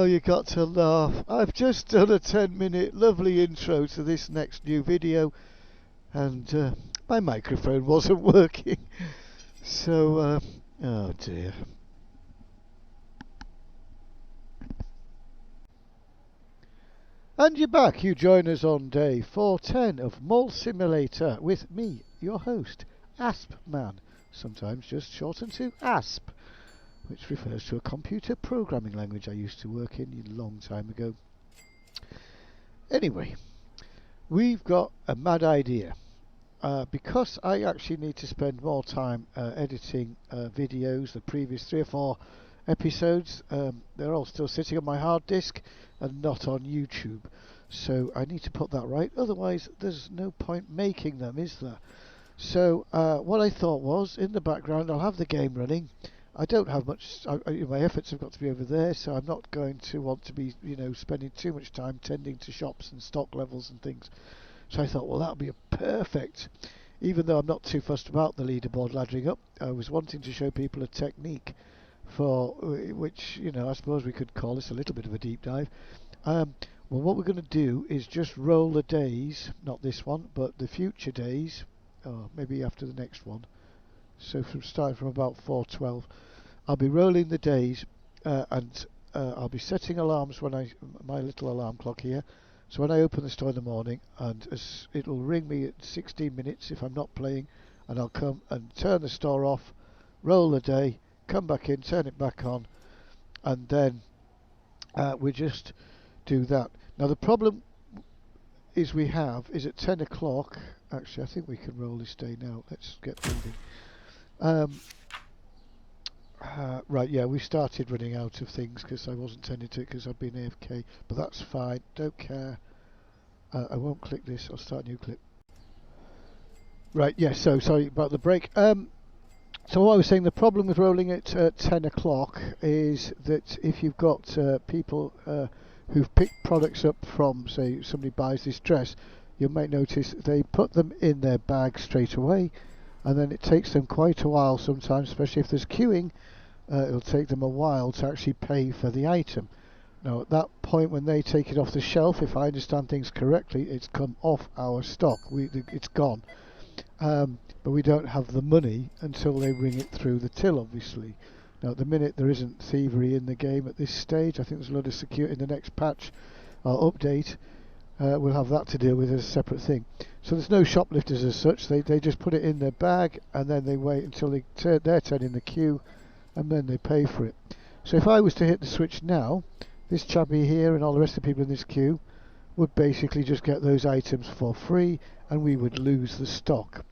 Oh, you got to laugh. I've just done a 10-minute lovely intro to this next new video, and my microphone wasn't working. So, oh dear. And you're back. You join us on day 410 of Mall Simulator with me, your host, ASP-Man, sometimes just shortened to ASP, which refers to a computer programming language I used to work in a long time ago. Anyway, we've got a mad idea. Because I actually need to spend more time editing videos, the previous 3 or 4 episodes, they're all still sitting on my hard disk and not on YouTube. So I need to put that right, otherwise there's no point making them, is there? So what I thought was, in the background I'll have the game running. I don't have much, my efforts have got to be over there, so I'm not going to want to be, spending too much time tending to shops and stock levels and things. So I thought, well, that'll be a perfect, even though I'm not too fussed about the leaderboard laddering up, I was wanting to show people a technique for which, I suppose we could call this a little bit of a deep dive. Well, what we're going to do is just roll the days, not this one, but the future days, or maybe after the next one. So starting from about 4:12, I'll be rolling the days, and I'll be setting alarms when my little alarm clock here. So when I open the store in the morning, and it'll ring me at 16 minutes if I'm not playing, and I'll come and turn the store off, roll the day, come back in, turn it back on, and then we just do that. Now the problem is at 10 o'clock. Actually, I think we can roll this day now. Let's get moving. Right, yeah, we started running out of things because I wasn't tending to it because I've been AFK, but that's fine, don't care. I won't click this, I'll start a new clip. Right, yeah, so sorry about the break. So what I was saying, the problem with rolling it at 10 o'clock is that if you've got people who've picked products up from, say, somebody buys this dress, you might notice they put them in their bag straight away, and then it takes them quite a while sometimes, especially if there's queuing. It'll take them a while to actually pay for the item. Now at that point when they take it off the shelf, if I understand things correctly, it's come off our stock, it's gone. But we don't have the money until they ring it through the till, obviously. Now at the minute there isn't thievery in the game at this stage. I think there's a lot of security in the next patch or update. We'll have that to deal with as a separate thing. So there's no shoplifters as such. They just put it in their bag and then they wait until their turn in the queue, and then they pay for it. So if I was to hit the switch now, this chappie here and all the rest of the people in this queue would basically just get those items for free, and we would lose the stock.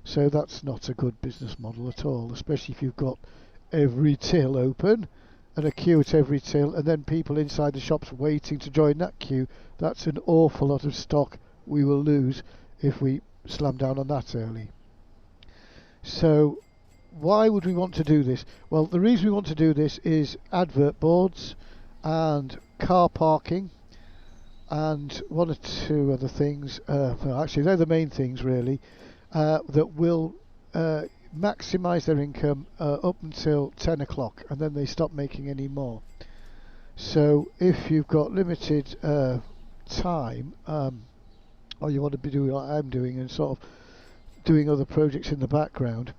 So that's not a good business model at all, especially if you've got every till open and a queue at every till, and then people inside the shops waiting to join that queue. That's an awful lot of stock we will lose if we slam down on that early. So why would we want to do this? Well, the reason we want to do this is advert boards and car parking and 1 or 2 other things. Well, actually they're the main things really, that will maximise their income up until 10 o'clock, and then they stop making any more. So if you've got limited time, or you want to be doing what I'm doing and sort of doing other projects in the background,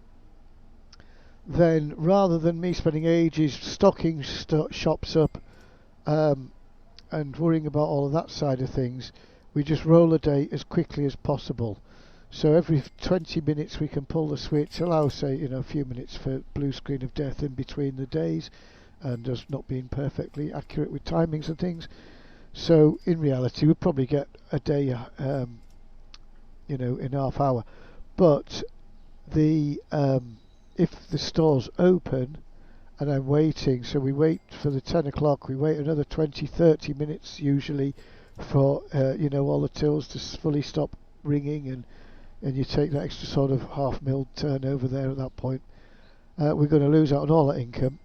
then rather than me spending ages stocking shops up and worrying about all of that side of things, we just roll a day as quickly as possible. So every 20 minutes we can pull the switch, allow, say, a few minutes for blue screen of death in between the days, and us not being perfectly accurate with timings and things. So in reality we'd probably get a day in half hour. But the if the store's open and I'm waiting, so we wait for the 10 o'clock, we wait another 20-30 minutes usually for all the tills to fully stop ringing, and you take that extra sort of half-mil turnover there at that point. We're going to lose out on all that income,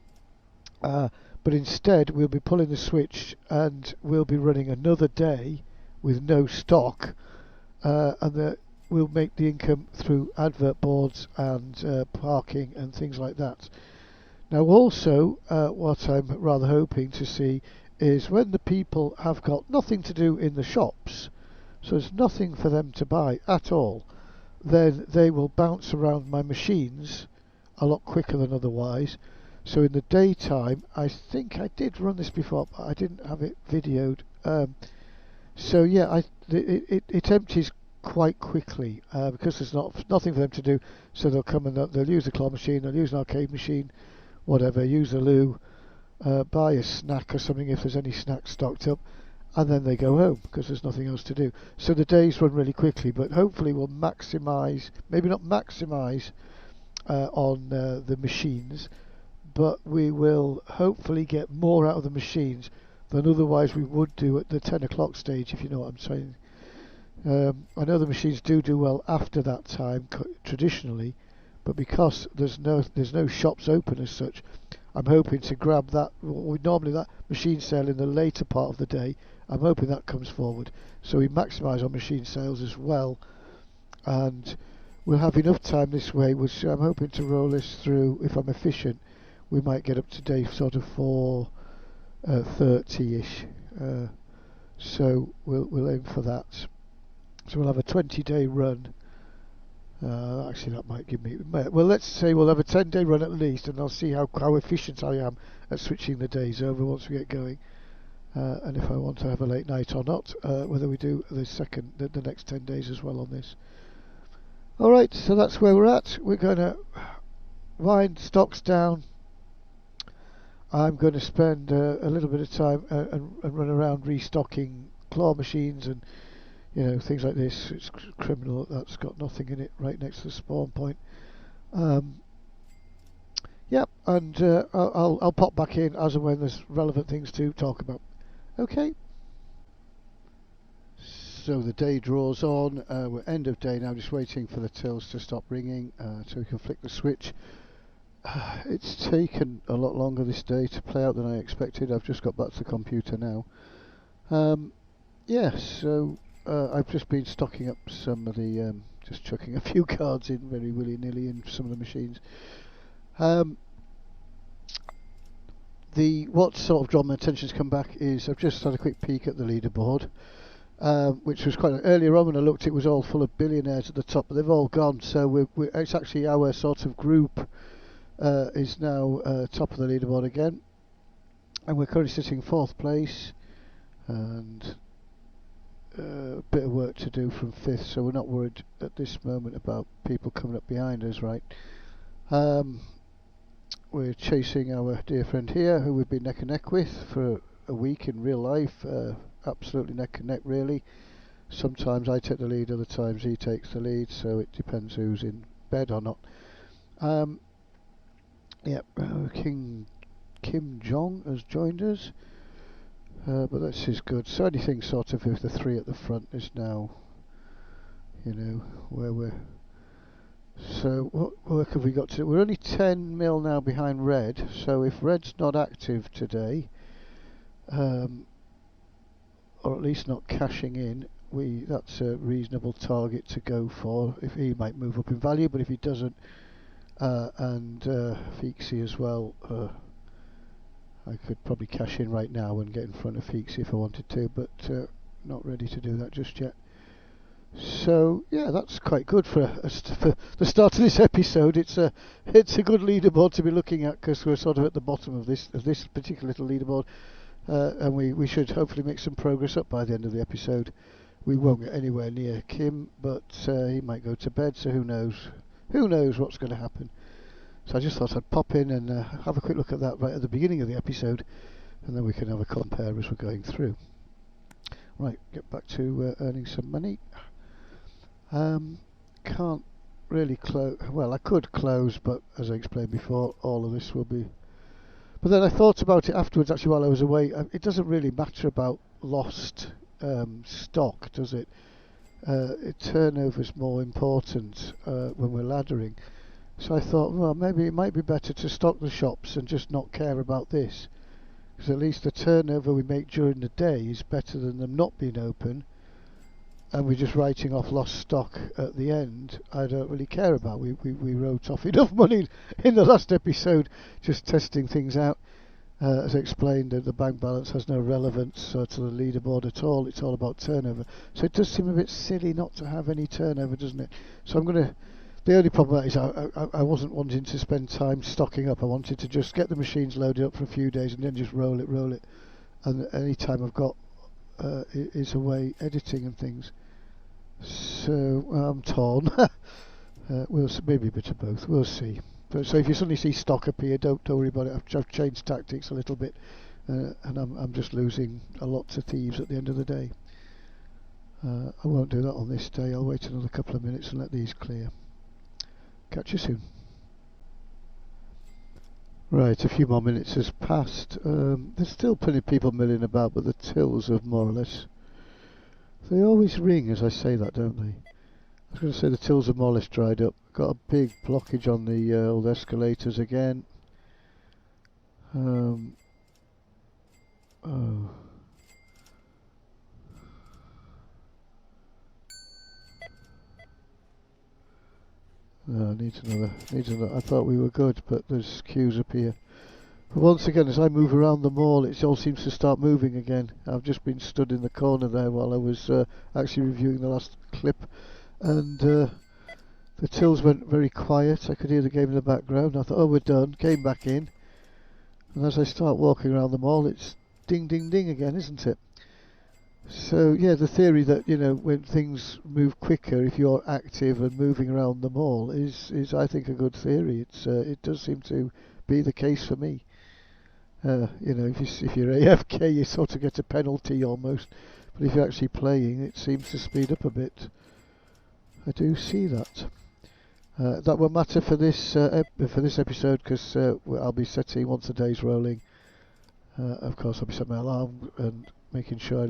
but instead we'll be pulling the switch and we'll be running another day with no stock, and we'll make the income through advert boards and parking and things like that. Now also what I'm rather hoping to see is when the people have got nothing to do in the shops, so there's nothing for them to buy at all, then they will bounce around my machines a lot quicker than otherwise. So in the daytime, I think I did run this before, but I didn't have it videoed. So yeah, it empties quite quickly because there's nothing for them to do. So they'll come and they'll use the claw machine, they'll use an arcade machine, whatever, use the loo, buy a snack or something if there's any snacks stocked up, and then they go home because there's nothing else to do. So the days run really quickly, but hopefully we'll maximise, maybe not maximise on the machines, but we will hopefully get more out of the machines than otherwise we would do at the 10 o'clock stage, if you know what I'm saying. I know the machines do well after that time traditionally, but because there's no shops open as such, I'm hoping to grab that. Normally that machine sale in the later part of the day, I'm hoping that comes forward, so we maximise on machine sales as well, and we'll have enough time this way, which I'm hoping to roll this through. If I'm efficient, we might get up to day sort of 4:30ish. So we'll aim for that. So we'll have a 20-day run. Actually, that might give me. Well, let's say we'll have a 10-day run at least, and I'll see how efficient I am at switching the days over once we get going, and if I want to have a late night or not. Whether we do the next 10 days as well on this. All right, so that's where we're at. We're going to wind stocks down. I'm going to spend a little bit of time and run around restocking claw machines and things like this. It's criminal that's got nothing in it right next to the spawn point. Yep, and I'll pop back in as and when there's relevant things to talk about. Okay. So the day draws on. We're end of day now, just waiting for the tills to stop ringing so we can flick the switch. It's taken a lot longer this day to play out than I expected. I've just got back to the computer now. So I've just been stocking up some of the, just chucking a few cards in very willy-nilly in some of the machines. What sort of drawn my attention to come back is I've just had a quick peek at the leaderboard, which was quite earlier on when I looked. It was all full of billionaires at the top, but they've all gone. So it's actually our sort of group is now top of the leaderboard again, and we're currently sitting 4th place, and a bit of work to do from 5th, so we're not worried at this moment about people coming up behind us, right? We're chasing our dear friend here, who we've been neck and neck with for a week in real life, absolutely neck and neck really. Sometimes I take the lead, other times he takes the lead, so it depends who's in bed or not. King Kim Jong has joined us, but this is good. So anything sort of with the 3 at the front is now, where we're. So what work have we got to do? We're only 10 mil now behind red, so if red's not active today, or at least not cashing in, that's a reasonable target to go for. If he might move up in value, but if he doesn't, and Feexy as well, I could probably cash in right now and get in front of Feexy if I wanted to, but not ready to do that just yet. So yeah, that's quite good for the start of this episode. It's a good leaderboard to be looking at, because we're sort of at the bottom of this particular little leaderboard, and we should hopefully make some progress up by the end of the episode. We won't get anywhere near Kim, but he might go to bed, so who knows what's going to happen. So I just thought I'd pop in and have a quick look at that right at the beginning of the episode, and then we can have a compare as we're going through. Right, get back to earning some money. Can't really close. Well, I could close, but as I explained before, all of this will be. But then I thought about it afterwards, actually, while I was away. It doesn't really matter about lost stock, does it? Turnover's more important when we're laddering. So I thought, well, maybe it might be better to stock the shops and just not care about this, because at least the turnover we make during the day is better than them not being open, and we're just writing off lost stock at the end. I don't really care about. We wrote off enough money in the last episode just testing things out. as explained, the bank balance has no relevance to the leaderboard at all. It's all about turnover. So it does seem a bit silly not to have any turnover, doesn't it? So I'm going to... The only problem is I wasn't wanting to spend time stocking up. I wanted to just get the machines loaded up for a few days and then just roll it. And any time I've got is away editing and things. So I'm torn. Maybe a bit of both. We'll see. So if you suddenly see stock appear, don't worry about it. I've changed tactics a little bit, and I'm just losing a lot to thieves at the end of the day. I won't do that on this day. I'll wait another couple of minutes and let these clear. Catch you soon. Right, a few more minutes has passed. There's still plenty of people milling about, but the tills have more or less... They always ring as I say that, don't they? I was going to say the tills are more or less dried up. Got a big blockage on the old escalators again. Oh. No, needs another. I thought we were good, but there's queues up here. But once again, as I move around the mall, it all seems to start moving again. I've just been stood in the corner there while I was actually reviewing the last clip, and the tills went very quiet. I could hear the game in the background. I thought, oh, we're done. Came back in, and as I start walking around the mall, it's ding, ding, ding again, isn't it? So yeah, the theory that, you know, when things move quicker, if you're active and moving around the mall, is I think a good theory. It does seem to be the case for me. You know, if you're AFK, you sort of get a penalty almost, but if you're actually playing, it seems to speed up a bit. I do see that. That won't matter for this episode, because I'll be setting once the day's rolling. Of course, I'll be setting my alarm and making sure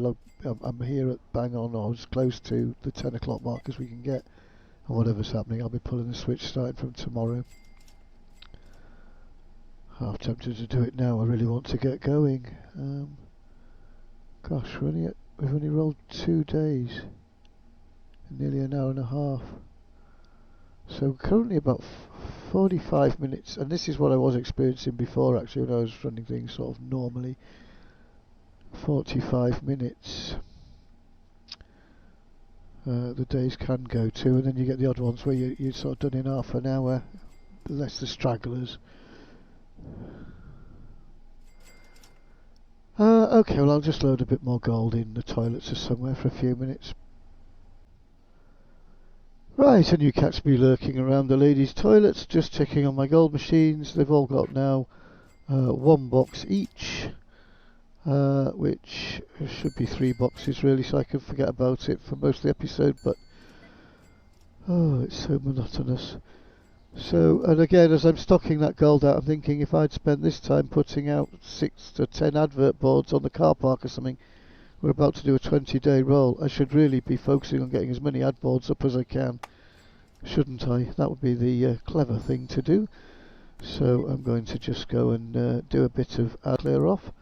I'm here at bang on or as close to the 10 o'clock mark as we can get. And whatever's happening, I'll be pulling the switch starting from tomorrow. I'm tempted to do it now. I really want to get going. Gosh, we've only rolled 2 days, nearly an hour and a half. So currently about 45 minutes, and this is what I was experiencing before actually when I was running things sort of normally. 45 minutes the days can go to, and then you get the odd ones where you're sort of done in half an hour, less the stragglers. Okay, well I'll just load a bit more gold in the toilets or somewhere for a few minutes. Right, and you catch me lurking around the ladies' toilets, just checking on my gold machines. They've all got now 1 box each, which should be 3 boxes really, so I can forget about it for most of the episode, but oh, it's so monotonous. So, and again, as I'm stocking that gold out, I'm thinking if I'd spent this time putting out 6 to 10 advert boards on the car park or something, we're about to do a 20-day roll, I should really be focusing on getting as many ad boards up as I can, shouldn't I? That would be the clever thing to do. So I'm going to just go and do a bit of ad clear off,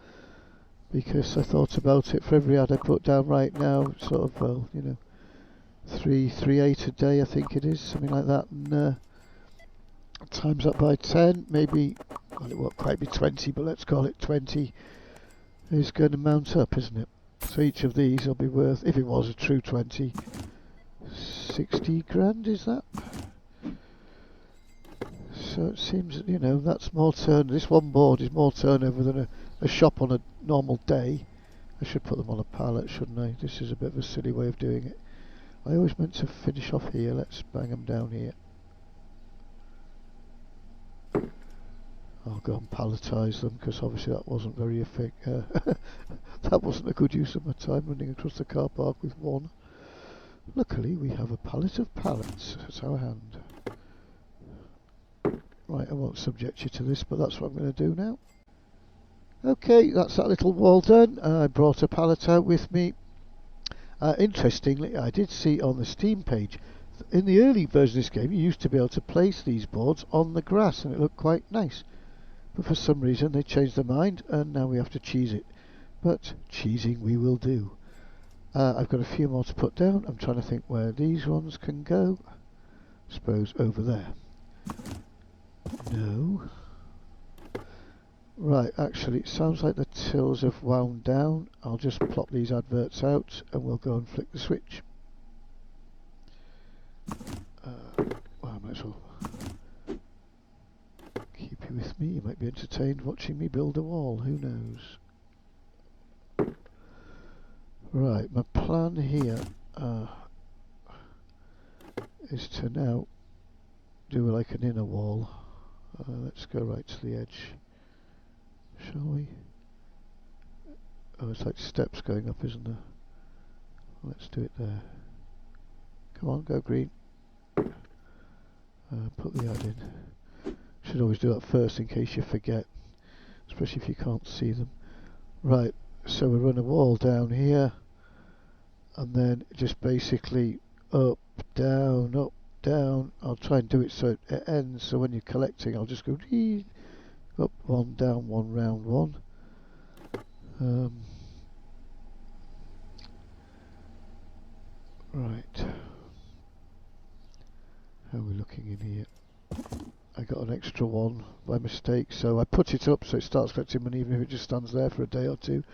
because I thought about it. For every ad I put down right now, sort of, well, you know, 3.8 a day I think it is, something like that, and times that by 10, maybe, well, it won't quite be 20, but let's call it 20, is going to mount up, isn't it? So each of these will be worth, if it was a true 20, 60 grand, is that? So it seems, you know, that's more this one board is more turnover than a shop on a normal day. I should put them on a pallet, shouldn't I? This is a bit of a silly way of doing it. I always meant to finish off here. Let's bang them down here. I'll go and palletise them, because obviously that wasn't very effective. That wasn't a good use of my time running across the car park with one. Luckily we have a pallet of pallets at our hand. Right, I won't subject you to this, but that's what I'm going to do now. Okay, that's that little wall done. I brought a pallet out with me. Interestingly, I did see on the Steam page, in the early version of this game, you used to be able to place these boards on the grass, and it looked quite nice. But for some reason they changed their mind, and now we have to cheese it. But cheesing we will do. I've got a few more to put down. I'm trying to think where these ones can go. Suppose over there. No. Right, actually it sounds like the tills have wound down. I'll just plop these adverts out and we'll go and flick the switch. Well, I might as well keep you with me. You might be entertained watching me build a wall, who knows. Right, my plan here is to now do like an inner wall. Let's go right to the edge, shall we? Oh, it's like steps going up, isn't there? Let's do it there. Come on, go green. Put the ad in. Should always do that first in case you forget, especially if you can't see them. Right, so we run a wall down here, and then just basically up, down, up, down. I'll try and do it so it ends, so when you're collecting I'll just go up, one, down, one, round, one. Right, how are we looking in here? I got an extra one by mistake, so I put it up so it starts collecting money even if it just stands there for a day or two.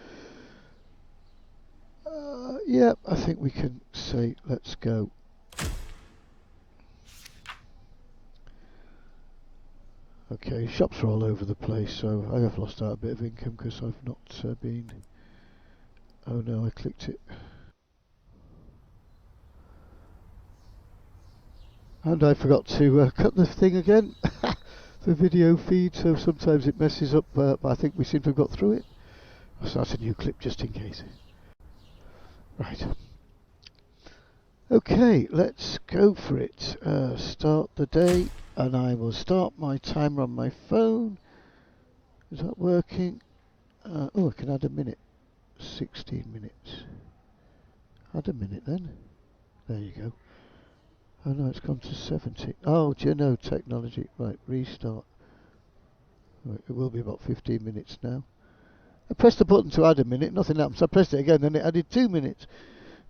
Yeah, I think we can say let's go. Okay, shops are all over the place, so I have lost out a bit of income because I've not been... Oh no, I clicked it. And I forgot to cut the thing again, the video feed, so sometimes it messes up, but I think we seem to have got through it. I'll start a new clip just in case. Right. Okay, let's go for it. Start the day, and I will start my timer on my phone. Is that working? Oh, I can add a minute. 16 minutes. Add a minute then. There you go. Oh no, it's gone to 70. Oh, do you know technology? Right, restart. Right, it will be about 15 minutes now. I pressed the button to add a minute, nothing happened. So I pressed it again, then it added 2 minutes.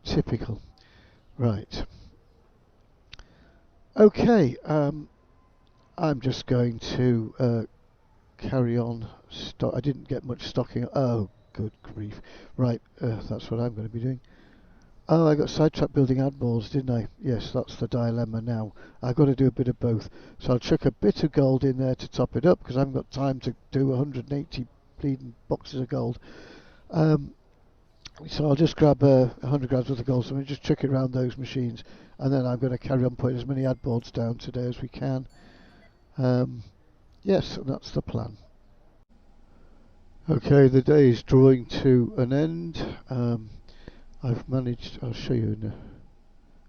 Typical. Right. Okay, I'm just going to carry on. I didn't get much stocking. Oh, good grief. Right, that's what I'm going to be doing. Oh, I got sidetracked building ad boards, didn't I? Yes, that's the dilemma now. I've got to do a bit of both. So I'll chuck a bit of gold in there to top it up because I haven't got time to do 180 bleeding boxes of gold. So I'll just grab 100 grams worth of gold, so I'm just chuck it around those machines, and then I'm going to carry on putting as many ad boards down today as we can. Yes, that's the plan. Okay, the day is drawing to an end. I've managed, I'll show you in a,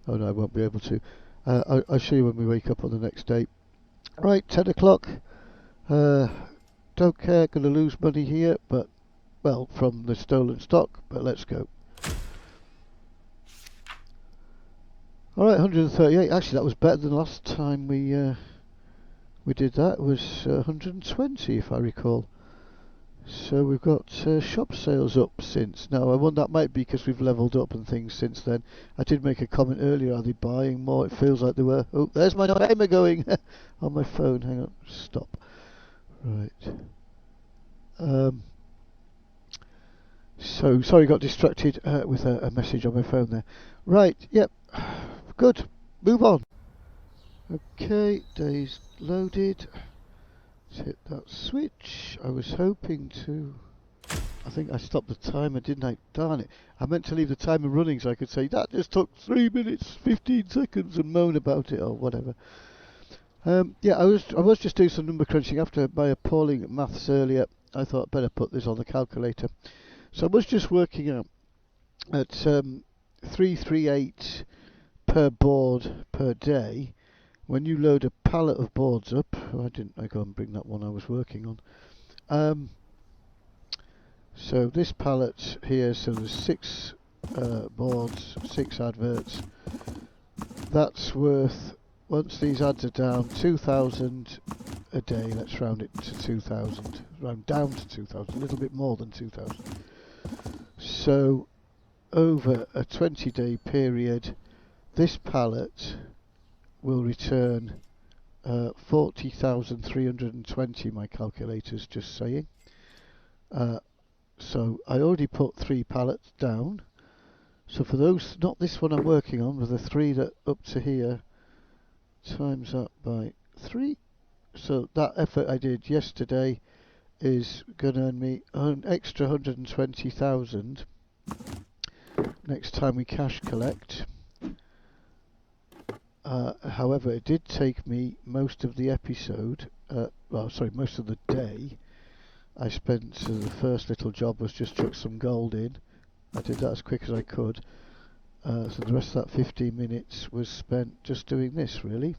oh no, I won't be able to. I'll show you when we wake up on the next day. Right, 10 o'clock. Don't care, going to lose money here, but, well, from the stolen stock, but let's go. Alright, 138. Actually, that was better than last time we did that. It was 120, if I recall. So we've got shop sales up since. Now, I wonder that might be because we've levelled up and things since then. I did make a comment earlier, are they buying more? It feels like they were. Oh, there's my timer going on my phone. Hang on, stop. Right. So, sorry, got distracted with a message on my phone there. Right, yep, good. Move on. Okay, day's loaded. Let's hit that switch. I was hoping to... I think I stopped the timer, didn't I? Darn it. I meant to leave the timer running so I could say, that just took 3 minutes, 15 seconds and moan about it or whatever. Yeah, I was just doing some number crunching after my appalling maths earlier. I thought I'd better put this on the calculator. So I was just working out at 338 per board per day. When you load a pallet of boards up, why didn't I go and bring that one I was working on? So this pallet here, so there's 6 boards, 6 adverts. That's worth, once these ads are down, 2,000 a day. Let's round it to 2,000. Round down to 2,000, a little bit more than 2,000. So over a 20-day period, this pallet will return 40,320, my calculator's just saying. So I already put 3 pallets down. So for those, not this one I'm working on, but the 3 that up to here, times that by 3. So that effort I did yesterday is going to earn me an extra 120,000 next time we cash collect. However, it did take me most of the episode, most of the day. I spent, the first little job was just chuck some gold in. I did that as quick as I could. So the rest of that 15 minutes was spent just doing this, really,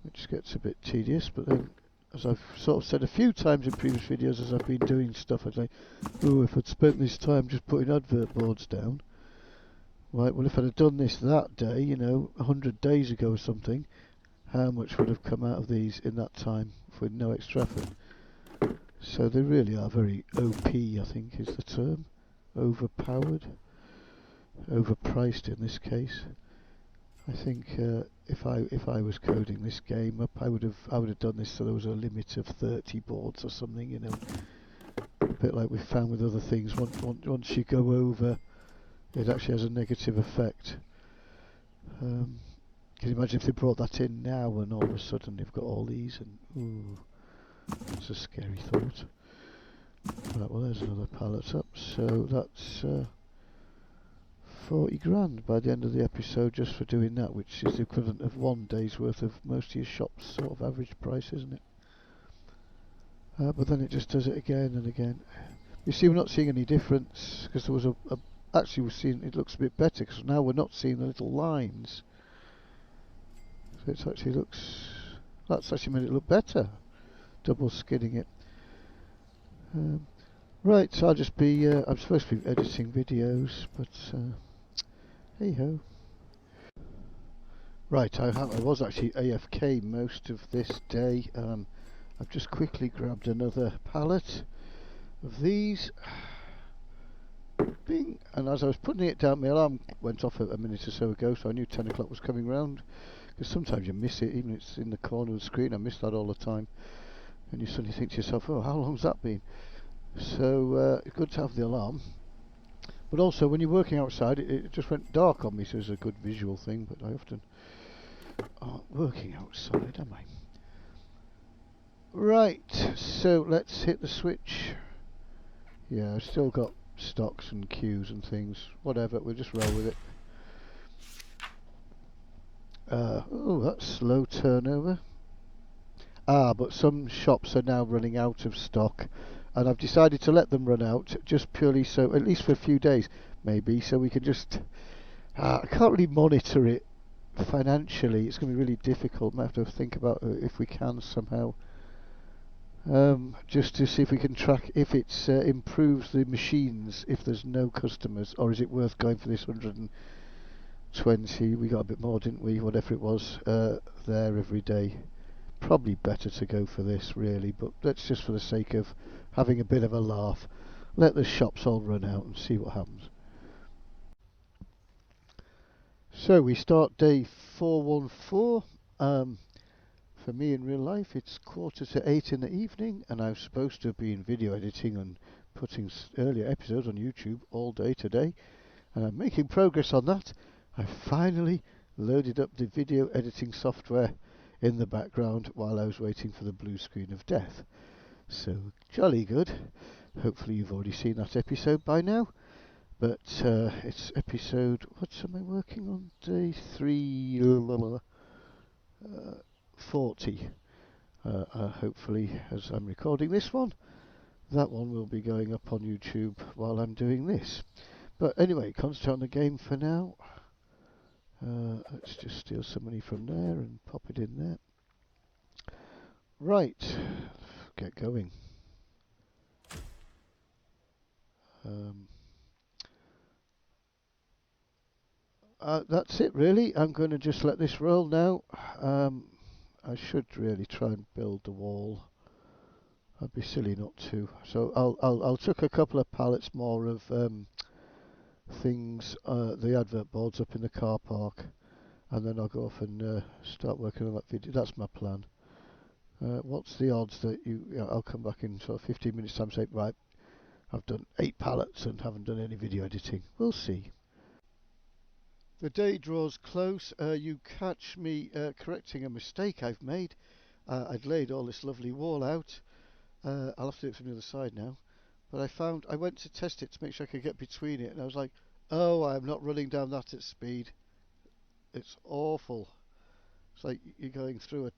which gets a bit tedious. But then, as I've sort of said a few times in previous videos, as I've been doing stuff, I'd say, oh, if I'd spent this time just putting advert boards down. Right, well, if I'd have done this that day, 100 days ago or something, how much would have come out of these in that time with no extra effort? So they really are very OP, I think is the term. Overpowered. Overpriced in this case. I think if I was coding this game up, I would have done this so there was a limit of 30 boards or something, a bit like we found with other things. Once you go over, it actually has a negative effect. Can you imagine if they brought that in now and all of a sudden they've got all these and ooh, that's a scary thought. Right, well there's another pallet up, so that's 40 grand by the end of the episode just for doing that, which is the equivalent of 1 day's worth of most of your shop's sort of average price, isn't it? But then it just does it again and again. You see, we're not seeing any difference because there was actually we're seeing it looks a bit better because now we're not seeing the little lines. So it actually that's actually made it look better. Double skinning it. Right, so I'll just be, I'm supposed to be editing videos, but hey ho. Right, I was actually AFK most of this day. I've just quickly grabbed another pallet of these. Bing! And as I was putting it down, my alarm went off a minute or so ago, so I knew 10 o'clock was coming round. Because sometimes you miss it, even if it's in the corner of the screen. I miss that all the time. And you suddenly think to yourself, oh, how long's that been? So it's good to have the alarm. But also, when you're working outside, it just went dark on me, so it's a good visual thing. But I often aren't working outside, am I? Right, so let's hit the switch. Yeah, I've still got stocks and queues and things. Whatever, we'll just roll with it. Oh, that's slow turnover. But some shops are now running out of stock, and I've decided to let them run out just purely so, at least for a few days, maybe, so we can just. I can't really monitor it financially. It's going to be really difficult. I have to think about if we can somehow, just to see if we can track if it improves the machines if there's no customers, or is it worth going for this 120? We got a bit more, didn't we? Whatever it was there every day. Probably better to go for this really, but let's just for the sake of having a bit of a laugh, let the shops all run out and see what happens. So we start day 414. For me in real life it's 7:45 in the evening, and I'm supposed to be in video editing and putting earlier episodes on YouTube all day today, and I'm making progress on that. I finally loaded up the video editing software in the background while I was waiting for the blue screen of death. So jolly good. Hopefully you've already seen that episode by now. But it's episode, what am I working on? Day 40. Hopefully as I'm recording this one, that one will be going up on YouTube while I'm doing this. But anyway, concentrate on the game for now. Let's just steal some money from there and pop it in there. Right, get going. That's it really. I'm going to just let this roll now. I should really try and build the wall. I'd be silly not to. So I'll chuck a couple of pallets more of things, the advert boards up in the car park, and then I'll go off and start working on that video. That's my plan. What's the odds that I'll come back in sort of 15 minutes time and say, right, I've done 8 pallets and haven't done any video editing. We'll see. The day draws close. You catch me correcting a mistake I've made. I'd laid all this lovely wall out. I'll have to do it from the other side now. But I went to test it to make sure I could get between it, and I was like, oh, I'm not running down that at speed. It's awful. It's like you're going through a,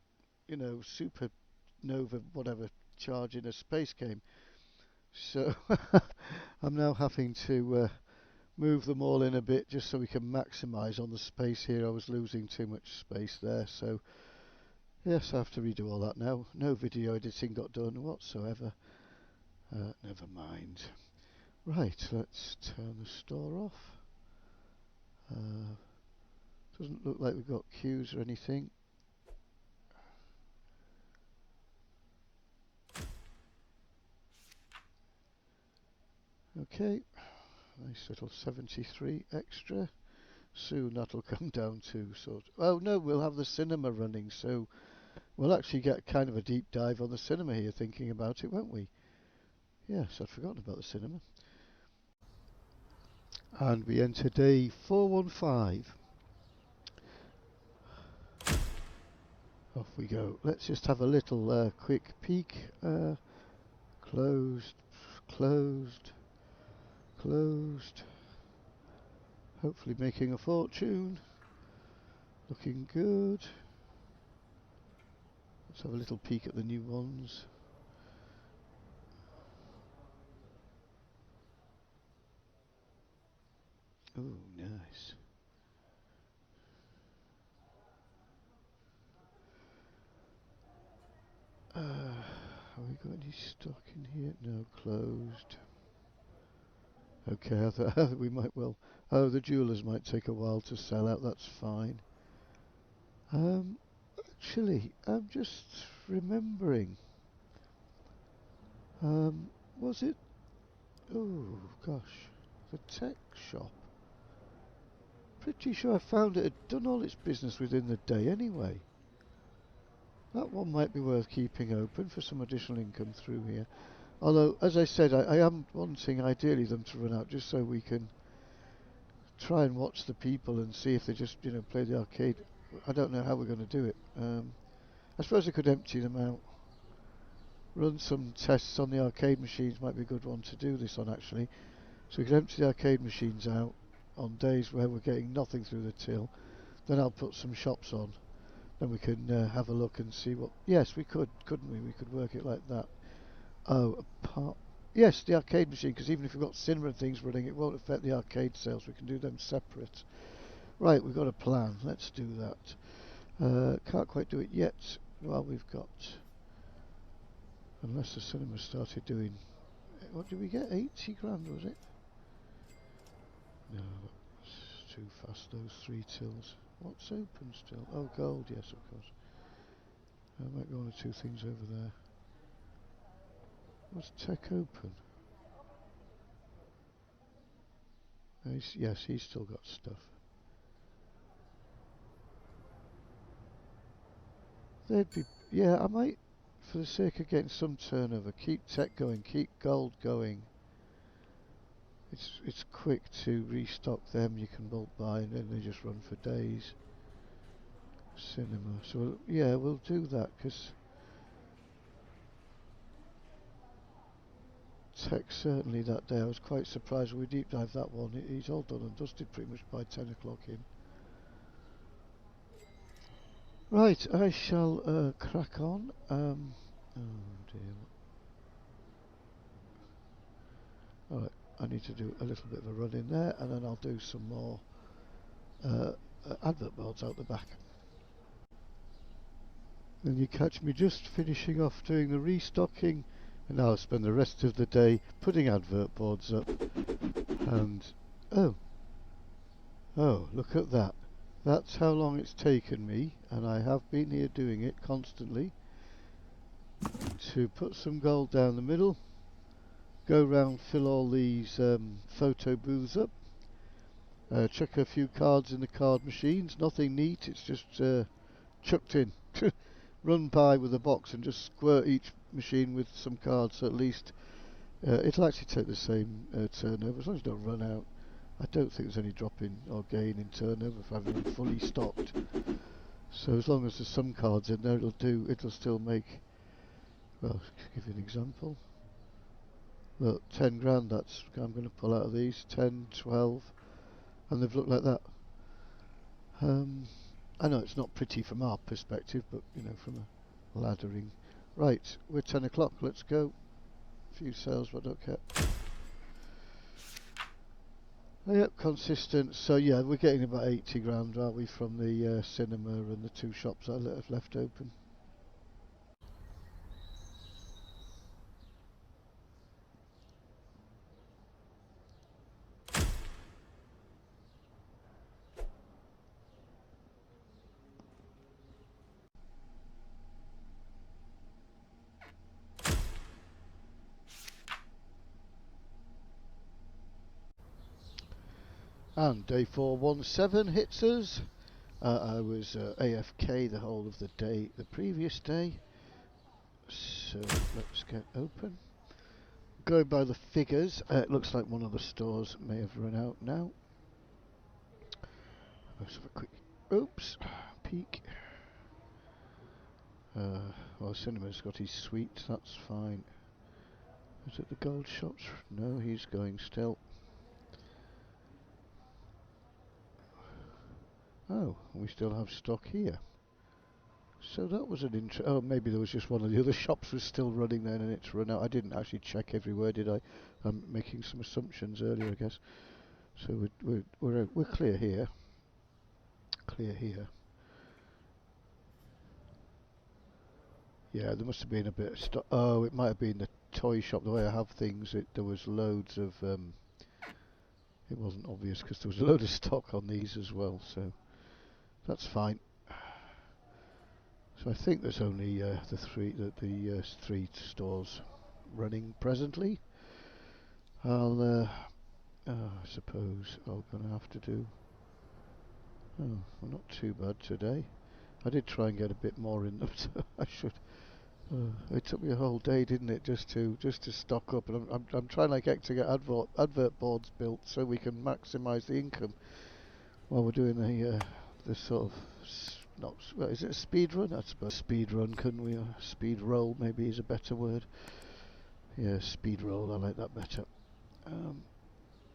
supernova, whatever, charge in a space game. So I'm now having to move them all in a bit just so we can maximise on the space here. I was losing too much space there, so yes, I have to redo all that now. No video editing got done whatsoever. Never mind. Right, let's turn the store off. Doesn't look like we've got queues or anything. Okay, nice little 73 extra. Soon that'll come down to oh no, we'll have the cinema running, so we'll actually get kind of a deep dive on the cinema here, thinking about it, won't we? Yes, I'd forgotten about the cinema. And we enter day 415. Off we go. Let's just have a little quick peek. Closed, closed, closed. Hopefully making a fortune. Looking good. Let's have a little peek at the new ones. Oh, nice. Have we got any stock in here? No, closed. Okay, I thought we might well. Oh, the jewellers might take a while to sell out. That's fine. Actually, I'm just remembering. Was it? Oh gosh, the tech shop. Pretty sure I found it had done all its business within the day anyway. That one might be worth keeping open for some additional income through here. Although, as I said, I am wanting ideally them to run out just so we can try and watch the people and see if they just, play the arcade. I don't know how we're going to do it. I suppose I could empty them out. Run some tests on the arcade machines might be a good one to do this on actually. So we could empty the arcade machines out on days where we're getting nothing through the till. Then I'll put some shops on. Then we can have a look and see what... Yes, we could, couldn't we? We could work it like that. Oh, apart... Yes, the arcade machine, because even if we've got cinema and things running, it won't affect the arcade sales. We can do them separate. Right, we've got a plan. Let's do that. Can't quite do it yet. Well, we've got... Unless the cinema started doing... What did we get? 80 grand, was it? No, that's too fast, those 3 tills. What's open still? Oh, gold, yes, of course. I might be 1 or 2 things over there. What's tech open? Yes, he's still got stuff. They'd be... Yeah, I might, for the sake of getting some turnover, keep tech going, keep gold going. It's quick to restock them, you can bulk buy and then they just run for days. Cinema, so yeah, we'll do that because tech certainly that day. I was quite surprised when we deep dived that one. He's all done and dusted pretty much by 10 o'clock in. Right, I shall crack on. Oh dear. Alright, I need to do a little bit of a run in there and then I'll do some more advert boards out the back. Then you catch me just finishing off doing the restocking, and I'll spend the rest of the day putting advert boards up. And oh, look at that. That's how long it's taken me, and I have been here doing it constantly, to put some gold down the middle, go round, fill all these photo booths up, chuck a few cards in the card machines. Nothing neat, it's just chucked in. Run by with a box and just squirt each machine with some cards, so at least It'll actually take the same turnover as long as you don't run out. I don't think there's any drop in or gain in turnover if having them fully stocked. So as long as there's some cards in there, it'll still make, well, to give you an example. Look, 10 grand, I'm going to pull out of these, 10, 12, and they've looked like that. I know it's not pretty from our perspective, but, you know, from a laddering. Right, we're 10 o'clock, let's go. A few sales, but I don't care. Oh, yep, consistent. So yeah, we're getting about 80 grand, aren't we, from the cinema and the 2 shops I have left open. And day 417 hits us. I was AFK the whole of the day, the previous day. So let's get open. Going by the figures, it looks like one of the stores may have run out now. Let's have a quick, oops, peek. Well, Cinema's got his sweets, that's fine. Is it the gold shops? No, he's going still. Oh, we still have stock here. So that was an oh, maybe there was just one of the other shops was still running then and it's run out. I didn't actually check everywhere, did I? I'm making some assumptions earlier, I guess. So we're clear here. Clear here. Yeah, there must have been a bit of stock. Oh, it might have been the toy shop. The way I have things, there was loads of. It wasn't obvious because there was a load of stock on these as well. So that's fine. So I think there's only the three stores running presently. I suppose I'm going to have to do. Oh, well, not too bad today. I did try and get a bit more in them, so I should. It took me a whole day, didn't it, just to stock up, and I'm trying like heck to get advert boards built so we can maximise the income while we're doing the sort of not well, is it a speed run? I suppose speed run, couldn't we? Or speed roll maybe is a better word. Yeah, speed roll. I like that better.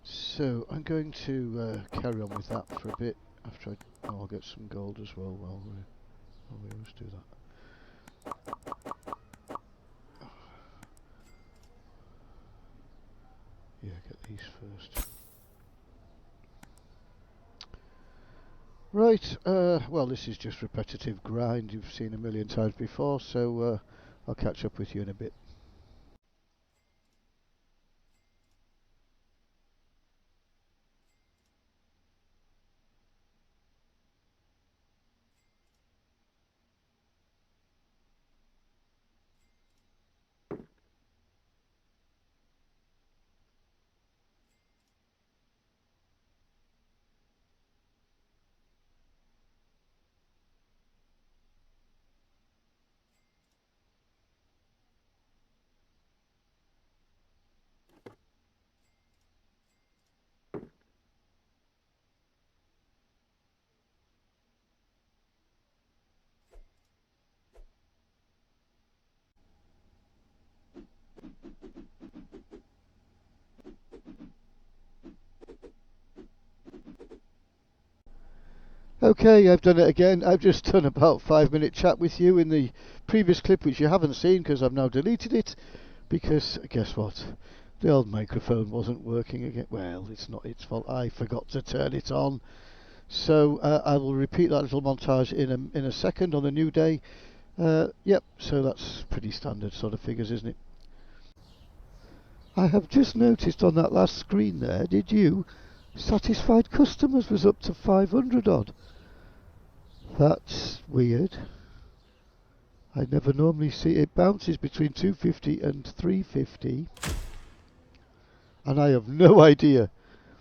So I'm going to carry on with that for a bit after I'll get some gold as well while we always do that. Yeah, get these first. Right, well this is just repetitive grind you've seen a million times before, so I'll catch up with you in a bit. Okay, I've done it again. I've just done about 5-minute chat with you in the previous clip, which you haven't seen because I've now deleted it. Because guess what? The old microphone wasn't working again. Well, it's not its fault. I forgot to turn it on. So I will repeat that little montage in a second on a new day. Yep. So that's pretty standard sort of figures, isn't it? I have just noticed on that last screen there. Did you? Satisfied customers was up to 500 odd. That's weird. I never normally see it bounces between 250 and 350, and I have no idea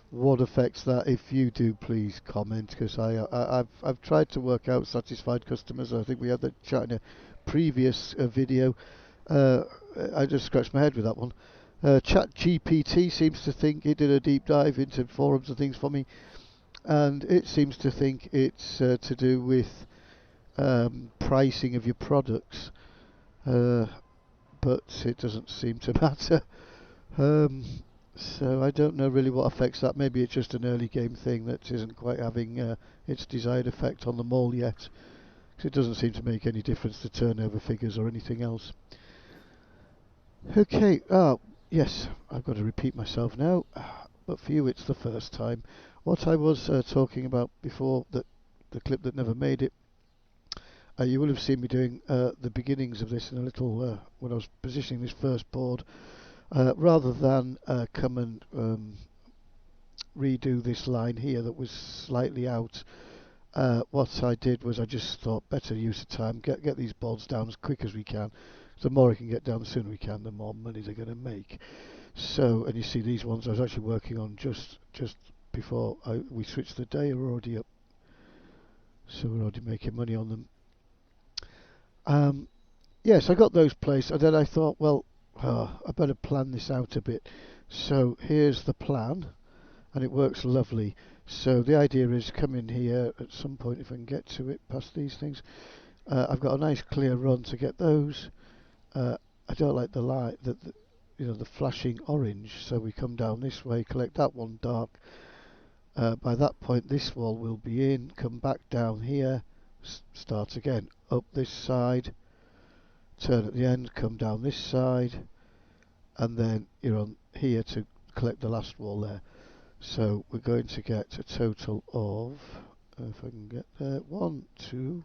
what affects that. If you do, please comment, because I've tried to work out satisfied customers. I think we had that chat in a previous video. I just scratched my head with that one. Chat GPT seems to think it did a deep dive into forums and things for me, and it seems to think it's to do with pricing of your products, but it doesn't seem to matter. Um, so I don't know really what affects that. Maybe it's just an early game thing that isn't quite having its desired effect on them all yet, because it doesn't seem to make any difference to turnover figures or anything else. Okay, yes, I've got to repeat myself now, but for you it's the first time. What I was talking about before, that the clip that never made it, you will have seen me doing the beginnings of this in a little, when I was positioning this first board, rather than come and redo this line here that was slightly out. What I did was I just thought better use of time, get these boards down as quick as we can. The more I can get down the sooner we can, the more money they're going to make. So, and you see these ones I was actually working on just before we switched the day, are already up. So we're already making money on them. Yes, I got those placed, and then I thought, well, I better plan this out a bit. So here's the plan, and it works lovely. So the idea is come in here at some point, if I can get to it past these things. I've got a nice clear run to get those. I don't like the light, the flashing orange. So we come down this way, collect that one dark. By that point, this wall will be in. Come back down here, start again up this side. Turn at the end, come down this side, and then you're on here to collect the last wall there. So we're going to get a total of, if I can get there, 1, 2,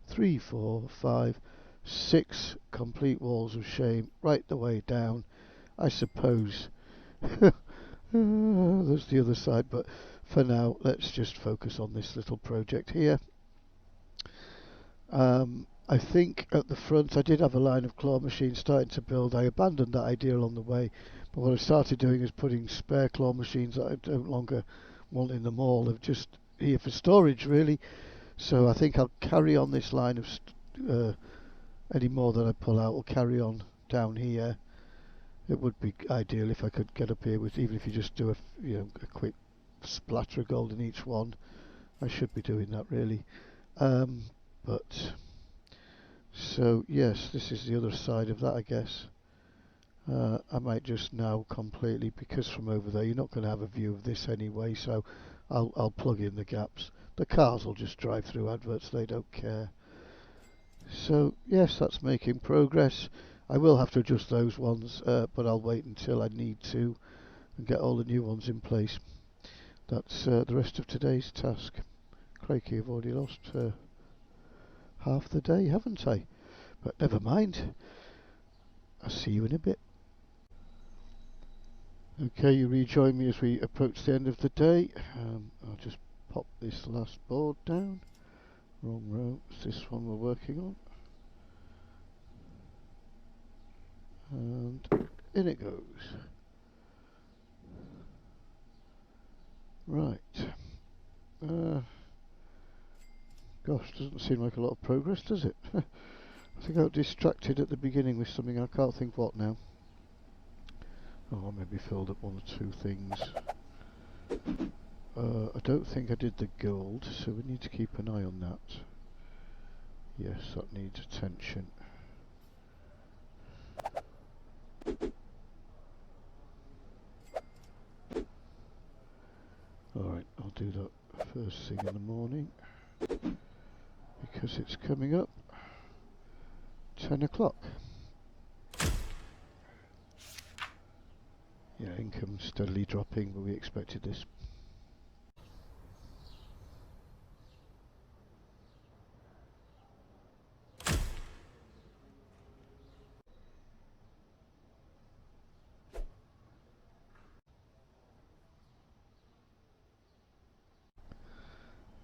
3, 4, 5, 6 complete walls of shame right the way down. I suppose there's the other side, but for now let's just focus on this little project here. I think at the front I did have a line of claw machines starting to build. I abandoned that idea along the way, but what I started doing is putting spare claw machines that I don't longer want in the mall, of just here for storage really. So I think I'll carry on this line of any more that I pull out will carry on down here. It would be ideal if I could get up here with, even if you just do a quick splatter of gold in each one. I should be doing that really. But so yes, this is the other side of that, I guess. I might just now completely, because from over there you're not going to have a view of this anyway, so I'll plug in the gaps. The cars will just drive through adverts, they don't care. So yes, that's making progress. I will have to adjust those ones, but I'll wait until I need to and get all the new ones in place. That's the rest of today's task. Crikey, I've already lost half the day, haven't I? But never mind. I'll see you in a bit. Okay, you rejoin me as we approach the end of the day. I'll just pop this last board down. Wrong row, it's this one we're working on. And in it goes. Right. Gosh, doesn't seem like a lot of progress, does it? I think I got distracted at the beginning with something, I can't think what now. Oh, I maybe filled up 1 or 2 things. I don't think I did the gold, so we need to keep an eye on that. Yes, that needs attention. Alright, I'll do that first thing in the morning, because it's coming up 10 o'clock. Yeah, income steadily dropping, but we expected this.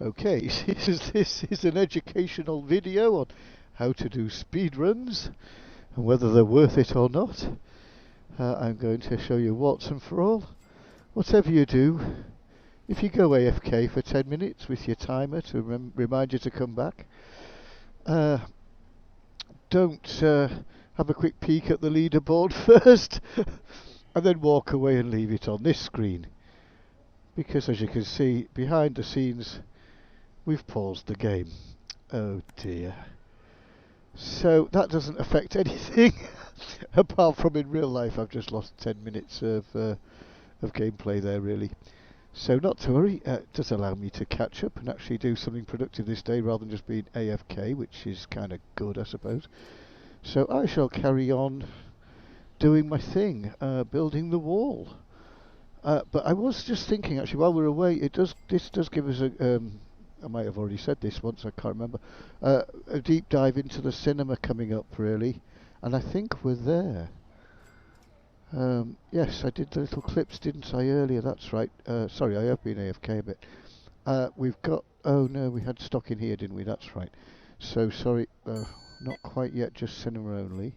Okay, this is an educational video on how to do speedruns and whether they're worth it or not. I'm going to show you once and for all. Whatever you do, if you go AFK for 10 minutes with your timer to remind you to come back, don't have a quick peek at the leaderboard first. and then walk away and leave it on this screen. Because as you can see, behind the scenes, we've paused the game. Oh dear. So that doesn't affect anything, apart from in real life I've just lost 10 minutes of gameplay there really. So not to worry, it does allow me to catch up and actually do something productive this day rather than just being AFK, which is kind of good I suppose. So I shall carry on doing my thing, building the wall. But I was just thinking actually while we're away, this does give us a I might have already said this once, I can't remember, a deep dive into the cinema coming up really, and I think we're there. Yes, I did the little clips, didn't I, earlier? That's right. Sorry, I have been AFK a bit. We've got... Oh no, we had stock in here, didn't we? That's right. So, sorry, not quite yet, just cinema only.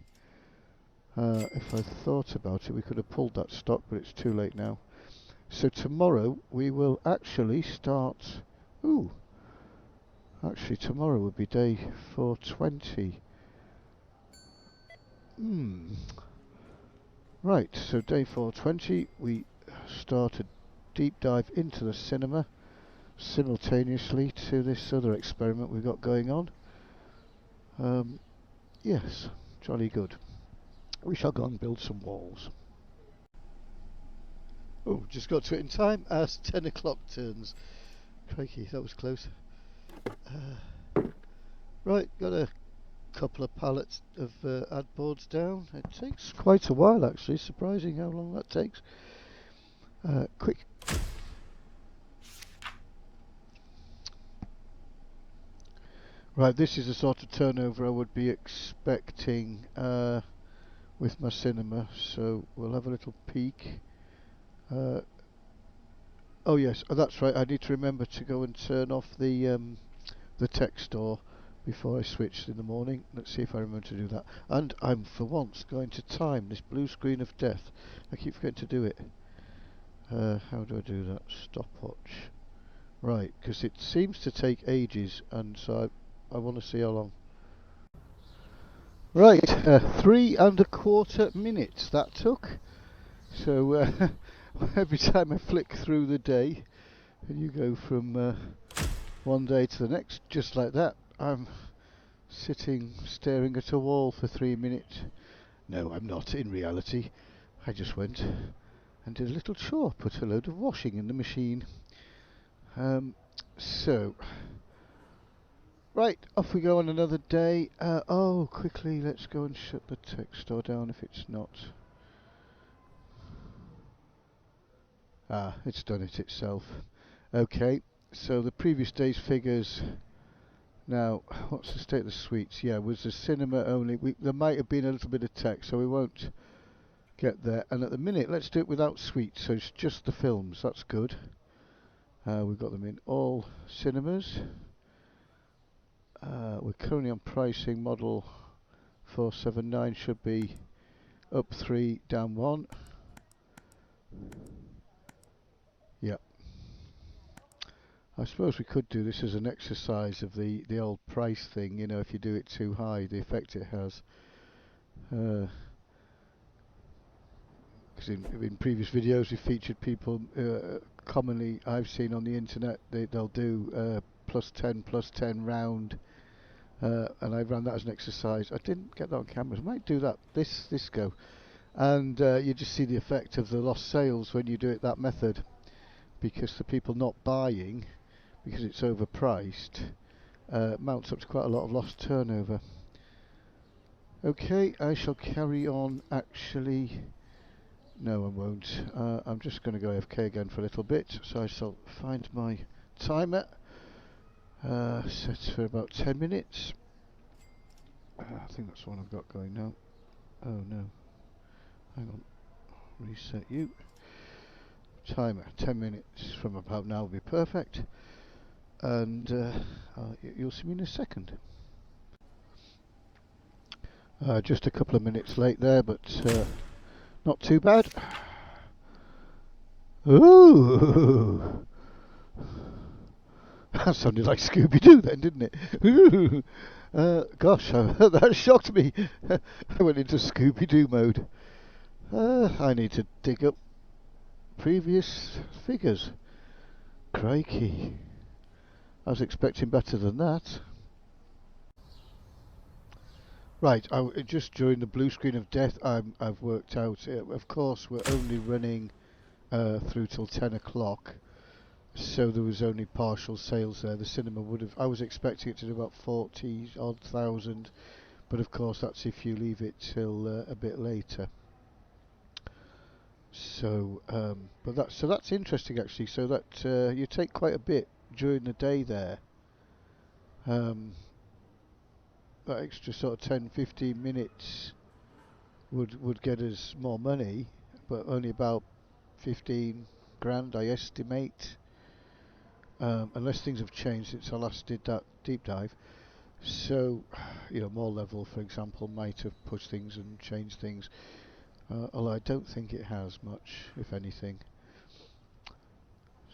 If I thought about it, we could have pulled that stock, but it's too late now. So tomorrow we will actually start... Ooh! Actually, tomorrow would be day 420. Right, so day 420, we start a deep dive into the cinema simultaneously to this other experiment we've got going on. Yes, jolly good. We shall go and build some walls. Oh, just got to it in time as 10 o'clock turns. Crikey, that was close. Right, got a couple of pallets of ad boards down. It takes quite a while actually, surprising how long that takes. Quick. Right, this is the sort of turnover I would be expecting with my cinema, so we'll have a little peek. Oh yes, that's right, I need to remember to go and turn off the tech store before I switch in the morning. Let's see if I remember to do that. And I'm for once going to time this blue screen of death. I keep forgetting to do it. How do I do that? Stopwatch. Right, because it seems to take ages, and so I want to see how long. Right, 3¼ minutes that took. So every time I flick through the day, and you go from one day to the next, just like that, I'm sitting staring at a wall for 3 minutes. No, I'm not in reality. I just went and did a little chore, put a load of washing in the machine. So, right, off we go on another day. Oh, quickly, let's go and shut the tech store down if it's not. Ah, it's done it itself. Okay, so the previous day's figures. Now, what's the state of the suites? Yeah, was the cinema only? There might have been a little bit of tech, so we won't get there. And at the minute, let's do it without suites, so it's just the films. That's good. We've got them in all cinemas. We're currently on pricing. Model 479 should be up 3, down 1. Yep. I suppose we could do this as an exercise of the old price thing, you know, if you do it too high, the effect it has. Because in previous videos we featured people, commonly I've seen on the internet, they'll do +10 round, and I ran that as an exercise. I didn't get that on camera, I might do that this go. And you just see the effect of the lost sales when you do it that method, because the people not buying, because it's overpriced, mounts up to quite a lot of lost turnover. Okay, I shall carry on actually. No, I won't. I'm just going to go AFK again for a little bit, so I shall find my timer. Set for about 10 minutes. I think that's the one I've got going now. Oh no. Hang on. Reset you. Timer, 10 minutes from about now will be perfect. And you'll see me in a second. Just a couple of minutes late there, but not too bad. Ooh! That sounded like Scooby-Doo then, didn't it? Ooh! Gosh, that shocked me. I went into Scooby-Doo mode. I need to dig up previous figures. Crikey. I was expecting better than that. Right, just during the blue screen of death, I've worked out. Of course, we're only running through till 10 o'clock, so there was only partial sales there. The cinema would have. I was expecting it to do about 40 odd thousand, but of course that's if you leave it till a bit later. So, that's interesting actually. So that you take quite a bit during the day there. Um, that extra sort of 10-15 minutes would get us more money, but only about 15 grand I estimate, unless things have changed since I last did that deep dive. So, more level, for example, might have pushed things and changed things, although I don't think it has much, if anything.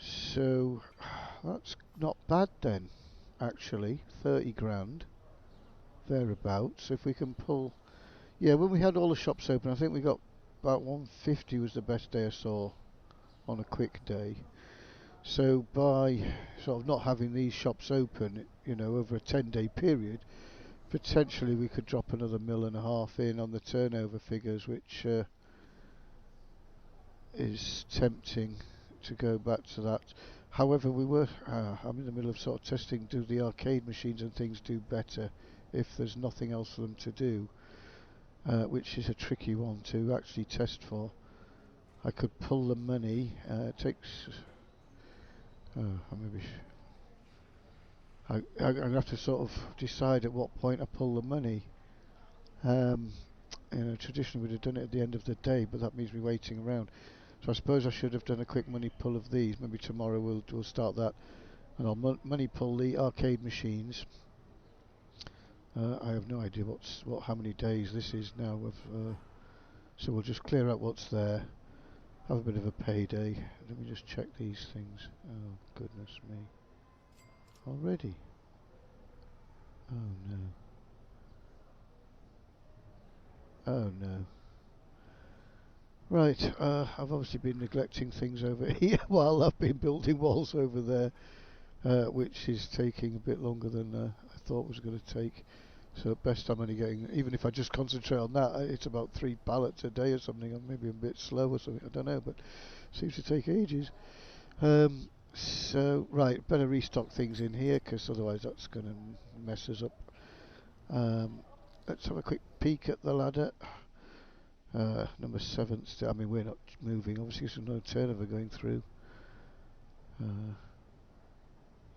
So, that's not bad then, actually, 30 grand, thereabouts. If we can pull, yeah, when we had all the shops open, I think we got about 150 was the best day I saw on a quick day. So by sort of not having these shops open, over a 10-day period, potentially we could drop another £1.5 million in on the turnover figures, which is tempting to go back to that. However, I'm in the middle of sort of testing, do the arcade machines and things do better if there's nothing else for them to do, which is a tricky one to actually test for. I could pull the money, it takes, maybe I'm going to have to sort of decide at what point I pull the money. Traditionally we'd have done it at the end of the day, but that means me waiting around. So I suppose I should have done a quick money pull of these. Maybe tomorrow we'll start that, and I'll money pull the arcade machines. I have no idea how many days this is now so we'll just clear out what's there, have a bit of a payday. Let me just check these things. Oh goodness me. Already? Oh no. Oh no. Right, I've obviously been neglecting things over here while I've been building walls over there, which is taking a bit longer than I thought was going to take. So at best I'm only getting, even if I just concentrate on that, it's about 3 pallets a day or something, or maybe a bit slow or something, I don't know, but seems to take ages. So, right, better restock things in here, because otherwise that's going to mess us up. Let's have a quick peek at the ladder. Number 7 still, we're not moving, obviously there's no turnover going through.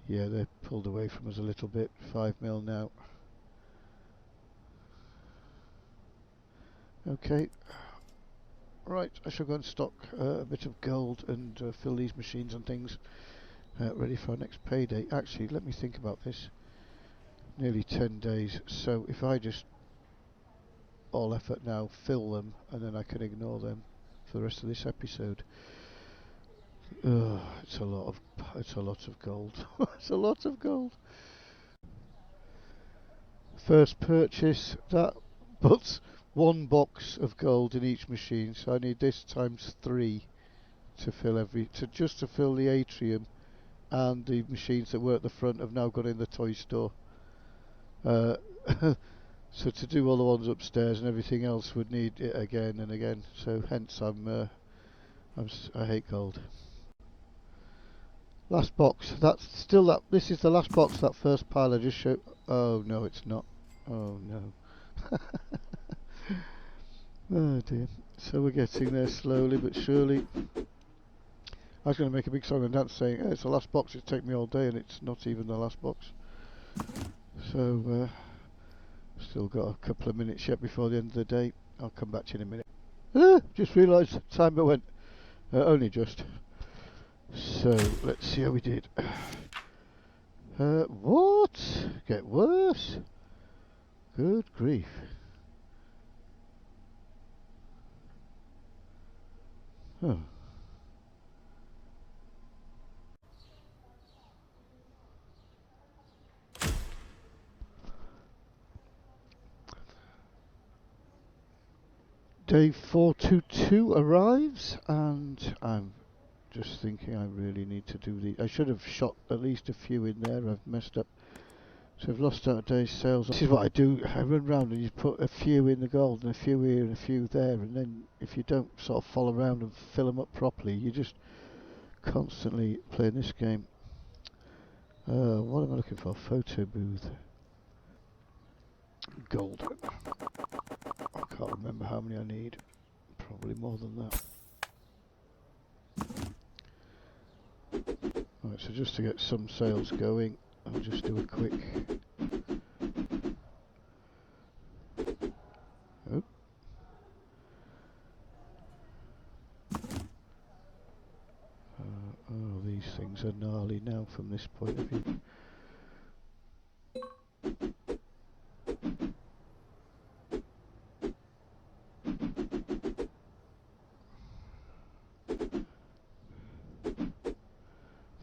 Yeah, they're pulled away from us a little bit, 5 mil now. Okay, right, I shall go and stock a bit of gold and fill these machines and things ready for our next payday. Actually, let me think about this. Nearly 10 days, so if I just all effort now, fill them, and then I can ignore them for the rest of this episode. It's a lot of gold. It's a lot of gold. First purchase, that puts 1 box of gold in each machine, so I need this times 3 to fill to fill the atrium, and the machines that were at the front have now gone in the toy store. So to do all the ones upstairs and everything else would need it again and again. So hence I hate gold. Last box. That's still that. This is the last box. That first pile I just showed. Oh no, it's not. Oh no. Oh dear. So we're getting there slowly but surely. I was going to make a big song and dance saying, it's the last box. It's taken me all day, and it's not even the last box. So still got a couple of minutes yet before the end of the day. I'll come back to you in a minute. Just realised time went. Only just. So let's see how we did. What? Get worse? Good grief. Oh. Day 422 arrives, and I'm just thinking I really need to do the... I should have shot at least a few in there. I've messed up. So I've lost out a day's sales. This is what I do. I run round and you put a few in the gold and a few here and a few there, and then if you don't sort of follow around and fill them up properly, you're just constantly playing this game. What am I looking for? Photo booth. Gold. I can't remember how many I need. Probably more than that. Right, so just to get some sales going, I'll just do a quick... Oh. Oh, these things are gnarly now from this point of view.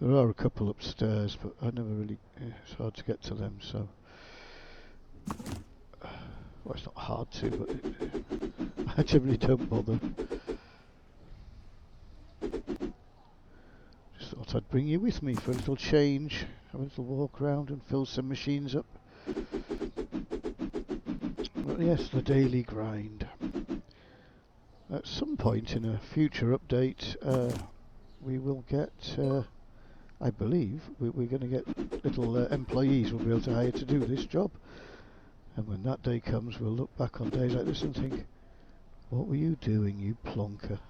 There are a couple upstairs, but I never really... it's hard to get to them, so... well, it's not hard to, but I generally don't bother. Just thought I'd bring you with me for a little change, have a little walk around and fill some machines up. But yes, the daily grind. At some point in a future update, we will get... I believe we're going to get little employees we'll be able to hire to do this job. And when that day comes, we'll look back on days like this and think, what were you doing, you plonker?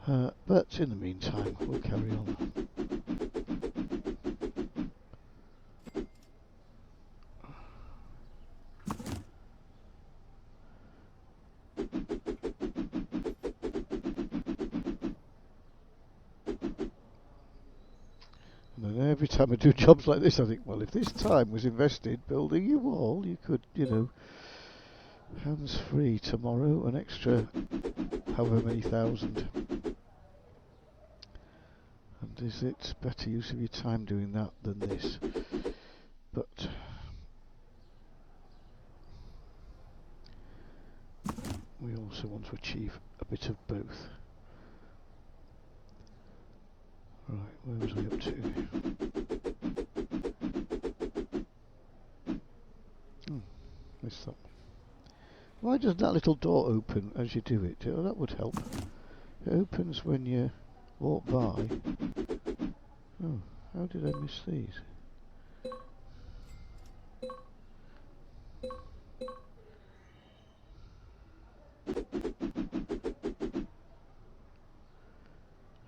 But in the meantime, we'll carry on. And then every time I do jobs like this, I think, well, if this time was invested building you all, you could, you know, hands free tomorrow, an extra however many thousand. And is it better use of your time doing that than this? But we also want to achieve a bit of both. Right, where was I up to? Missed that. Why does that little door open as you do it? Oh, that would help. It opens when you walk by. Oh, how did I miss these?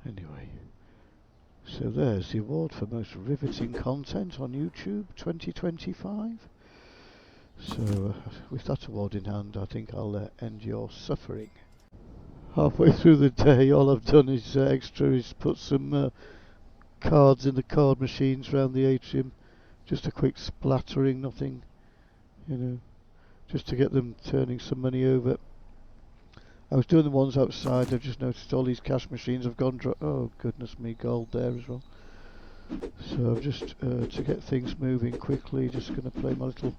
Anyway, so there's the award for most riveting content on YouTube 2025. So with that award in hand, I think I'll end your suffering. Halfway through the day, all I've done is put some cards in the card machines around the atrium. Just a quick splattering, nothing, you know, just to get them turning some money over. I was doing the ones outside. I've just noticed all these cash machines have gone oh goodness me, gold there as well. So I've just to get things moving quickly, just going to play my little...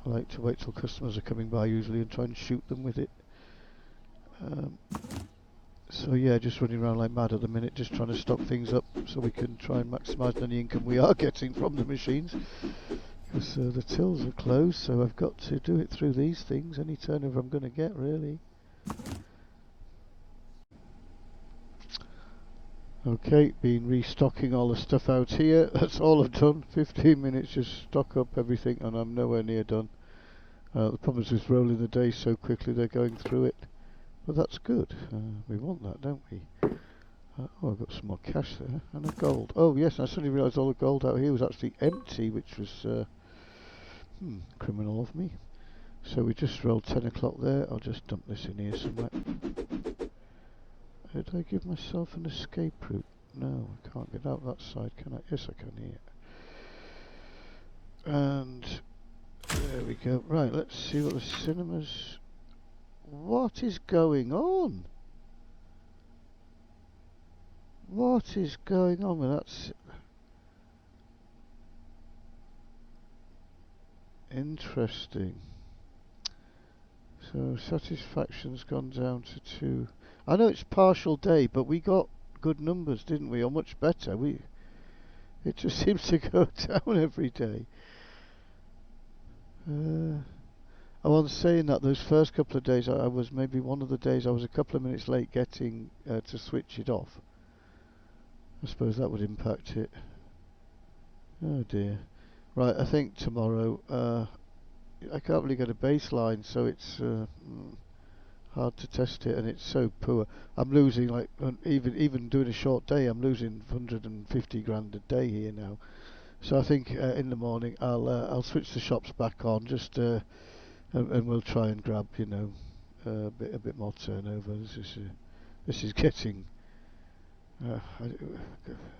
I like to wait till customers are coming by usually and try and shoot them with it. So yeah, just running around like mad at the minute, just trying to stock things up so we can try and maximise any income we are getting from the machines. Because the tills are closed, so I've got to do it through these things, any turnover I'm going to get really. Okay, been restocking all the stuff out here. That's all I've done. 15 minutes, just stock up everything, and I'm nowhere near done. The problem is with rolling the day so quickly, they're going through it. But that's good. We want that, don't we? Oh, I've got some more cash there, and a gold. Oh yes, I suddenly realised all the gold out here was actually empty, which was criminal of me. So we just rolled 10 o'clock there. I'll just dump this in here somewhere. Did I give myself an escape route? No, I can't get out that side, can I? Yes, I can here. And there we go. Right, let's see what the cinemas... What is going on? What is going on with that? Interesting. So satisfaction's gone down to 2. I know it's partial day, but we got good numbers, didn't we? Or much better. It just seems to go down every day. I was saying that those first couple of days, I was maybe one of the days I was a couple of minutes late getting to switch it off. I suppose that would impact it. Oh dear. Right, I think tomorrow, I can't really get a baseline, so it's hard to test it, and it's so poor. I'm losing, like, even doing a short day, I'm losing 150 grand a day here now. So I think in the morning I'll switch the shops back on, just and we'll try and grab, you know, a bit more turnover. This is getting.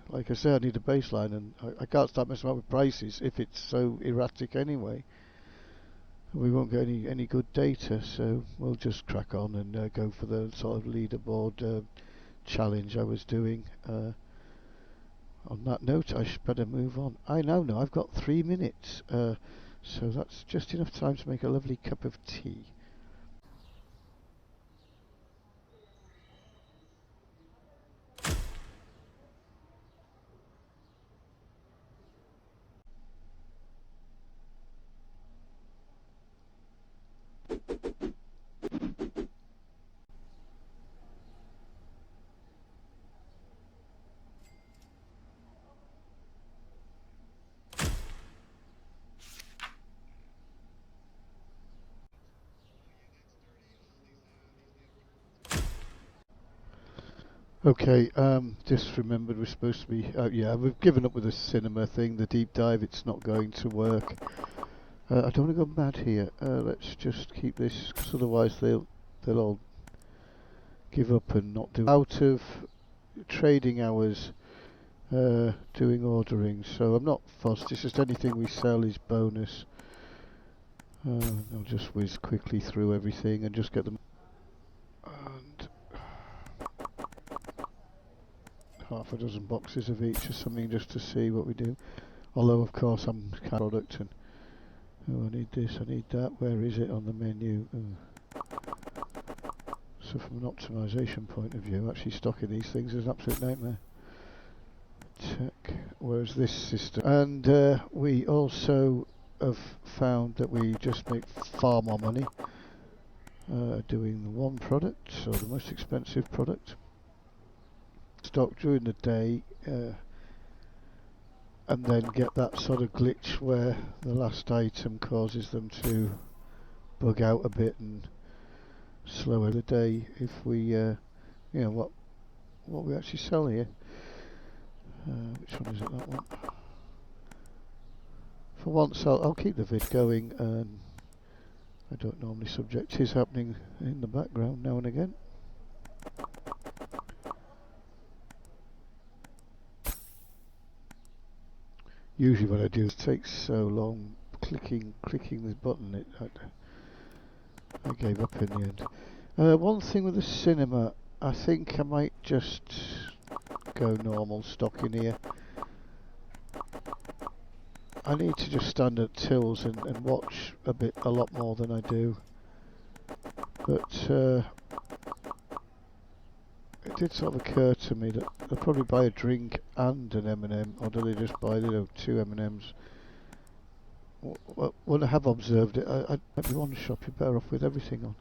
Like I say, I need a baseline, and I can't start messing around with prices if it's so erratic anyway. We won't get any good data, so we'll just crack on and go for the sort of leaderboard challenge I was doing. On that note, I should better move on. I now know I've got 3 minutes, so that's just enough time to make a lovely cup of tea. Okay, just remembered we're supposed to be. Yeah, we've given up with the cinema thing, the deep dive. It's not going to work. I don't want to go mad here. Let's just keep this, because otherwise they'll all give up and not do. Out of trading hours, doing ordering. So I'm not fussed. It's just anything we sell is bonus. I'll just whiz quickly through everything and just get them. And half a dozen boxes of each or something, just to see what we do. Although of course I'm kind of product and oh, I need this, I need that. Where is it on the menu? So from an optimization point of view, actually stocking these things is an absolute nightmare. Check. Where's this system? And we also have found that we just make far more money doing the one product, or the most expensive product. Stock during the day, and then get that sort of glitch where the last item causes them to bug out a bit and slower the day if we, you know, what we actually sell here. Which one is it? That one. For once, I'll keep the vid going, and I don't normally subject is happening in the background now and again. Usually when I do, it takes so long clicking this button. I gave up in the end. One thing with the cinema, I think I might just go normal stock in here. I need to just stand at tills and watch a lot more than I do. But it did sort of occur to me that they'll probably buy a drink and an M&M, or do they just buy, you know, 2 M&Ms? When I have observed it, I'd be one shop, you're better off with everything on.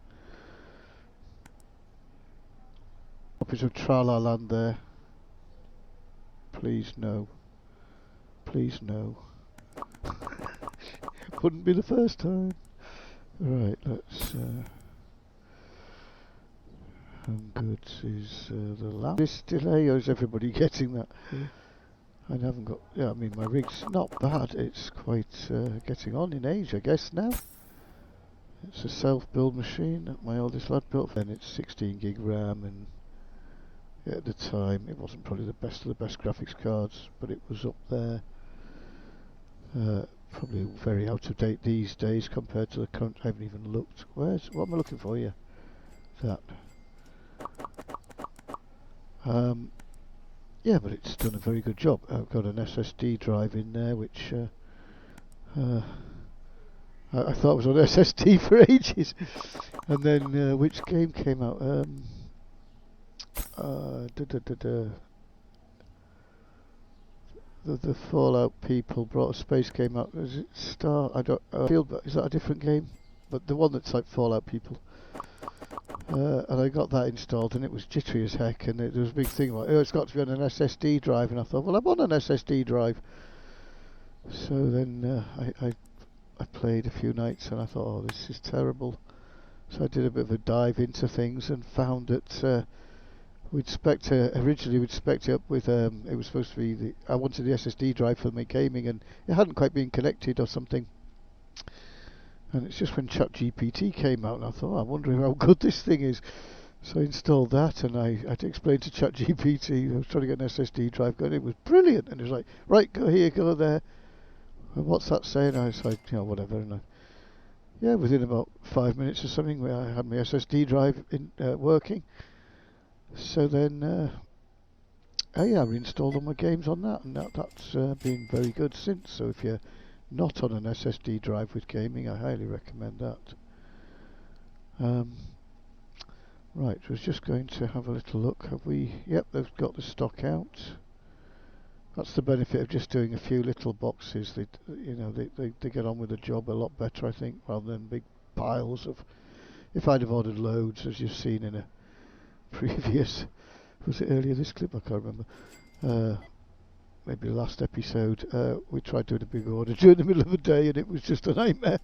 Copies of Tra-La Land there. Please no. Please no. Wouldn't be the first time. Right, let's. Home goods is the last. This delay, or is everybody getting that? I haven't got. Yeah, I mean my rig's not bad. It's quite getting on in age, I guess now. It's a self-build machine that my oldest lad built. Then it's 16 gig RAM, and yeah, at the time it wasn't probably the best of the best graphics cards, but it was up there. Probably very out of date these days compared to the current. I haven't even looked. What am I looking for here? That. Yeah, but it's done a very good job. I've got an SSD drive in there, which I I thought it was on SSD for ages. And then which game came out? Da, da, da, da. The Fallout people brought a space game out. Is it Star? I don't. Field. Is that a different game? But the one that's like Fallout people. And I got that installed, and it was jittery as heck. And there was a big thing about, oh, it's got to be on an SSD drive. And I thought, well, I'm on an SSD drive. So then I played a few nights, and I thought, oh, this is terrible. So I did a bit of a dive into things and found that originally we'd spec'd it up with it was supposed to be I wanted the SSD drive for my gaming, and it hadn't quite been connected or something. And it's just when ChatGPT came out, and I thought, oh, I'm wondering how good this thing is. So I installed that, and I had to explain to ChatGPT. I was trying to get an SSD drive going. It was brilliant, and it was like, right, go here, go there. And what's that saying? I was like, whatever. And yeah, within about 5 minutes or something, I had my SSD drive working. So then, I reinstalled all my games on that, and that's been very good since. So if you're not on an SSD drive with gaming, I highly recommend that. Right, I was just going to have a little look. Have we? Yep, they've got the stock out. That's the benefit of just doing a few little boxes. They get on with the job a lot better, I think, rather than big piles of. If I'd have ordered loads, as you've seen in a previous, was it earlier this clip? I can't remember. Maybe the last episode. We tried doing a big order during the middle of the day, and it was just a nightmare.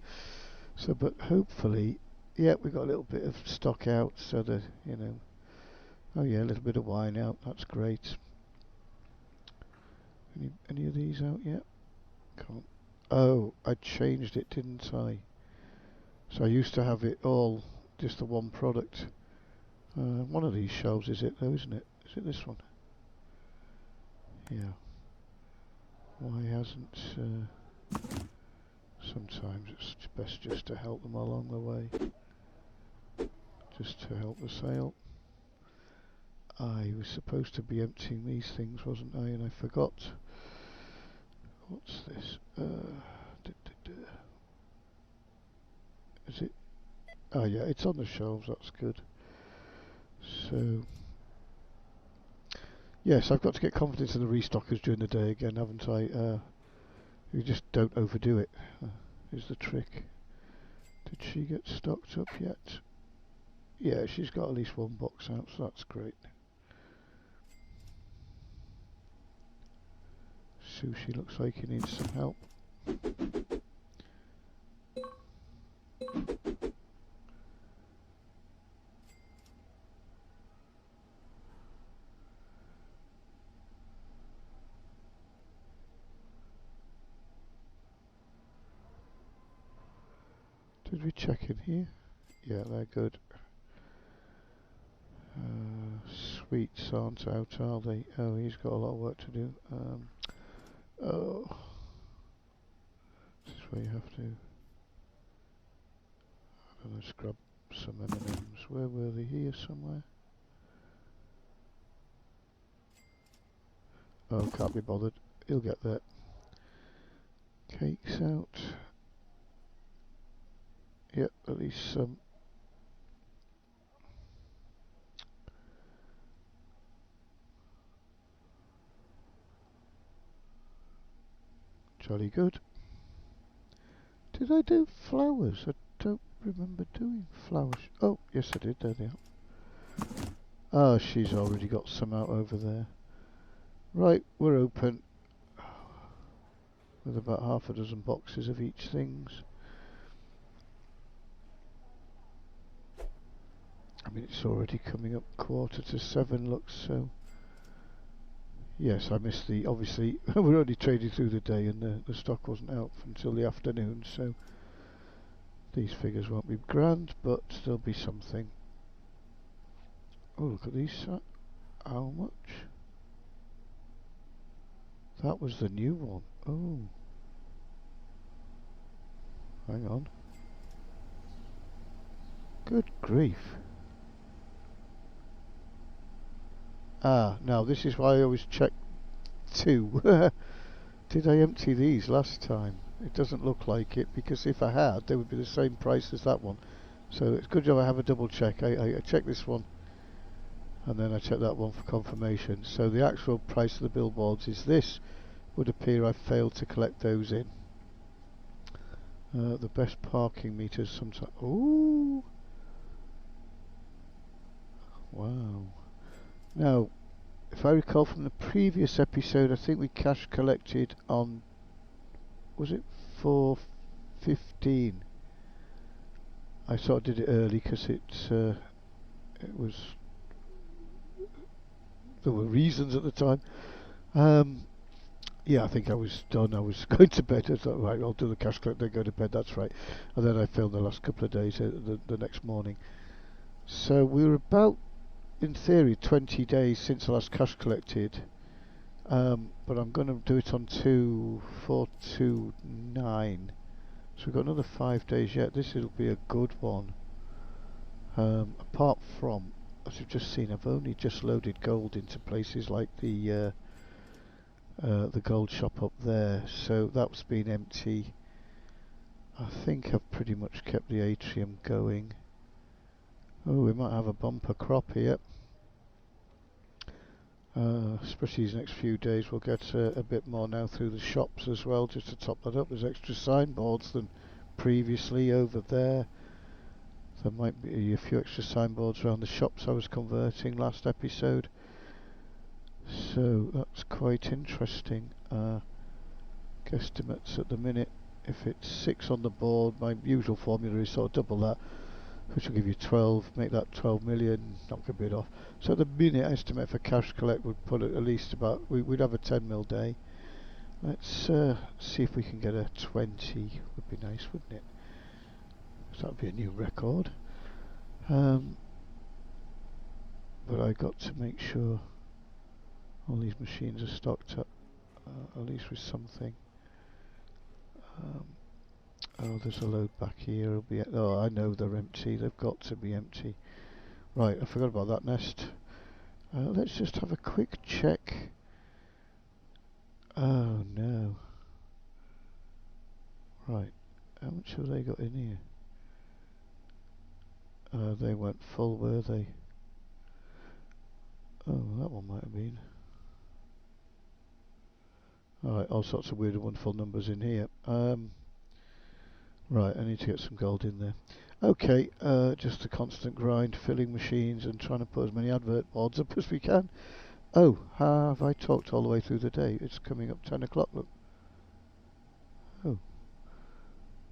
So, but hopefully, yeah, we got a little bit of stock out, so that oh yeah, a little bit of wine out. That's great. Any of these out yet? Can't. Oh, I changed it, didn't I? So I used to have it all just the one product. One of these shelves is it though, isn't it? Is it this one? Yeah. Why hasn't? Sometimes it's best just to help them along the way. Just to help the sale. I was supposed to be emptying these things, wasn't I? And I forgot. What's this? Is it? Oh yeah, it's on the shelves. That's good. So yes, I've got to get confidence in the restockers during the day again, haven't I? You just don't overdo it. Is the trick. Did she get stocked up yet? Yeah, she's got at least one box out, so that's great. Sushi looks like he needs some help. Did we check in here? Yeah, they're good. Sweets aren't out, are they? Oh, he's got a lot of work to do. Oh, this is where you have to. I don't know, scrub some M&Ms. Where were they? Here somewhere. Oh, can't be bothered. He'll get there. Cakes out. Yep, at least some. Jolly good. Did I do flowers? I don't remember doing flowers. Oh, yes I did. There they are. Oh, she's already got some out over there. Right, we're open. With about half a dozen boxes of each things. I mean, it's already coming up 7:15, looks so. Yes, I missed the, obviously, we're only trading through the day, and the stock wasn't out until the afternoon, so these figures won't be grand, but there'll be something. Oh, look at these. How much? That was the new one. Oh. Hang on. Good grief. Ah, now this is why I always check two. Did I empty these last time? It doesn't look like it, because if I had, they would be the same price as that one. So it's a good job I have a double check. I check this one and then I check that one for confirmation. So the actual price of the billboards is this. Would appear I failed to collect those in. The best parking meters sometimes. Ooh! Wow. Now, if I recall from the previous episode, I think we cash collected on, was it 4:15? I sort of did it early because it was, there were reasons at the time. Yeah, I think I was done. I was going to bed. I thought, right, I'll do the cash collect, then go to bed. That's right. And then I filmed the last couple of days, the next morning. So we were about, in theory, 20 days since I last cash collected. But I'm going to do it on 2429. So we've got another 5 days yet. This will be a good one. Apart from, as you've just seen, I've only just loaded gold into places like the gold shop up there. So that's been empty. I think I've pretty much kept the atrium going. Oh, we might have a bumper crop here. Especially these next few days, we'll get a bit more now through the shops as well, just to top that up. There's extra signboards than previously over there. There might be a few extra signboards around the shops I was converting last episode. So that's quite interesting. Guesstimates at the minute. If it's 6 on the board, my usual formula is sort of double that, which will give you 12, make that 12 million, knock a bit off. So at the minute, estimate for cash collect would put it at least about, we'd have a 10 mil day. Let's see if we can get a 20, would be nice, wouldn't it? So that would be a new record. But I got to make sure all these machines are stocked up, at least with something. Oh, there's a load back here. It'll be. Oh, I know they're empty. They've got to be empty. Right, I forgot about that nest. Let's just have a quick check. Oh no. Right, how much have they got in here? They weren't full, were they? Oh, that one might have been. Alright, all sorts of weird and wonderful numbers in here. Right, I need to get some gold in there. Okay, just a constant grind, filling machines and trying to put as many advert boards up as we can. Oh, have I talked all the way through the day? It's coming up 10 o'clock, look. Oh.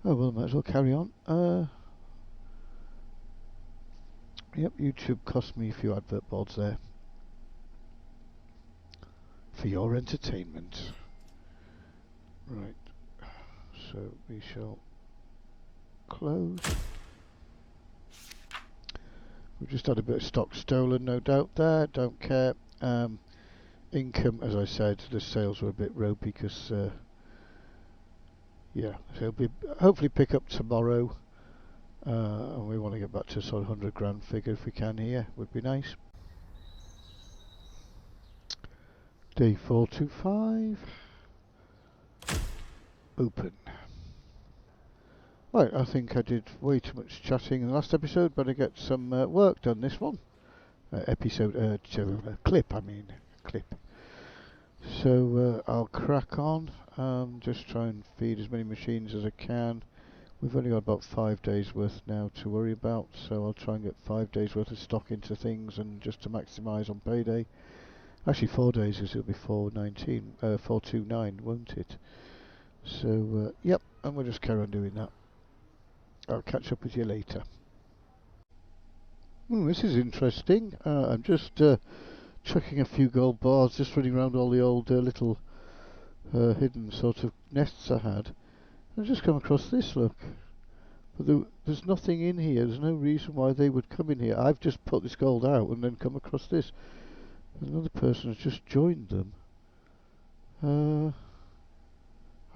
Oh, well, I might as well carry on. Yep, YouTube cost me a few advert boards there. For your entertainment. Right. So we shall close. We've just had a bit of stock stolen, no doubt there. Don't care. Income, as I said, the sales were a bit ropey because, yeah, so it'll be hopefully pick up tomorrow. And we want to get back to sort of 100 grand figure if we can here. Would be nice. Day 425. Open. Right, I think I did way too much chatting in the last episode. Better get some work done this one. Clip, I mean. Clip. So I'll crack on. Just try and feed as many machines as I can. We've only got about 5 days worth now to worry about, so I'll try and get 5 days worth of stock into things and just to maximise on payday. Actually 4 days, because it'll be 429, won't it? So yep, and we'll just carry on doing that. I'll catch up with you later. This is interesting. I'm just chucking a few gold bars, just running around all the old little hidden sort of nests I had. I've just come across this, look. But there's nothing in here. There's no reason why they would come in here. I've just put this gold out and then come across this. Another person has just joined them.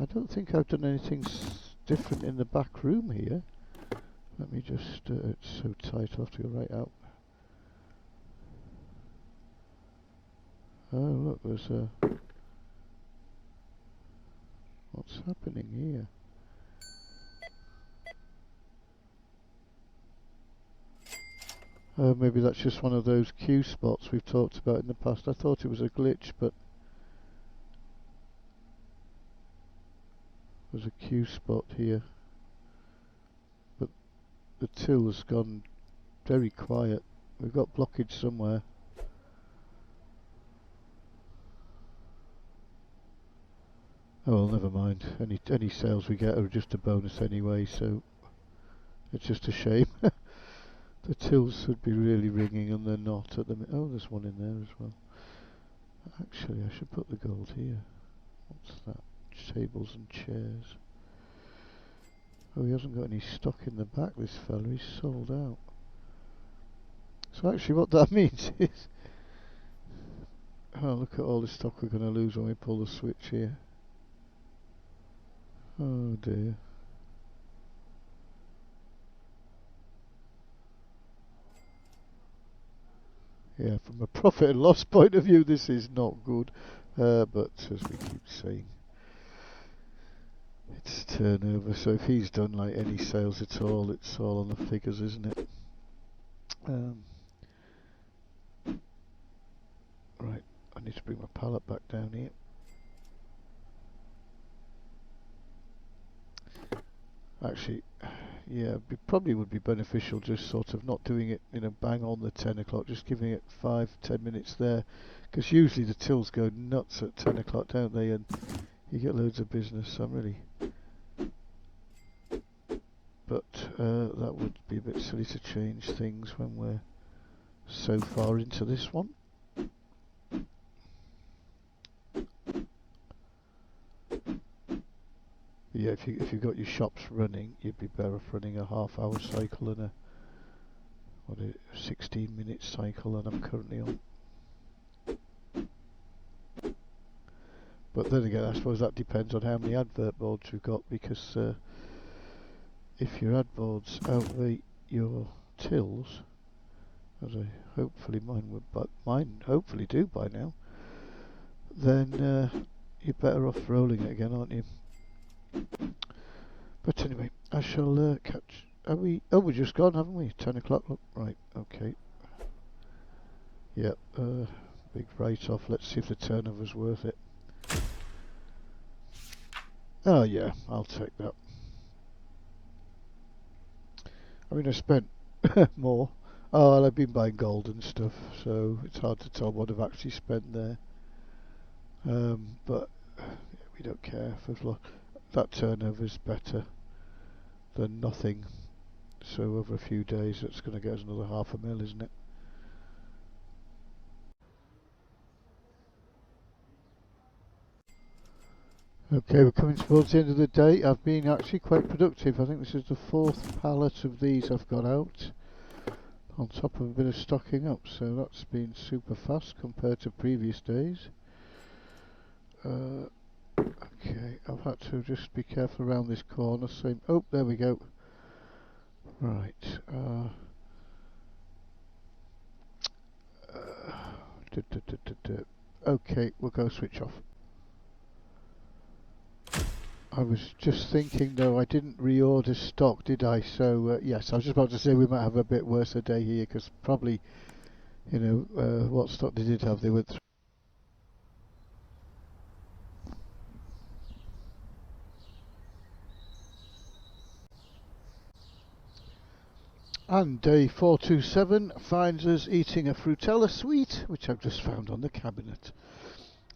I don't think I've done anything different in the back room here. Let me just, it's so tight, I'll have to go right out. Oh look, there's a... What's happening here? Maybe that's just one of those queue spots we've talked about in the past. I thought it was a glitch, but there's a queue spot here. But the till has gone very quiet. We've got blockage somewhere. Oh well, never mind. Any sales we get are just a bonus anyway, so it's just a shame. The tills should be really ringing and they're not at the minute. Oh, there's one in there as well. Actually, I should put the gold here. What's that? Tables and chairs. Oh, he hasn't got any stock in the back, this fella. He's sold out. So actually what that means is... Oh, look at all the stock we're going to lose when we pull the switch here. Oh dear. Yeah, from a profit and loss point of view, this is not good. But as we keep saying, it's turnover. So if he's done like any sales at all, it's all on the figures, isn't it? Right, I need to bring my pallet back down here. Actually, yeah, it probably would be beneficial just sort of not doing it, bang on the 10 o'clock, just giving it 5-10 minutes there, because usually the tills go nuts at 10 o'clock, don't they, and you get loads of business. So I'm really... But that would be a bit silly to change things when we're so far into this one. Yeah, if you've got your shops running, you'd be better off running a half-hour cycle than a 16-minute cycle that I'm currently on. But then again, I suppose that depends on how many advert boards you've got, because if your ad boards outweigh your tills, as hopefully mine hopefully do by now, then you're better off rolling it again, aren't you? But anyway, I shall catch... Are we... Oh, we're just gone, haven't we? 10 o'clock? Oh, right, okay. Yep, big write-off. Let's see if the turnover's worth it. Oh yeah, I'll take that. I mean, I spent more. Oh, well, I've been buying gold and stuff, so it's hard to tell what I've actually spent there. But we don't care. That turnover's better than nothing. So over a few days, that's going to get us another $500,000, isn't it? Okay, we're coming towards the end of the day. I've been actually quite productive. I think this is the 4th pallet of these I've got out, on top of a bit of stocking up, so that's been super fast compared to previous days. Okay, I've had to just be careful around this corner. Oh, there we go. Right. Okay, we'll go switch off. I was just thinking though, I didn't reorder stock, did I? So yes, I was just about to say we might have a bit worse a day here, because probably, what stock they did have, they went through. And day 427 finds us eating a Frutella sweet, which I've just found on the cabinet.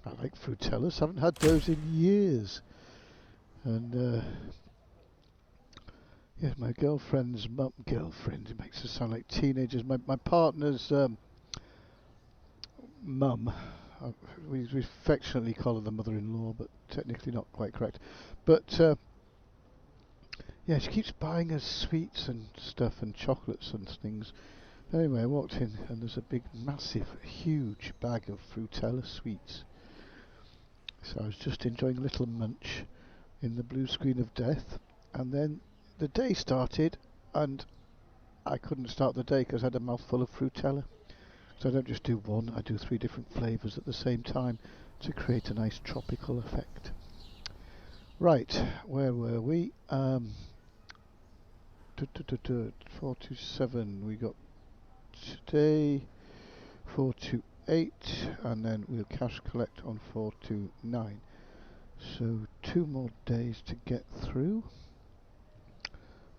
I like Frutellas, haven't had those in years. And yeah, my girlfriend's girlfriend, it makes us sound like teenagers. My partner's mum, we affectionately call her the mother-in-law, but technically not quite correct. But yeah, she keeps buying us sweets and stuff and chocolates and things. Anyway, I walked in and there's a big, massive, huge bag of Frutella sweets. So I was just enjoying a little munch in the blue screen of death, and then the day started and I couldn't start the day because I had a mouthful of Frutella. So I don't just do one, I do 3 different flavours at the same time to create a nice tropical effect. Right, where were we? 427, we got today, 428, and then we'll cash collect on 429. So 2 more days to get through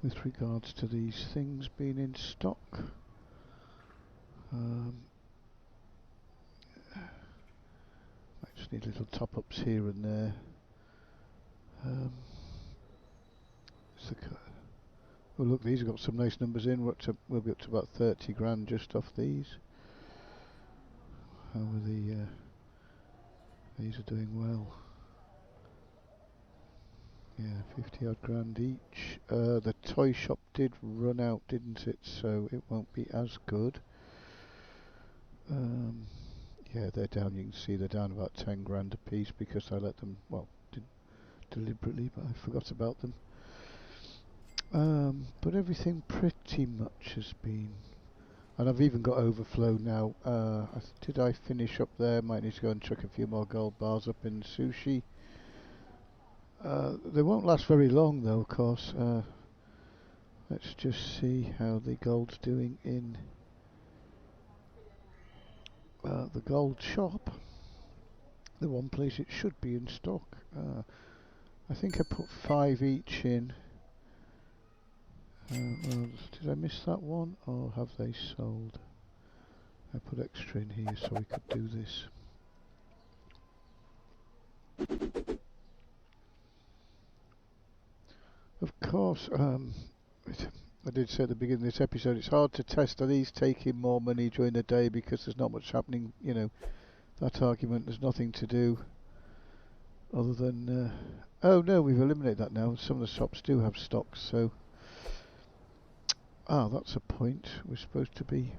with regards to these things being in stock. I just need little top-ups here and there. Well, look, these have got some nice numbers in. We'll be up to about 30 grand just off these. How are these are doing well. Yeah, 50 odd grand each. The toy shop did run out, didn't it? So it won't be as good. Yeah, they're down. You can see they're down about 10 grand a piece because I let them, well, deliberately, but I forgot about them. But everything pretty much has been, and I've even got overflow now. Did I finish up there? Might need to go and chuck a few more gold bars up in sushi. They won't last very long though, of course. Let's just see how the gold's doing in the gold shop. The one place it should be in stock. I think I put 5 each in. Well, did I miss that one, or have they sold? I put extra in here so we could do this. Of course, I did say at the beginning of this episode, it's hard to test, are these taking more money during the day because there's not much happening, you know, that argument, there's nothing to do other than, oh no, we've eliminated that now, some of the shops do have stocks, so, that's a point, we're supposed to be,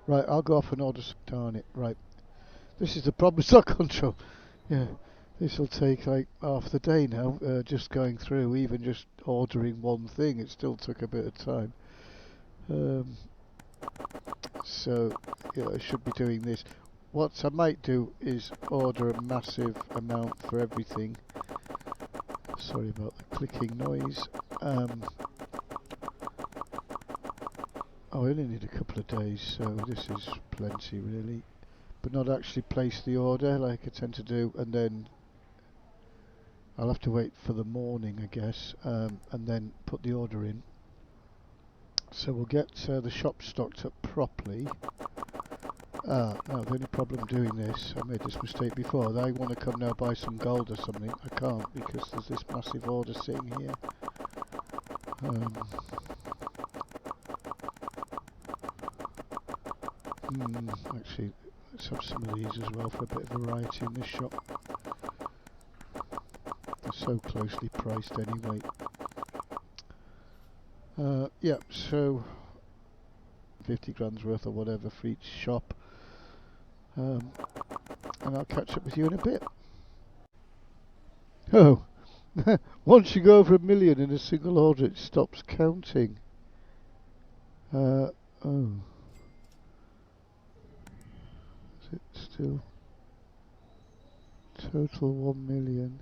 right, I'll go off and order, darn it, right, this is the problem, stock control, yeah. This will take like half the day now, just going through, even just ordering one thing, it still took a bit of time. So, yeah, I should be doing this. What I might do is order a massive amount for everything. Sorry about the clicking noise. I only need a couple of days, so this is plenty really. But not actually place the order like I tend to do, and then I'll have to wait for the morning, I guess, and then put the order in. So we'll get the shop stocked up properly. Now the only problem doing this, I made this mistake before, I want to come now buy some gold or something. I can't because there's this massive order sitting here. Actually, let's have some of these as well for a bit of variety in this shop. So closely priced anyway. Yeah, so 50 grand's worth or whatever for each shop, and I'll catch up with you in a bit. Oh, once you go over 1 million in a single order it stops counting. Oh, is it still total 1 million?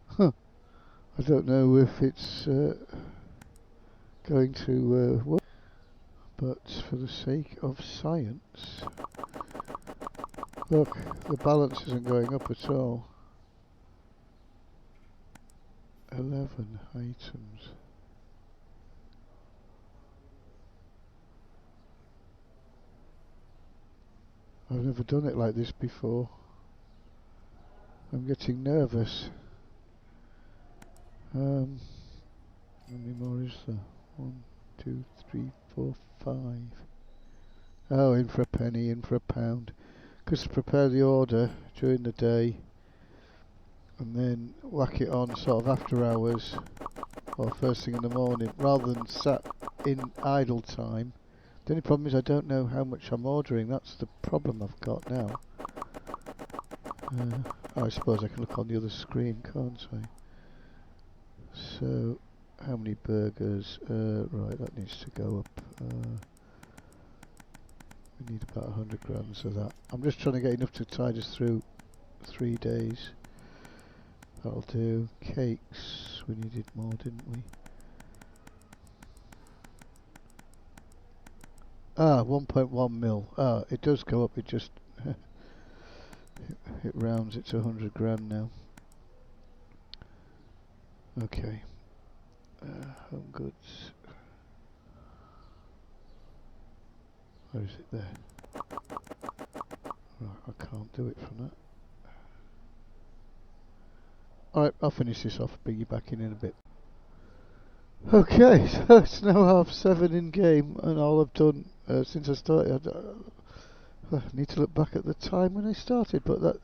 Huh. I don't know if it's going to work, but for the sake of science, look, the balance isn't going up at all. 11 items. I've never done it like this before. I'm getting nervous. How many more is there? 1, 2, 3, 4, 5. Oh, in for a penny, in for a pound. Because to prepare the order during the day and then whack it on sort of after hours or first thing in the morning rather than sat in idle time. The only problem is I don't know how much I'm ordering. That's the problem I've got now. I suppose I can look on the other screen, can't I? So, how many burgers? Right, that needs to go up. We need about 100 grams of that. I'm just trying to get enough to tide us through 3 days. That'll do. Cakes, we needed more, didn't we? 1.1 mil. It does go up, it just it rounds it to 100 grand now. Okay. Home goods. Where is it there? Right, I can't do it from that. Alright, I'll finish this off, bring you back in a bit. Okay, so it's now 7:30 in game, and all I've done since I started, I need to look back at the time when I started, but that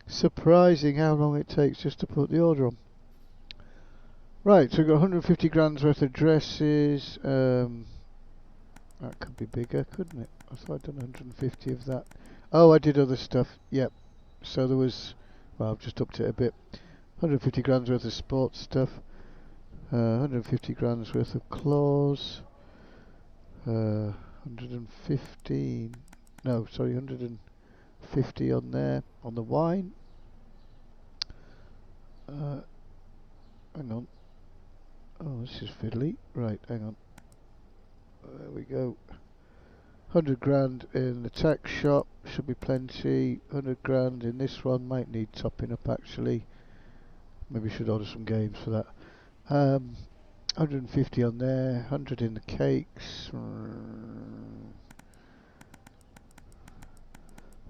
surprising how long it takes just to put the order on. Right, so we've got 150 grand's worth of dresses. That could be bigger, couldn't it? I thought I'd done 150 of that. Oh, I did other stuff. Yep. So there was, well, I've just upped it a bit. 150 grand's worth of sports stuff. 150 grand's worth of claws. 115. No, sorry, 150 on there on the wine. Hang on. Oh, this is fiddly. Right, hang on. There we go. 100 grand in the tech shop, should be plenty. 100 grand in this one, might need topping up actually. Maybe should order some games for that. 150 on there, 100 in the cakes.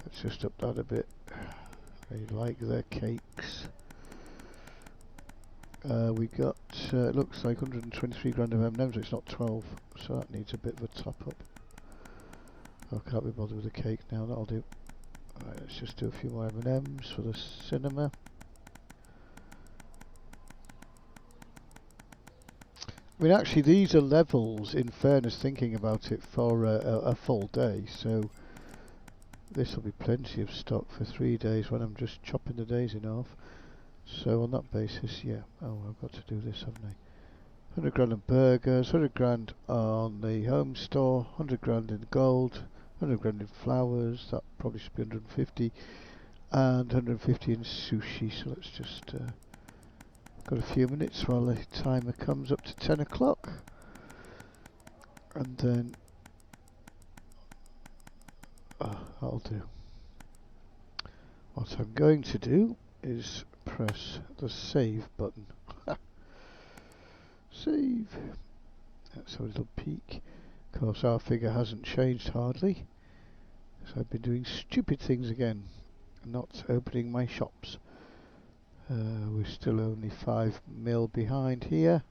Let's just up that a bit. They like their cakes. We got, it looks like 123 grand of M&Ms, it's not 12, so that needs a bit of a top up. I can't be bothered with the cake now, that'll do. Right, let's just do a few more M&Ms for the cinema. I mean, actually these are levels, in fairness, thinking about it, for a full day, so this will be plenty of stock for 3 days when I'm just chopping the days in half. So on that basis, yeah. Oh, I've got to do this, haven't I? 100 grand on burgers, 100 grand on the home store, 100 grand in gold, 100 grand in flowers, that probably should be 150, and 150 in sushi. So let's just, got a few minutes while the timer comes up to 10 o'clock. And then, that'll do. What I'm going to do is press the save button. Save. Let's have a little peek. Of course our figure hasn't changed hardly, so I've been doing stupid things again, not opening my shops. We're still only 5 mil behind here.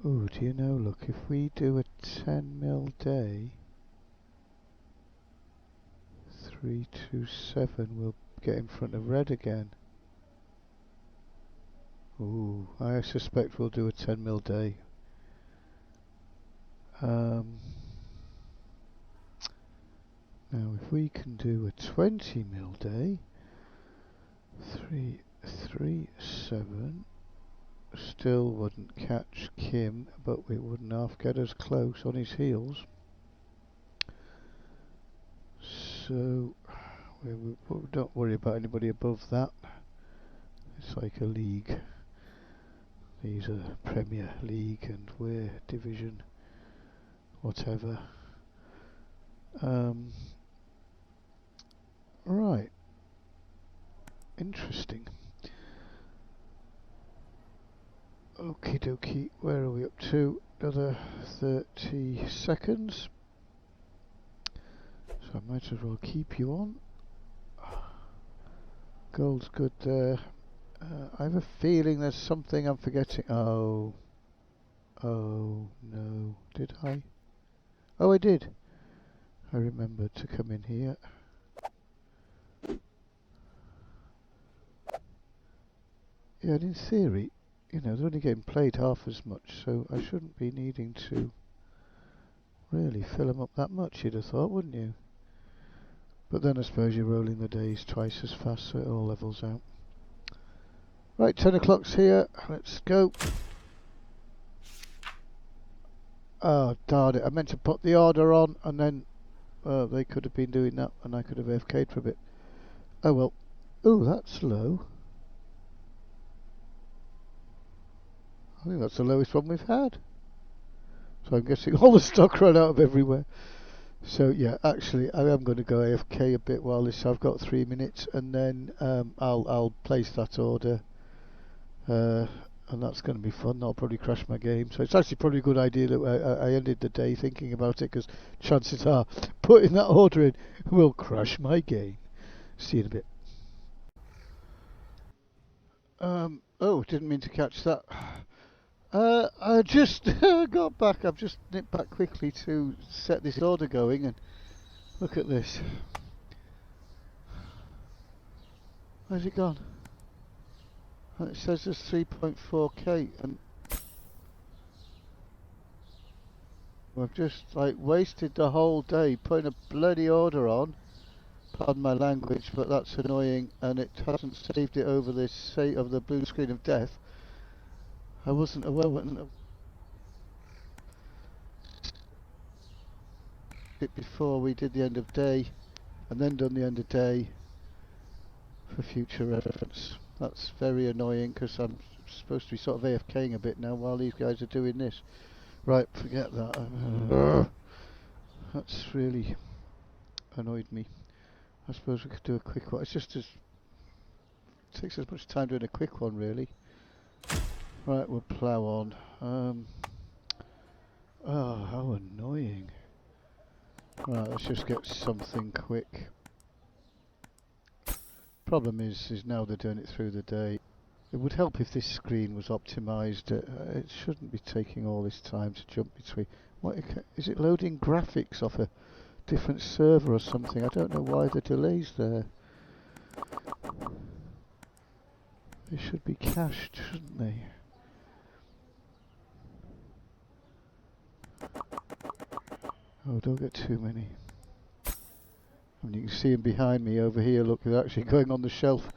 Ooh, do you know, look, if we do a 10 mil day, 327, we'll get in front of red again. Ooh, I suspect we'll do a 10 mil day. Now if we can do a 20 mil day, 337, still wouldn't catch Kim, but it wouldn't half get us close on his heels. So we don't worry about anybody above that. It's like a league. These are Premier League and we're Division whatever. Right. Interesting. Okie dokie, where are we up to? Another 30 seconds. So I might as well keep you on. Gold's good there. I have a feeling there's something I'm forgetting. Oh no, did I? Oh, I did. I remembered to come in here. Yeah, and in theory, you know, they're only getting played half as much, so I shouldn't be needing to really fill them up that much, you'd have thought, wouldn't you? But then I suppose you're rolling the days twice as fast, so it all levels out. Right, 10 o'clock's here, let's go. Oh, darn it, I meant to put the order on, and then they could have been doing that, and I could have AFK'd for a bit. Oh well. Oh, that's low. I think that's the lowest one we've had. So I'm guessing all the stock ran out of everywhere. So yeah, actually I am going to go AFK a bit while this. I've got 3 minutes, and then I'll place that order, and that's going to be fun. I'll probably crash my game. So it's actually probably a good idea that I ended the day thinking about it, because chances are putting that order in will crash my game. See you in a bit. Oh, didn't mean to catch that. I just got back. I've just nipped back quickly to set this order going, and look at this. Where's it gone? It says there's 3.4k, and I've just like wasted the whole day putting a bloody order on. Pardon my language, but that's annoying, and it hasn't saved it over this of the blue screen of death. I wasn't aware when it before we did the end of day, and then done the end of day for future reference. That's very annoying, because I'm supposed to be sort of AFKing a bit now while these guys are doing this. Right, forget that. That's really annoyed me. I suppose we could do a quick one. It's just it takes as much time doing a quick one, really. Right, we'll plough on. Oh, how annoying. Right, let's just get something quick. Problem is now they're doing it through the day. It would help if this screen was optimised. It shouldn't be taking all this time to jump between. What is it loading graphics off a different server or something? I don't know why the delay's there. They should be cached, shouldn't they? Oh, don't get too many. I mean, you can see them behind me over here. Look, they're actually going on the shelf.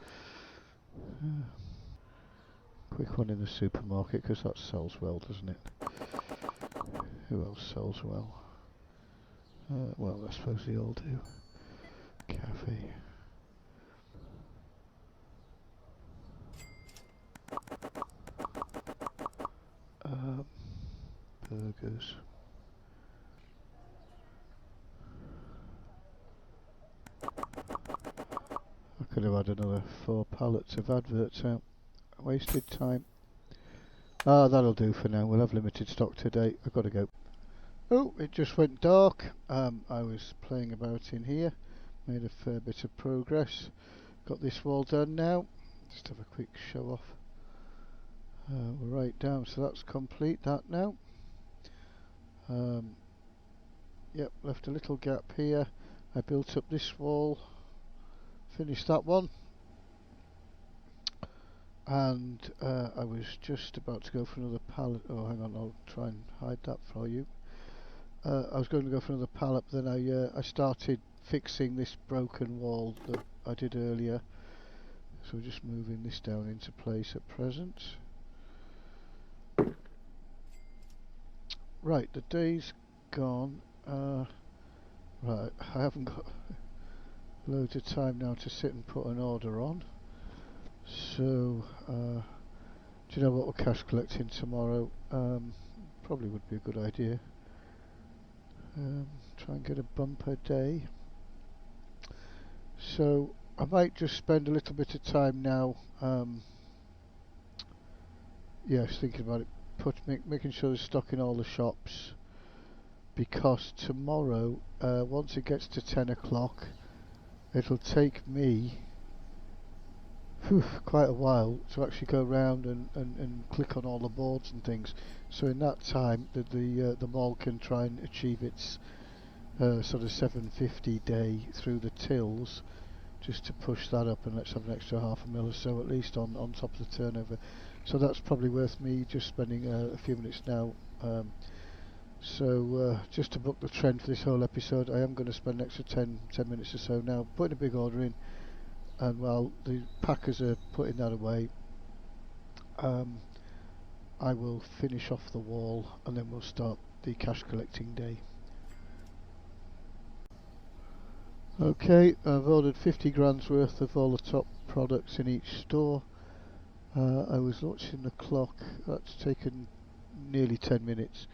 Quick one in the supermarket, because that sells well, doesn't it? Who else sells well? Well, I suppose they all do. Cafe. Burgers. I could have had another 4 pallets of adverts out. Wasted time. Ah, that'll do for now. We'll have limited stock today. I've got to go. Oh, it just went dark. I was playing about in here. Made a fair bit of progress. Got this wall done now. Just have a quick show off. We're right down, so that's complete. That now. Yep, left a little gap here. I built up this wall. Finished that one. And I was just about to go for another pallet. Oh, hang on, I'll try and hide that for you. I was going to go for another pallet, but then I started fixing this broken wall that I did earlier. So we're just moving this down into place at present. Right, the day's gone. Right, I haven't got loads of time now to sit and put an order on. So, do you know what we're cash collecting tomorrow? Probably would be a good idea. Try and get a bumper day. So I might just spend a little bit of time now. Yes, thinking about it. Making sure there's stock in all the shops, because tomorrow, once it gets to 10 o'clock, it'll take me quite a while to actually go around and click on all the boards and things. So in that time, the mall can try and achieve its sort of 750 day through the tills, just to push that up, and let's have an extra £500,000 or so at least on top of the turnover. So that's probably worth me just spending a few minutes now. So just to book the trend for this whole episode, I am going to spend an extra 10 minutes or so now putting a big order in. And while the packers are putting that away, I will finish off the wall, and then we'll start the cash collecting day. Okay, I've ordered 50 grand's worth of all the top products in each store. I was watching the clock. That's taken nearly 10 minutes.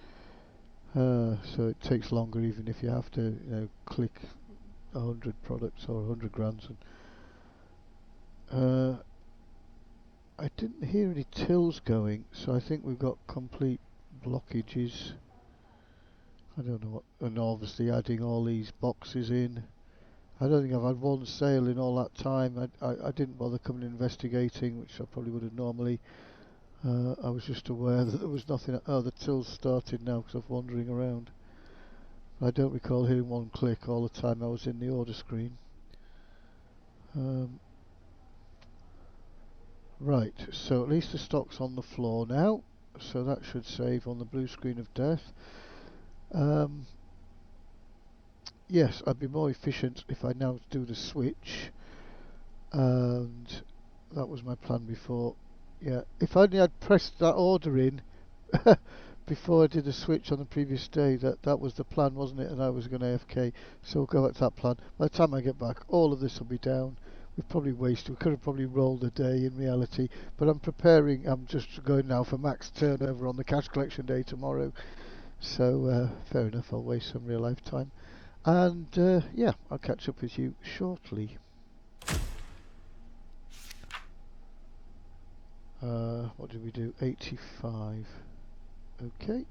So it takes longer even if you have to, click 100 products or 100 grands. And, I didn't hear any tills going, so I think we've got complete blockages. I don't know what, and obviously adding all these boxes in. I don't think I've had one sale in all that time. I didn't bother coming investigating, which I probably would have normally. I was just aware that there was nothing. Oh, the till's started now because I was wandering around. I don't recall hearing one click all the time I was in the order screen. Right, so at least the stock's on the floor now, so that should save on the blue screen of death. Yes, I'd be more efficient if I now do the switch, and that was my plan before. Yeah, if only I'd pressed that order in before I did the switch on the previous day. That was the plan, wasn't it? And I was going to AFK, so we'll go back to that plan. By the time I get back, all of this will be down. We've probably wasted. We could have probably rolled a day in reality, but I'm preparing. I'm just going now for max turnover on the cash collection day tomorrow. So fair enough. I'll waste some real life time. And yeah, I'll catch up with you shortly. What did we do? 85. Okay.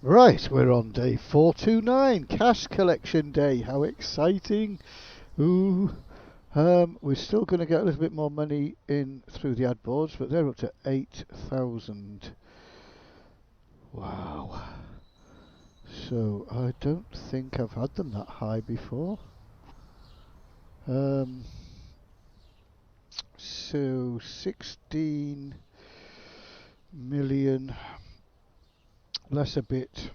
Right, we're on day 429, cash collection day. How exciting! Ooh. We're still going to get a little bit more money in through the ad boards, but they're up to 8,000. Wow. So I don't think I've had them that high before. So 16 million, less a bit.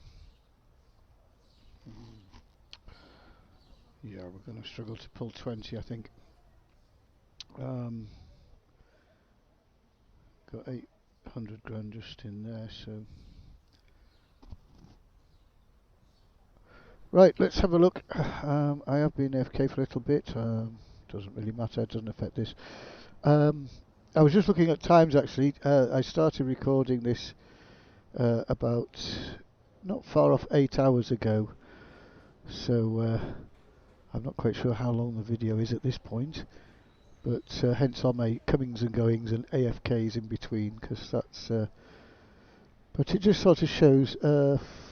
Yeah, we're going to struggle to pull 20, I think. Got 800 grand just in there, so. Right, let's have a look. I have been AFK for a little bit. Doesn't really matter, it doesn't affect this. I was just looking at times actually. I started recording this about not far off 8 hours ago. So I'm not quite sure how long the video is at this point. But hence all my comings and goings and AFKs in between, because that's. But it just sort of shows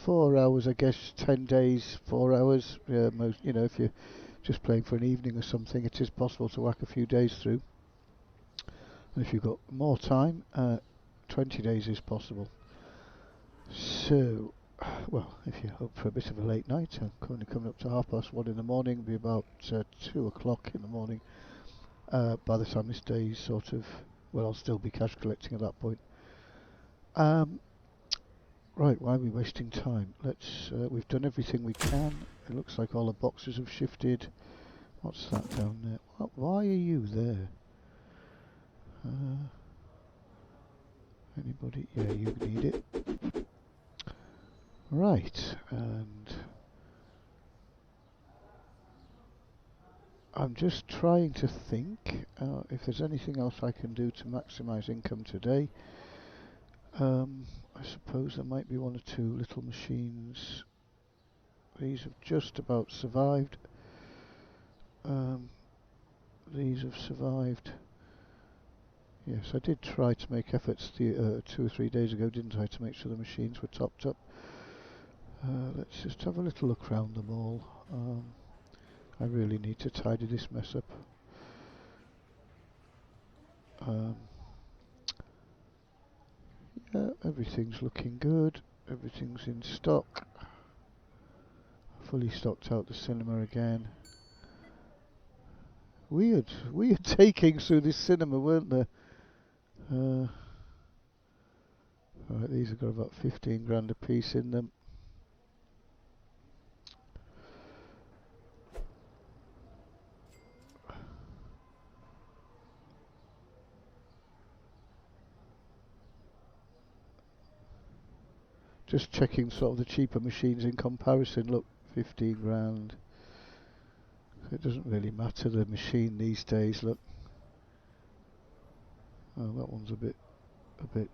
4 hours, I guess, 10 days, 4 hours. Most, if you're just playing for an evening or something, it is possible to whack a few days through. And if you've got more time, 20 days is possible. So, well, if you're up for a bit of a late night, I'm currently coming up to 1:30 in the morning. It'll be about 2 o'clock in the morning. By the time this day is sort of, well, I'll still be cash collecting at that point. Right, why are we wasting time? We've done everything we can. It looks like all the boxes have shifted. What's that down there? Why are you there? Anybody? Yeah, you need it. Right, and I'm just trying to think if there's anything else I can do to maximise income today. I suppose there might be one or two little machines. These have just about survived. These have survived. Yes, I did try to make efforts 2 or 3 days ago, didn't I, to make sure the machines were topped up. Let's just have a little look around them all. I really need to tidy this mess up. Yeah, everything's looking good. Everything's in stock. Fully stocked out the cinema again. Weird takings through this cinema, weren't there? Right, these have got about 15 grand a piece in them. Just checking sort of the cheaper machines in comparison. Look, 15 grand. It doesn't really matter the machine these days, look. Oh, that one's a bit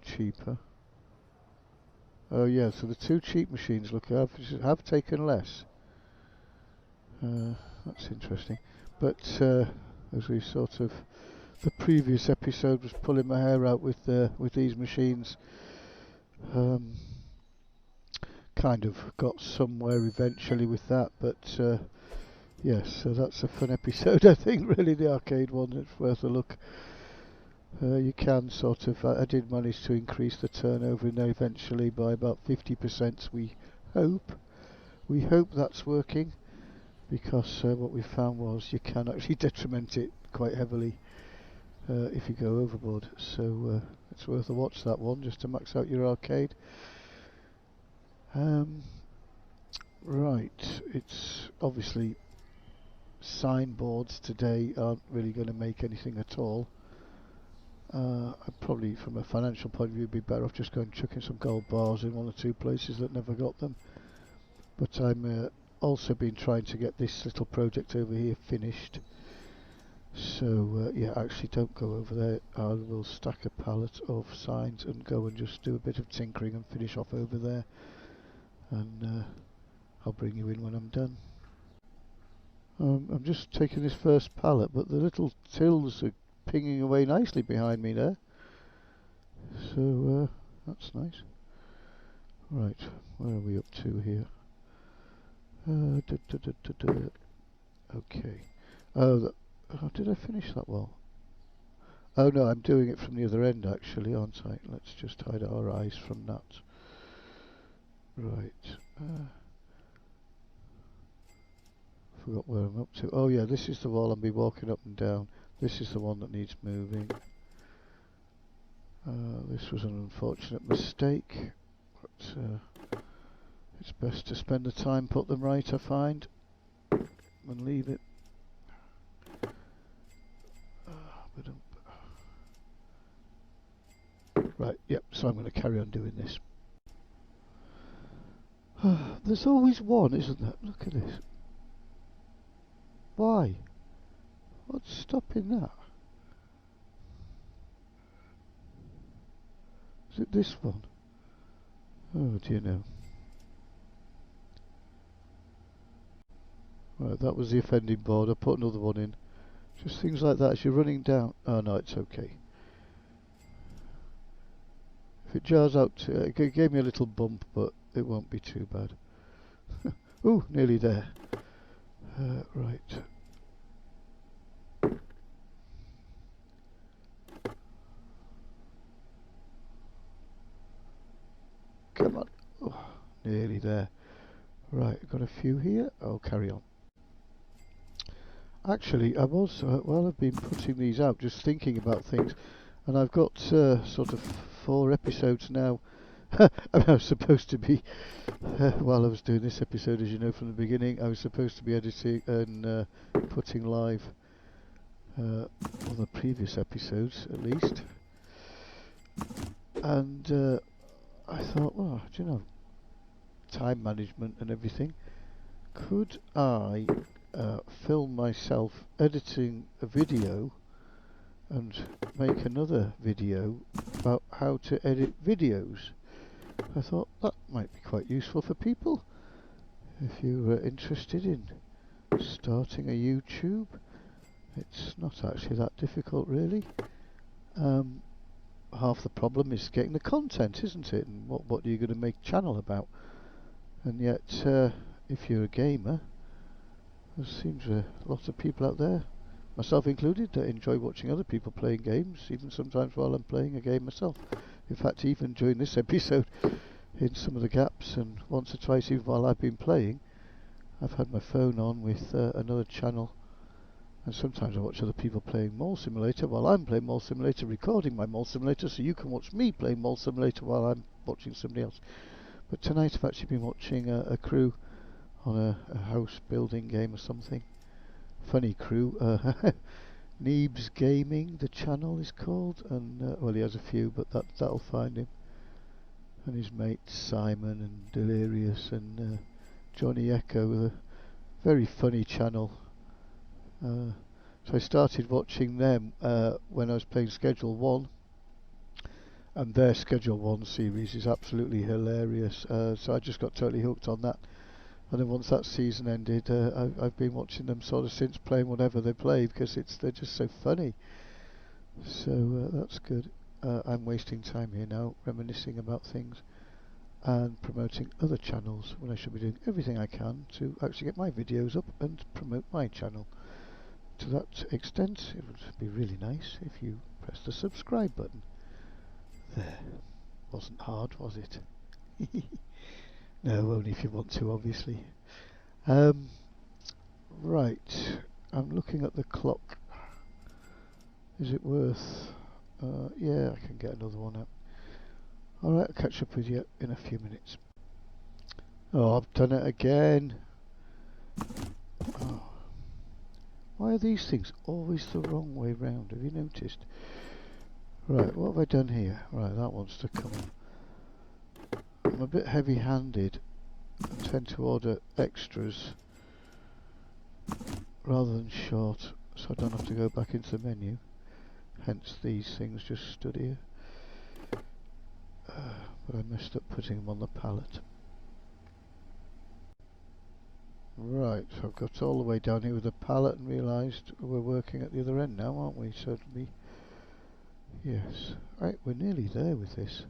cheaper. Oh yeah, so the two cheap machines look have taken less. That's interesting. But as we sort of the previous episode was pulling my hair out with these machines. Kind of got somewhere eventually with that, but yes, so that's a fun episode. I think really the arcade one, it's worth a look. You can sort of, I did manage to increase the turnover in there eventually by about 50%. We hope that's working, because what we found was you can actually detriment it quite heavily if you go overboard. So it's worth a watch, that one, just to max out your arcade. Right, it's obviously signboards today aren't really going to make anything at all. I'd probably, from a financial point of view, be better off just going chucking some gold bars in one or two places that never got them. But I'm also been trying to get this little project over here finished. So yeah, actually don't go over there. I will stack a pallet of signs and go and just do a bit of tinkering and finish off over there. And I'll bring you in when I'm done. I'm just taking this first pallet, but the little tills are pinging away nicely behind me there. So that's nice. Right, where are we up to here? Okay. Oh, did I finish that well? Oh no, I'm doing it from the other end actually, aren't I? Let's just hide our eyes from that. Right. Forgot where I'm up to. Oh yeah, this is the wall I'll be walking up and down. This is the one that needs moving. This was an unfortunate mistake, but it's best to spend the time, put them right, I find, and leave it. Right, yep, so I'm going to carry on doing this. There's always one, isn't there? Look at this. Why? What's stopping that? Is it this one? Oh, do you know? Right, that was the offending board. I put another one in. Just things like that as you're running down. Oh no, it's okay. If it jars out, it gave me a little bump, but it won't be too bad. Ooh, nearly there. Right. Come on. Oh, nearly there. Right, got a few here. I'll carry on. Actually, I was, while I've been putting these out, just thinking about things, and I've got sort of 4 episodes now. I was supposed to be, while I was doing this episode, as you know from the beginning, I was supposed to be editing and putting live all the previous episodes, at least. And I thought, well, do you know, time management and everything, could I film myself editing a video and make another video about how to edit videos? I thought that might be quite useful for people if you were interested in starting a YouTube. It's not actually that difficult, really. Half the problem is getting the content, isn't it? And what are you going to make a channel about? And yet, if you're a gamer, there seems a lot of people out there, myself included, that enjoy watching other people playing games, even sometimes while I'm playing a game myself. In fact, even during this episode, in some of the gaps, and once or twice even while I've been playing, I've had my phone on with another channel, and sometimes I watch other people playing Mole Simulator while I'm playing Mole Simulator, recording my Mole Simulator, so you can watch me playing Mole Simulator while I'm watching somebody else. But tonight I've actually been watching a crew on a house building game or something. Funny crew. Neebs Gaming, the channel is called, and well, he has a few, but that'll find him. And his mates Simon and Delirious and Johnny Echo, with a very funny channel. So I started watching them when I was playing Schedule 1, and their Schedule 1 series is absolutely hilarious, so I just got totally hooked on that. And then once that season ended, I've been watching them sort of since, playing whatever they play, because they're just so funny. So that's good. I'm wasting time here now, reminiscing about things and promoting other channels when I should be doing everything I can to actually get my videos up and promote my channel. To that extent, it would be really nice if you press the subscribe button. There. Wasn't hard, was it? No, only if you want to, obviously. Right, I'm looking at the clock. Is it worth... yeah, I can get another one out. Alright, I'll catch up with you in a few minutes. Oh, I've done it again. Oh. Why are these things always the wrong way round? Have you noticed? Right, what have I done here? Right, that wants to come on. I'm a bit heavy-handed and tend to order extras rather than short, so I don't have to go back into the menu. Hence these things just stood here. But I messed up putting them on the pallet. Right, so I've got all the way down here with the pallet and realised we're working at the other end now, aren't we? So it'll be... Yes. Right, we're nearly there with this.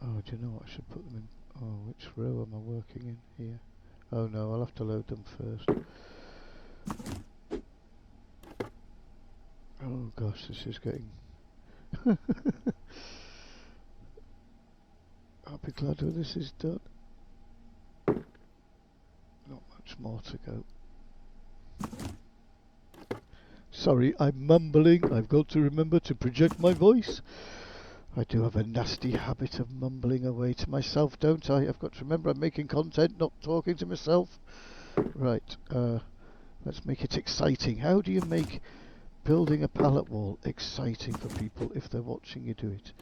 Oh, do you know what? I should put them in... Oh, which row am I working in here? Oh no, I'll have to load them first. Oh gosh, this is getting... I'll be glad when this is done. Not much more to go. Sorry, I'm mumbling. I've got to remember to project my voice. I do have a nasty habit of mumbling away to myself, don't I? I've got to remember I'm making content, not talking to myself. Right, let's make it exciting. How do you make building a pallet wall exciting for people if they're watching you do it?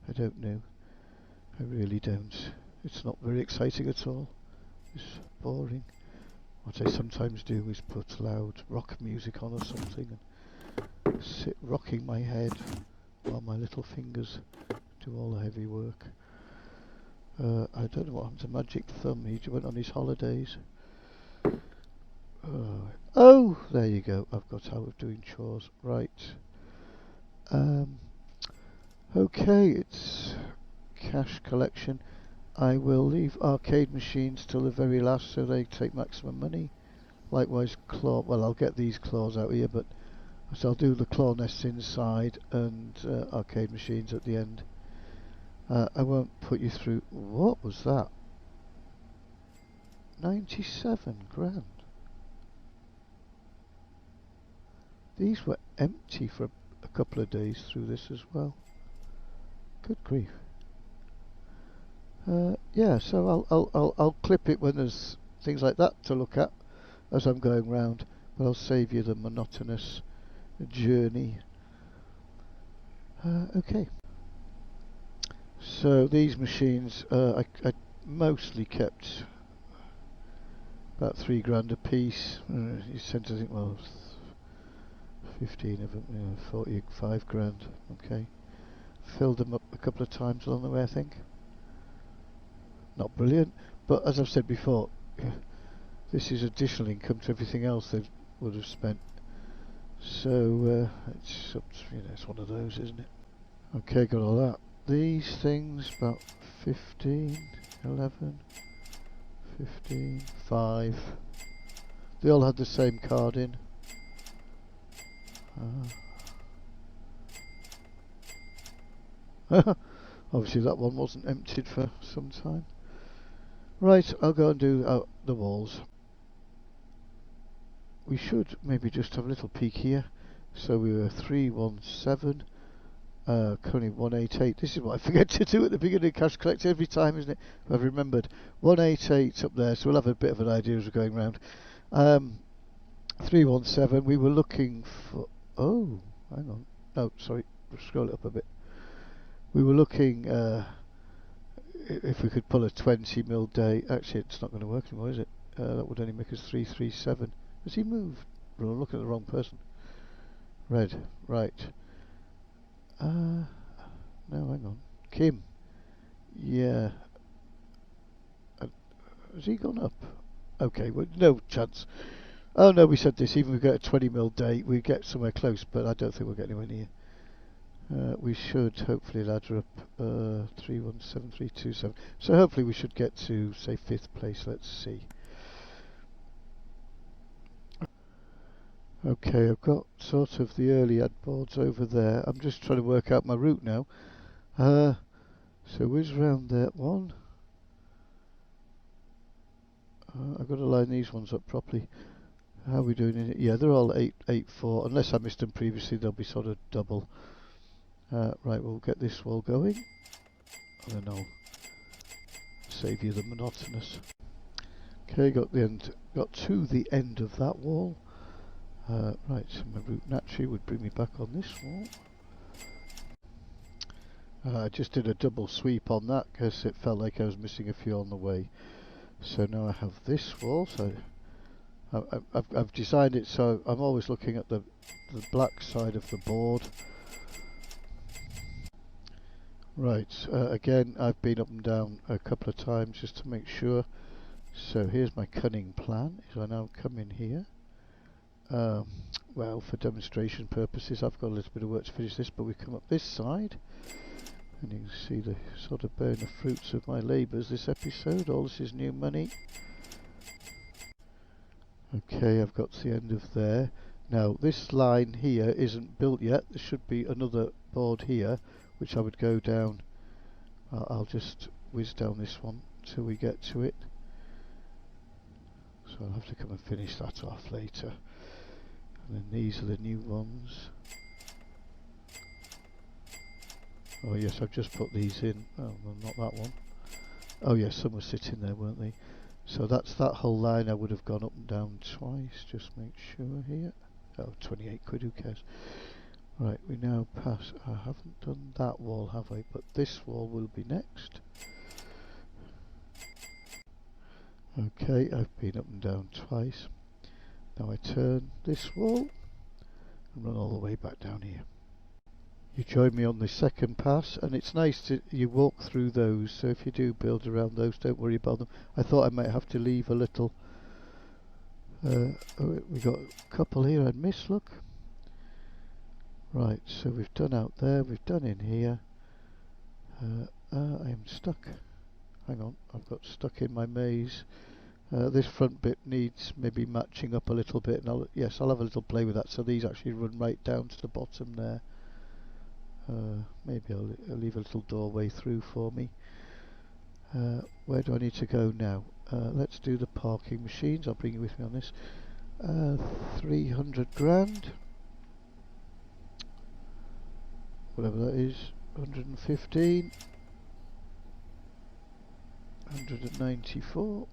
I don't know. I really don't. It's not very exciting at all. It's boring. What I sometimes do is put loud rock music on or something and sit rocking my head while my little fingers do all the heavy work. I don't know what happened to Magic Thumb. He went on his holidays. Oh, there you go. I've got out of doing chores. Right. Okay, it's cash collection. I will leave arcade machines till the very last so they take maximum money. Likewise claw, well I'll get these claws out here, but so I'll do the claw nests inside and arcade machines at the end. I won't put you through... What was that? 97 grand. These were empty for a couple of days through this as well. Good grief. Yeah, so I'll clip it when there's things like that to look at as I'm going round, but I'll save you the monotonous journey. Okay. So these machines, I mostly kept about 3 grand a piece. You tend to think, well, 15 of them, 45 grand. Okay. Filled them up a couple of times along the way, I think. Not brilliant, but as I've said before, this is additional income to everything else they would have spent. So it's one of those, isn't it? Okay, got all that. These things about 15, 11, 15, 5. They all had the same card in. Obviously that one wasn't emptied for some time. Right, I'll go and do the walls. We should maybe just have a little peek here. So we were 317, currently 188. This is what I forget to do at the beginning of Cash Collect every time, isn't it? I've remembered. 188 up there, so we'll have a bit of an idea as we're going round. 317, we were looking for... Oh, hang on. No, sorry, scroll it up a bit. We were looking... if we could pull a 20 mil day. Actually, it's not going to work anymore, is it? That would only make us 337. Has he moved? Well, I'm looking at the wrong person. Red. Right. No, hang on. Kim. Yeah. Has he gone up? Okay, well, no chance. Oh no, we said this. Even if we get a 20 mil day, we get somewhere close, but I don't think we'll get anywhere near. We should hopefully ladder up 317327. So hopefully we should get to say 5th place. Let's see. Okay, I've got sort of the early ad boards over there. I'm just trying to work out my route now. So whiz round that one. I've got to line these ones up properly. How are we doing in it? Yeah, they're all 884. Unless I missed them previously, they'll be sort of double. Right, we'll get this wall going, and then I'll save you the monotonous. Okay, got to the end of that wall. Right, so my route naturally would bring me back on this wall. I just did a double sweep on that because it felt like I was missing a few on the way. So now I have this wall. So I've designed it so I'm always looking at the black side of the board. Right, again I've been up and down a couple of times just to make sure. So here's my cunning plan. Is I now come in here. Well, for demonstration purposes I've got a little bit of work to finish this, but we come up this side and you can see the sort of bearing the fruits of my labours this episode. All this is new money. Okay, I've got to the end of there. Now this line here isn't built yet. There should be another board here which I would go down. I'll just whiz down this one till we get to it. So I'll have to come and finish that off later. And then these are the new ones. Oh yes, I've just put these in. Oh, well, not that one. Oh yes, some were sitting there, weren't they? So that's that whole line. I would have gone up and down twice. Just make sure here. Oh, 28 quid, who cares? Right, we now pass. I haven't done that wall, have I? But this wall will be next. Okay, I've been up and down twice. Now I turn this wall and run all the way back down here. You join me on the second pass, and it's nice to you walk through those, so if you do build around those, don't worry about them. I thought I might have to leave a little. Oh, we got a couple here I'd miss, look. Right, so we've done out there, we've done in here. I am stuck. Hang on, I've got stuck in my maze. This front bit needs maybe matching up a little bit, and I'll have a little play with that, so these actually run right down to the bottom there. Maybe I'll leave a little doorway through for me. Where do I need to go now? Let's do the parking machines. I'll bring you with me on this. 300 grand. Whatever that is. 115. 194.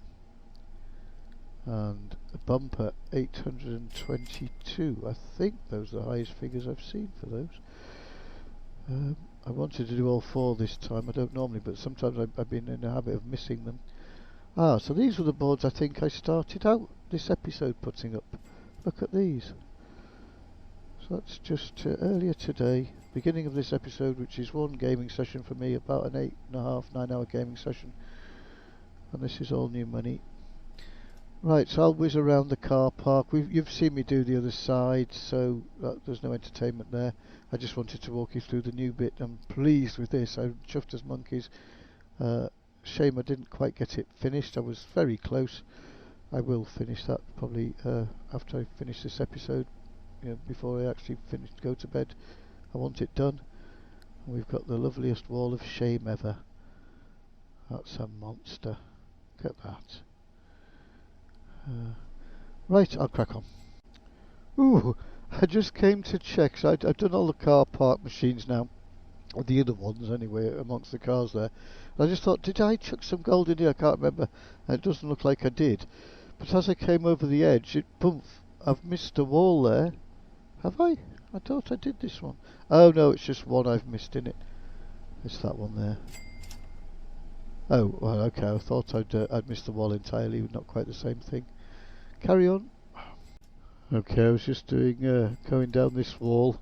And a bumper 822. I think those are the highest figures I've seen for those. I wanted to do all four this time. I don't normally, but sometimes I've been in the habit of missing them. So these were the boards I think I started out this episode putting up. Look at these. So that's just earlier today, beginning of this episode, which is one gaming session for me, about an 8.5, 9 hour gaming session. And this is all new money. Right, so I'll whiz around the car park. You've seen me do the other side, so there's no entertainment there. I just wanted to walk you through the new bit. I'm pleased with this. I'm chuffed as monkeys. Shame I didn't quite get it finished. I was very close. I will finish that probably after I finish this episode. Before I actually go to bed. I want it done. And we've got the loveliest wall of shame ever. That's a monster. Look at that. Right, I'll crack on. Ooh, I just came to check. So I've done all the car park machines now, or the other ones anyway, amongst the cars there. And I just thought, did I chuck some gold in here? I can't remember. And it doesn't look like I did. But as I came over the edge, I've missed a wall there. Have I? I thought I did this one. Oh no, it's just one I've missed in it. It's that one there. Oh, well, okay. I thought I'd missed the wall entirely. Not quite the same thing. Carry on. Okay, I was just doing going down this wall.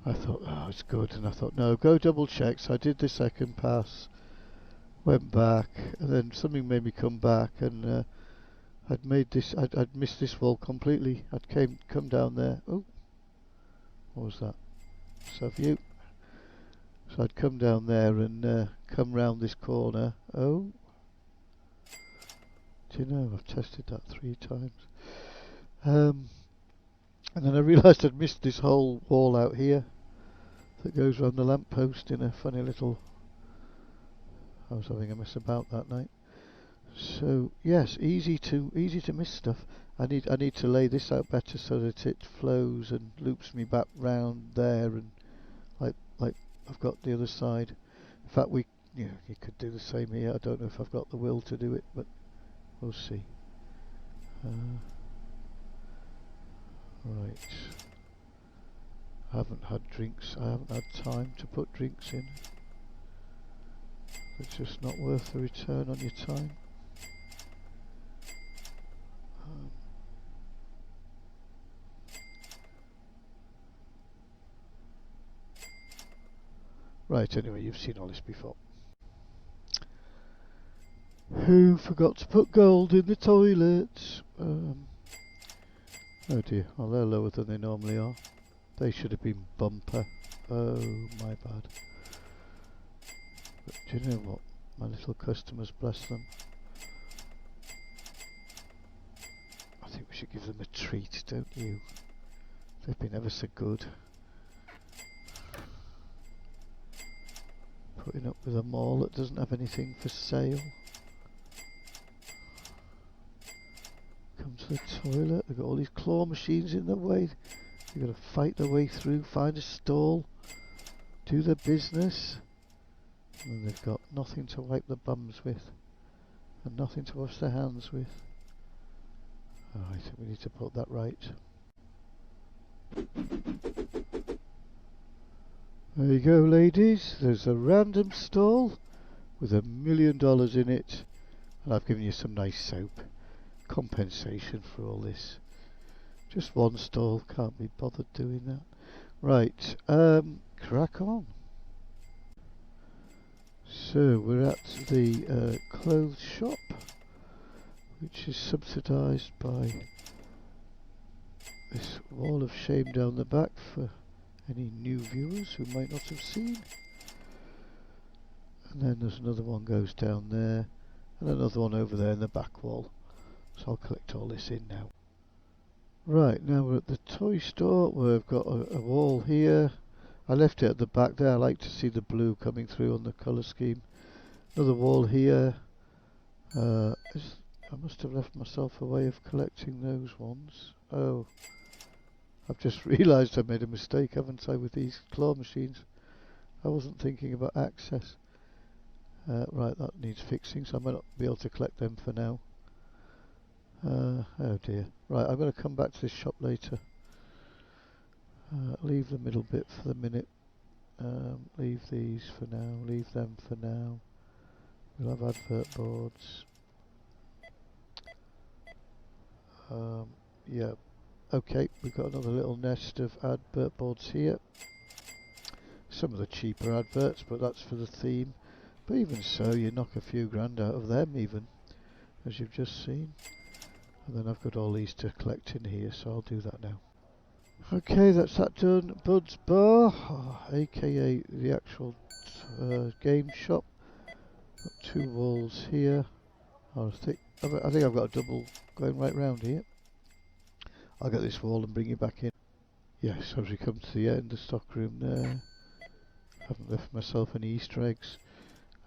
I thought, oh, it's good, and I thought, no, go double check. So I did the second pass, went back, and then something made me come back, and I'd missed this wall completely. Come down there. Oh, what was that? View. So I'd come down there and come round this corner. Oh, do you know, I've tested that 3 times. And then I realised I'd missed this whole wall out here that goes round the lamppost in a funny little... I was having a mess about that night. So yes, easy to miss stuff. I need to lay this out better so that it flows and loops me back round there, and like I've got the other side. In fact, you could do the same here. I don't know if I've got the will to do it, but we'll see. Right. I haven't had drinks. I haven't had time to put drinks in. It's just not worth the return on your time. Right, anyway, you've seen all this before. Who forgot to put gold in the toilet? Oh dear, well, they're lower than they normally are. They should have been bumper. Oh, my bad. But do you know what? My little customers, bless them. I think we should give them a treat, don't you? They've been ever so good. Putting up with a mall that doesn't have anything for sale. Come to the toilet. They've got all these claw machines in the way. You've got to fight their way through, find a stall, do their business. And then they've got nothing to wipe their bums with, and nothing to wash their hands with. Oh, I think we need to put that right. There you go, ladies. There's a random stall with $1 million in it, and I've given you some nice soap. Compensation for all this. Just one stall, can't be bothered doing that. Right, crack on. So we're at the clothes shop, which is subsidised by this wall of shame down the back for any new viewers who might not have seen. And then there's another one goes down there, and another one over there in the back wall. So I'll collect all this in now. Right, now we're at the toy store where I've got a wall here. I left it at the back there. I like to see the blue coming through on the colour scheme. Another wall here. I must have left myself a way of collecting those ones. Oh, I've just realised I made a mistake, haven't I, with these claw machines. I wasn't thinking about access. Right, that needs fixing, so I might not be able to collect them for now. Oh dear. Right, I'm going to come back to this shop later. Leave the middle bit for the minute. Leave these for now. Leave them for now. We'll have advert boards. Yeah. Okay, we've got another little nest of advert boards here. Some of the cheaper adverts, but that's for the theme. But even so, you knock a few grand out of them even, as you've just seen. And then I've got all these to collect in here, so I'll do that now. Okay, that's that done. Bud's Bar, aka the actual game shop. Got 2 walls here. I think I've got a double going right round here. I'll get this wall and bring you back in. Yes, as we come to the end, the stock room there. Haven't left myself any Easter eggs.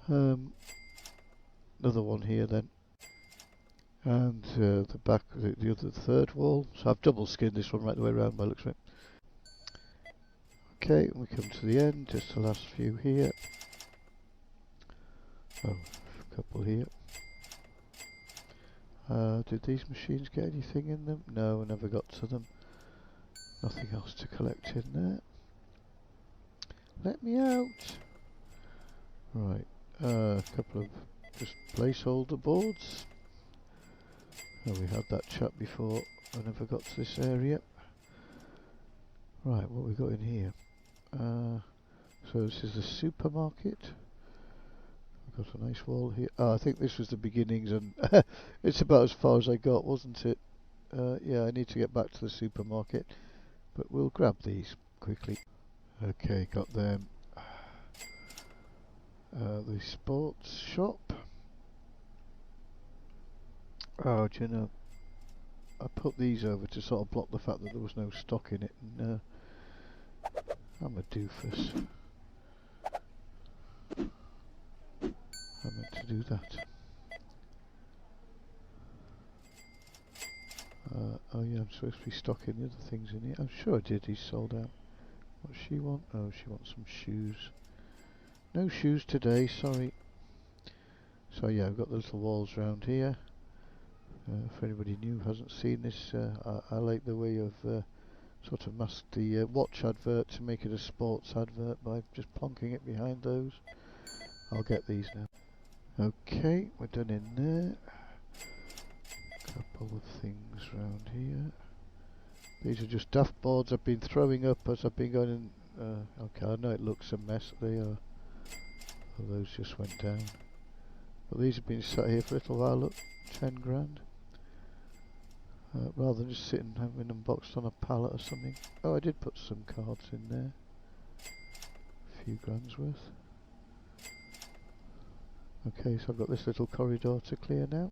Another one here then. And the back, the other third wall. So I've double skinned this one right the way around by the looks of it. Okay, we come to the end, just the last few here. Oh, a couple here. Did these machines get anything in them? No, I never got to them. Nothing else to collect in there. Let me out! Right, a couple of just placeholder boards. Oh, we had that chat before. I never got to this area. Right, what we got in here? So this is the supermarket. We've got a nice wall here. Oh, I think this was the beginnings, and it's about as far as I got, wasn't it? Yeah, I need to get back to the supermarket, but we'll grab these quickly. Okay, got them. The sports shop. Oh, do you know, I put these over to sort of block the fact that there was no stock in it, and I'm a doofus. I meant to do that. Oh yeah, I'm supposed to be stocking the other things in here. I'm sure I did, he's sold out. What's she want? Oh, she wants some shoes. No shoes today, sorry. So yeah, I've got the little walls around here. If anybody new hasn't seen this, I like the way I've sort of masked the watch advert to make it a sports advert by just plonking it behind those. I'll get these now. Okay, we're done in there. Couple of things around here. These are just daft boards I've been throwing up as I've been going in. Okay, I know it looks a mess. They are. Oh, those just went down. But these have been sat here for a little while. Look, 10 grand. Rather than just sitting having them boxed on a pallet or something. Oh, I did put some cards in there. A few grand's worth. Okay, so I've got this little corridor to clear now.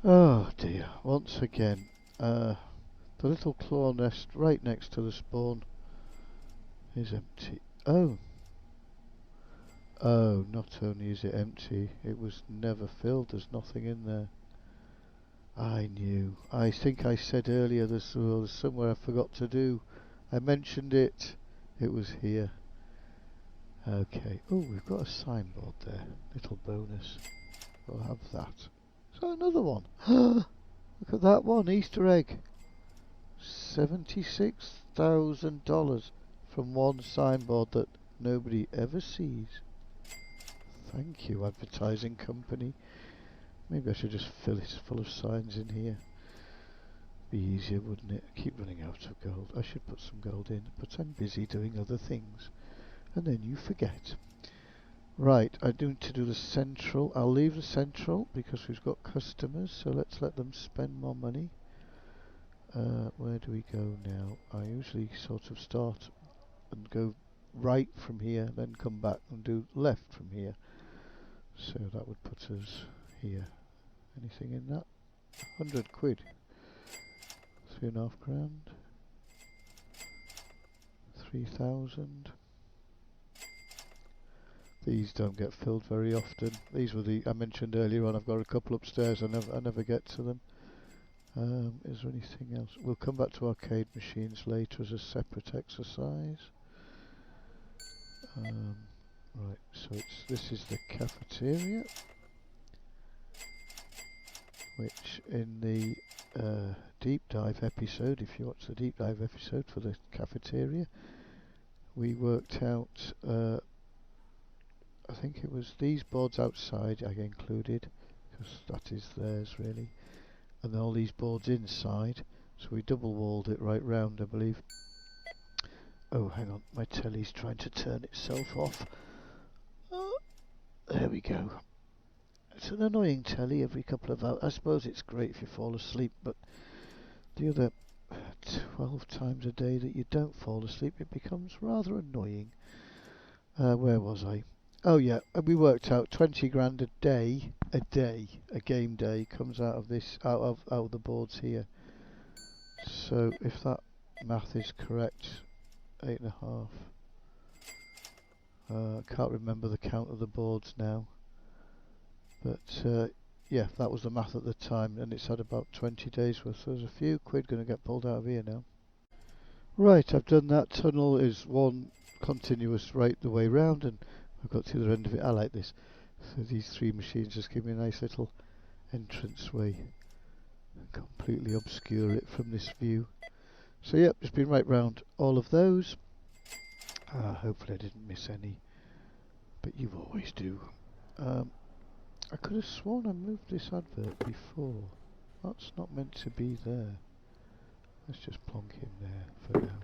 Oh dear, once again, the little claw nest right next to the spawn is empty. Oh, not only is it empty, it was never filled, there's nothing in there. I knew. I think I said earlier there's somewhere I forgot to do. I mentioned it. It was here. Okay. Oh, we've got a signboard there. Little bonus. We'll have that. So another one. Look at that one. Easter egg. $76,000 from one signboard that nobody ever sees. Thank you, advertising company. Maybe I should just fill it full of signs in here. Be easier, wouldn't it? Keep running out of gold. I should put some gold in, but I'm busy doing other things. And then you forget. Right, I need to do the central. I'll leave the central because we've got customers, so let's let them spend more money. Where do we go now? I usually sort of start and go right from here, then come back and do left from here. So that would put us here. Anything in that? 100 quid. 3.5 grand. 3,000. These don't get filled very often. These were the I mentioned earlier on. I've got a couple upstairs. I never get to them. Is there anything else? We'll come back to arcade machines later as a separate exercise. Right, so this is the cafeteria, which in the deep dive episode, if you watch the deep dive episode for the cafeteria, we worked out, I think it was these boards outside I included, because that is theirs really, and then all these boards inside, so we double walled it right round, I believe. Oh, hang on, my telly's trying to turn itself off. There we go. It's an annoying telly every couple of hours. I suppose it's great if you fall asleep, but the other 12 times a day that you don't fall asleep, it becomes rather annoying. Where was I? Oh yeah, we worked out 20 grand a game day comes out of this, out of the boards here. So if that math is correct, 8.5. I can't remember the count of the boards now, but yeah, that was the math at the time, and it's had about 20 days worth, so there's a few quid going to get pulled out of here now. Right, I've done that. Tunnel is one continuous right the way round, and I've got to the other end of it. I like this. So these three machines just give me a nice little entrance way, completely obscure it from this view. So yep, just been right round all of those. Hopefully I didn't miss any, but you always do. I could have sworn I moved this advert before. That's not meant to be there. Let's just plonk him there for now.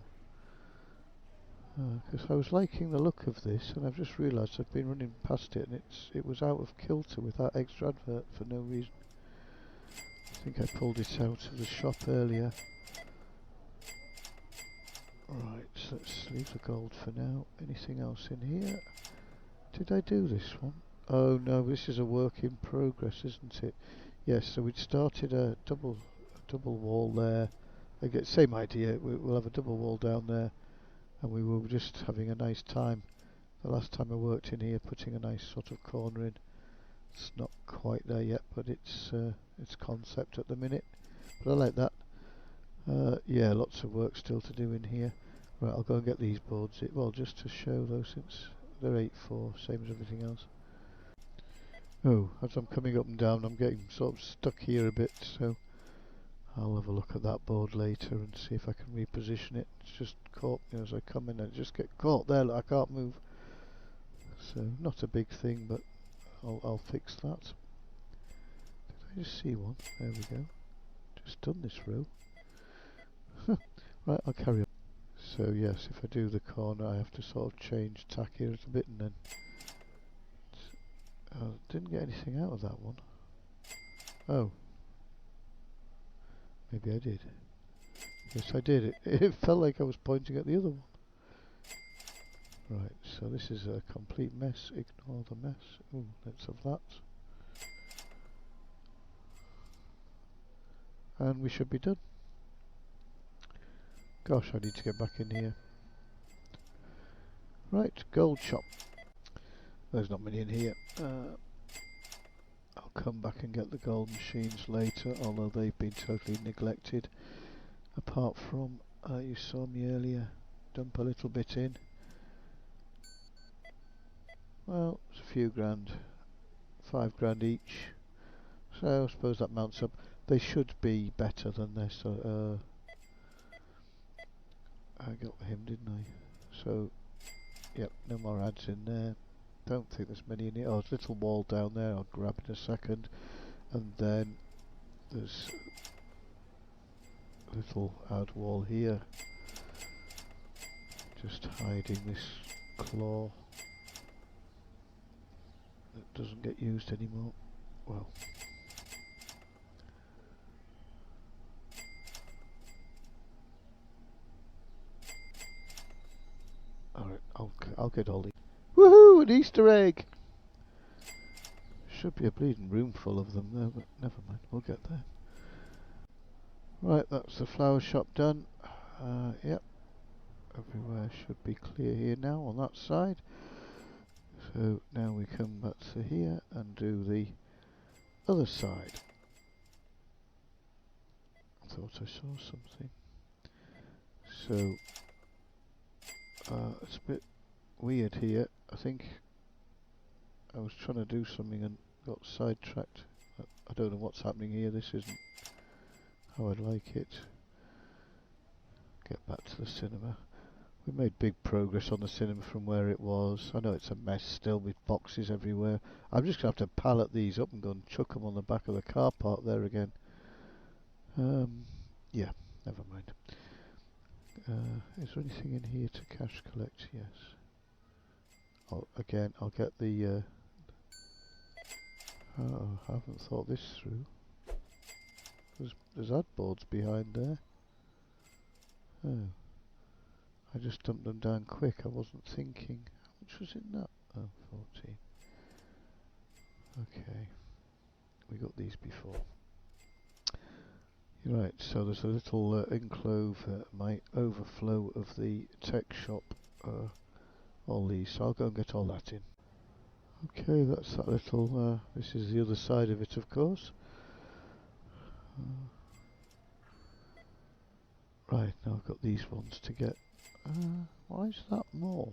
Because I was liking the look of this, and I've just realised I've been running past it, and it was out of kilter with that extra advert for no reason. I think I pulled it out of the shop earlier. Right, so let's leave the gold for now. Anything else in here? Did I do this one? Oh no, this is a work in progress, isn't it? Yes, so we'd started a double wall there. Again, same idea, we'll have a double wall down there, and we were just having a nice time the last time I worked in here, putting a nice sort of corner in. It's not quite there yet, but it's concept at the minute, but I like that. Yeah, lots of work still to do in here. Right, I'll go and get these boards. Well, just to show though, since they're 8.4, same as everything else. Oh, as I'm coming up and down, I'm getting sort of stuck here a bit, so I'll have a look at that board later and see if I can reposition it. It's just caught me as I come in, and just get caught there, I can't move. So, not a big thing, but I'll fix that. Did I just see one? There we go. Just done this row. Right, I'll carry on. So yes, if I do the corner, I have to sort of change tack here a little bit, and then didn't get anything out of that one. Oh, maybe I did. Yes, I did. It felt like I was pointing at the other one. Right, so this is a complete mess. Ignore the mess. Ooh, let's have that. And we should be done. Gosh, I need to get back in here. Right, gold shop. There's not many in here. I'll come back and get the gold machines later, although they've been totally neglected. Apart from, you saw me earlier, dump a little bit in. Well, it's a few grand, 5 grand each. So I suppose that mounts up. They should be better than this. I got him, didn't I? So, yep, no more ads in there. Don't think there's many in here. Oh, there's a little wall down there. I'll grab in a second. And then there's a little ad wall here. Just hiding this claw that doesn't get used anymore. Well, alright, I'll get Ollie. Woohoo! An Easter egg! Should be a bleeding room full of them there, but never mind, we'll get there. Right, that's the flower shop done. Yep, everywhere should be clear here now on that side. So now we come back to here and do the other side. I thought I saw something. So it's a bit weird here. I think I was trying to do something and got sidetracked. I don't know what's happening here. This isn't how I'd like it. Get back to the cinema. We made big progress on the cinema from where it was. I know it's a mess still with boxes everywhere. I'm just going to have to pallet these up and go and chuck them on the back of the car park there again. Yeah, never mind. Is there anything in here to cash collect? Yes. Again, I'll get the... oh, I haven't thought this through. There's ad boards behind there. Oh. I just dumped them down quick, I wasn't thinking. How much was in that? Oh, 14. Okay. We got these before. Right, so there's a little enclave, my overflow of the tech shop, all these, so I'll go and get all that in. Okay, that's that little, this is the other side of it, of course. Right, now I've got these ones to get. Why is that more?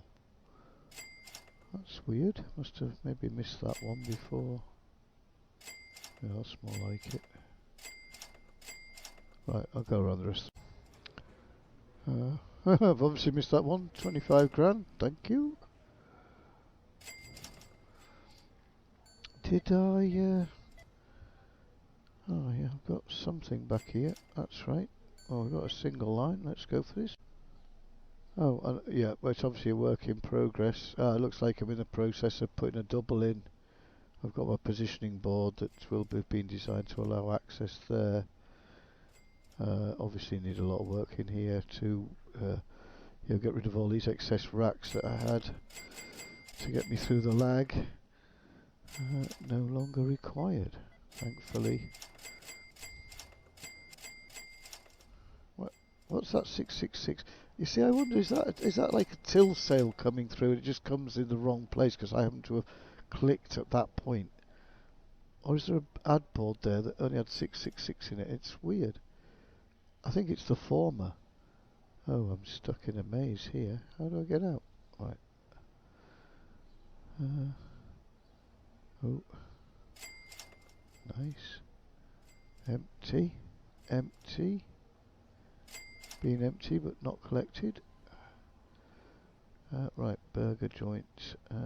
That's weird, must have maybe missed that one before. Yeah, that's more like it. Right, I'll go around the rest. I've obviously missed that one, 25 grand, thank you. Did I, Oh yeah, I've got something back here. That's right. Oh, I've got a single line. Let's go for this. Oh, yeah, well, it's obviously a work in progress. It looks like I'm in the process of putting a double in. I've got my positioning board that will be being designed to allow access there. Obviously need a lot of work in here to get rid of all these excess racks that I had to get me through the lag. No longer required, thankfully. What's that 666? You see, I wonder, is that like a till sale coming through and it just comes in the wrong place because I happen to have clicked at that point? Or is there an ad board there that only had 666 in it? It's weird. I think it's the former. Oh, I'm stuck in a maze here. How do I get out? Right. Oh, nice. Empty. Empty. Being empty but not collected. Right, burger joint. We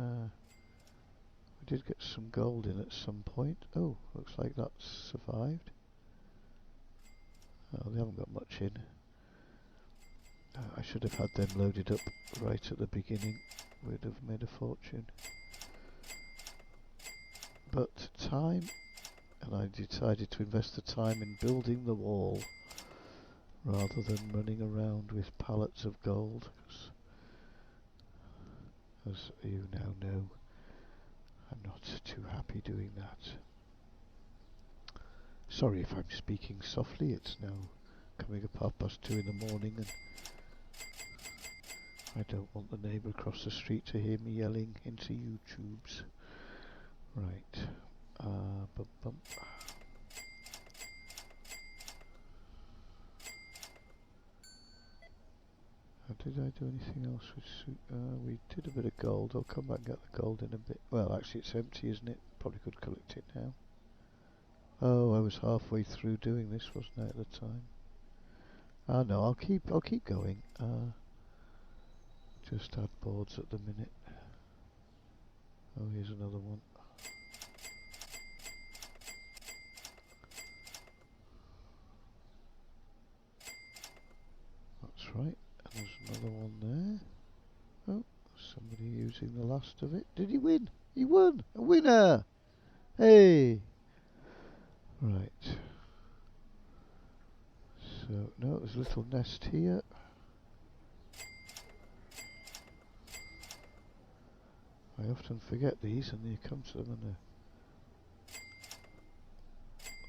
did get some gold in at some point. Oh, looks like that's survived. Oh, they haven't got much in. I should have had them loaded up right at the beginning. We'd have made a fortune. But time, and I decided to invest the time in building the wall rather than running around with pallets of gold. As you now know, I'm not too happy doing that. Sorry if I'm speaking softly, it's now coming up 2:30 in the morning and I don't want the neighbour across the street to hear me yelling into YouTubes. Right. Bump bump. Did I do anything else with we did a bit of gold. I'll come back and get the gold in a bit. Well, actually it's empty, isn't it? Probably could collect it now. Oh, I was halfway through doing this, wasn't I, at the time? No, I'll keep going. Just add boards at the minute. Oh, here's another one. That's right. And there's another one there. Oh, somebody using the last of it. Did he win? He won! A winner! Hey! Right. So, no, there's a little nest here. I often forget these and you come to them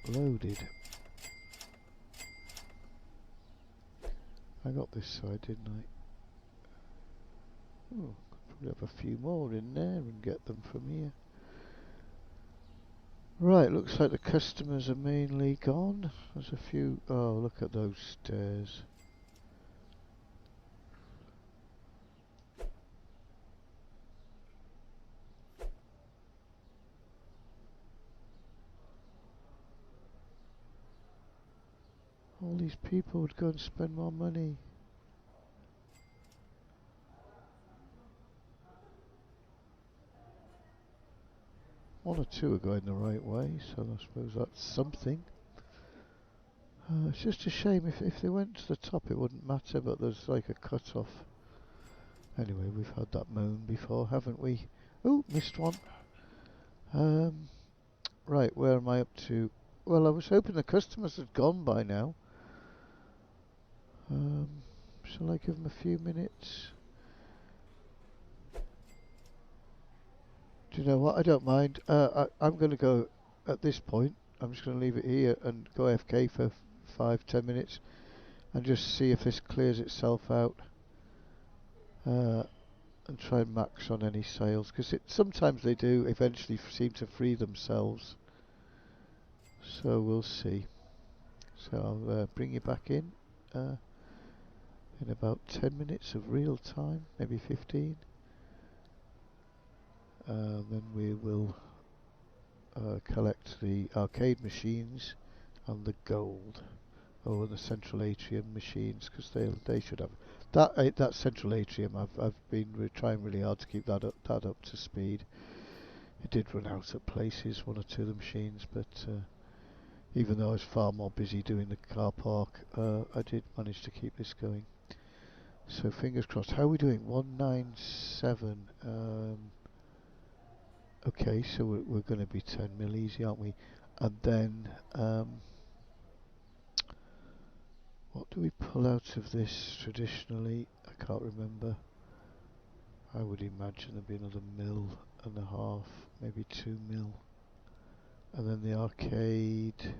and they're loaded. I got this side, didn't I? Oh, could probably have a few more in there and get them from here. Right, looks like the customers are mainly gone. There's a few. Oh, look at those stairs. All these people would go and spend more money. One or two are going the right way, so I suppose that's something. It's just a shame if they went to the top it wouldn't matter, but there's like a cut-off. Anyway, we've had that moan before, haven't we? Oh, missed one. Right, where am I up to? Well, I was hoping the customers had gone by now. Shall I give them a few minutes? Do you know what? I don't mind. I'm going to go at this point. I'm just going to leave it here and go AFK for 5-10 minutes and just see if this clears itself out. And try and max on any sales, because sometimes they do eventually seem to free themselves. So we'll see. So I'll bring you back in about 10 minutes of real time, maybe 15. Then we will collect the arcade machines and the gold. Oh, and the central atrium machines, because they should have that central atrium. I've been trying really hard to keep that up to speed. It did run out at places, one or two of the machines, but Even though I was far more busy doing the car park, I did manage to keep this going. So fingers crossed. How are we doing? 197. Okay, so we're going to be 10 mil easy, aren't we? And then, what do we pull out of this traditionally? I can't remember. I would imagine there'd be another mil and a half, maybe 2 mil. And then the arcade.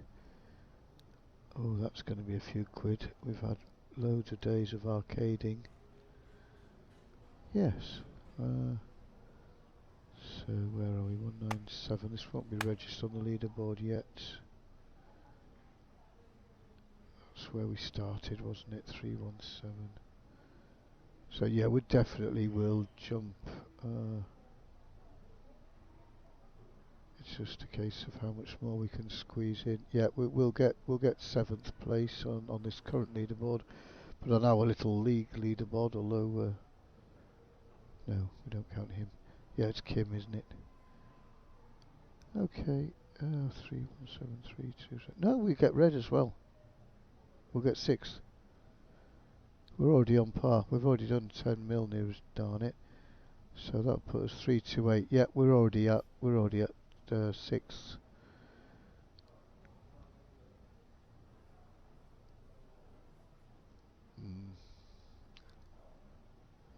Oh, that's going to be a few quid. We've had loads of days of arcading. Yes. So where are we? 197. This won't be registered on the leaderboard yet. That's where we started, wasn't it? 317. So yeah, we definitely will jump. It's just a case of how much more we can squeeze in. Yeah, we'll get 7th place on this current leaderboard, but on our little league leaderboard, although no, we don't count him. Yeah, it's Kim, isn't it? Okay, 317327. No, we get red as well. We'll get 6th. We're already on par. We've already done 10 mil near as darn it. So that'll put us 328. Yeah, we're already at 6th.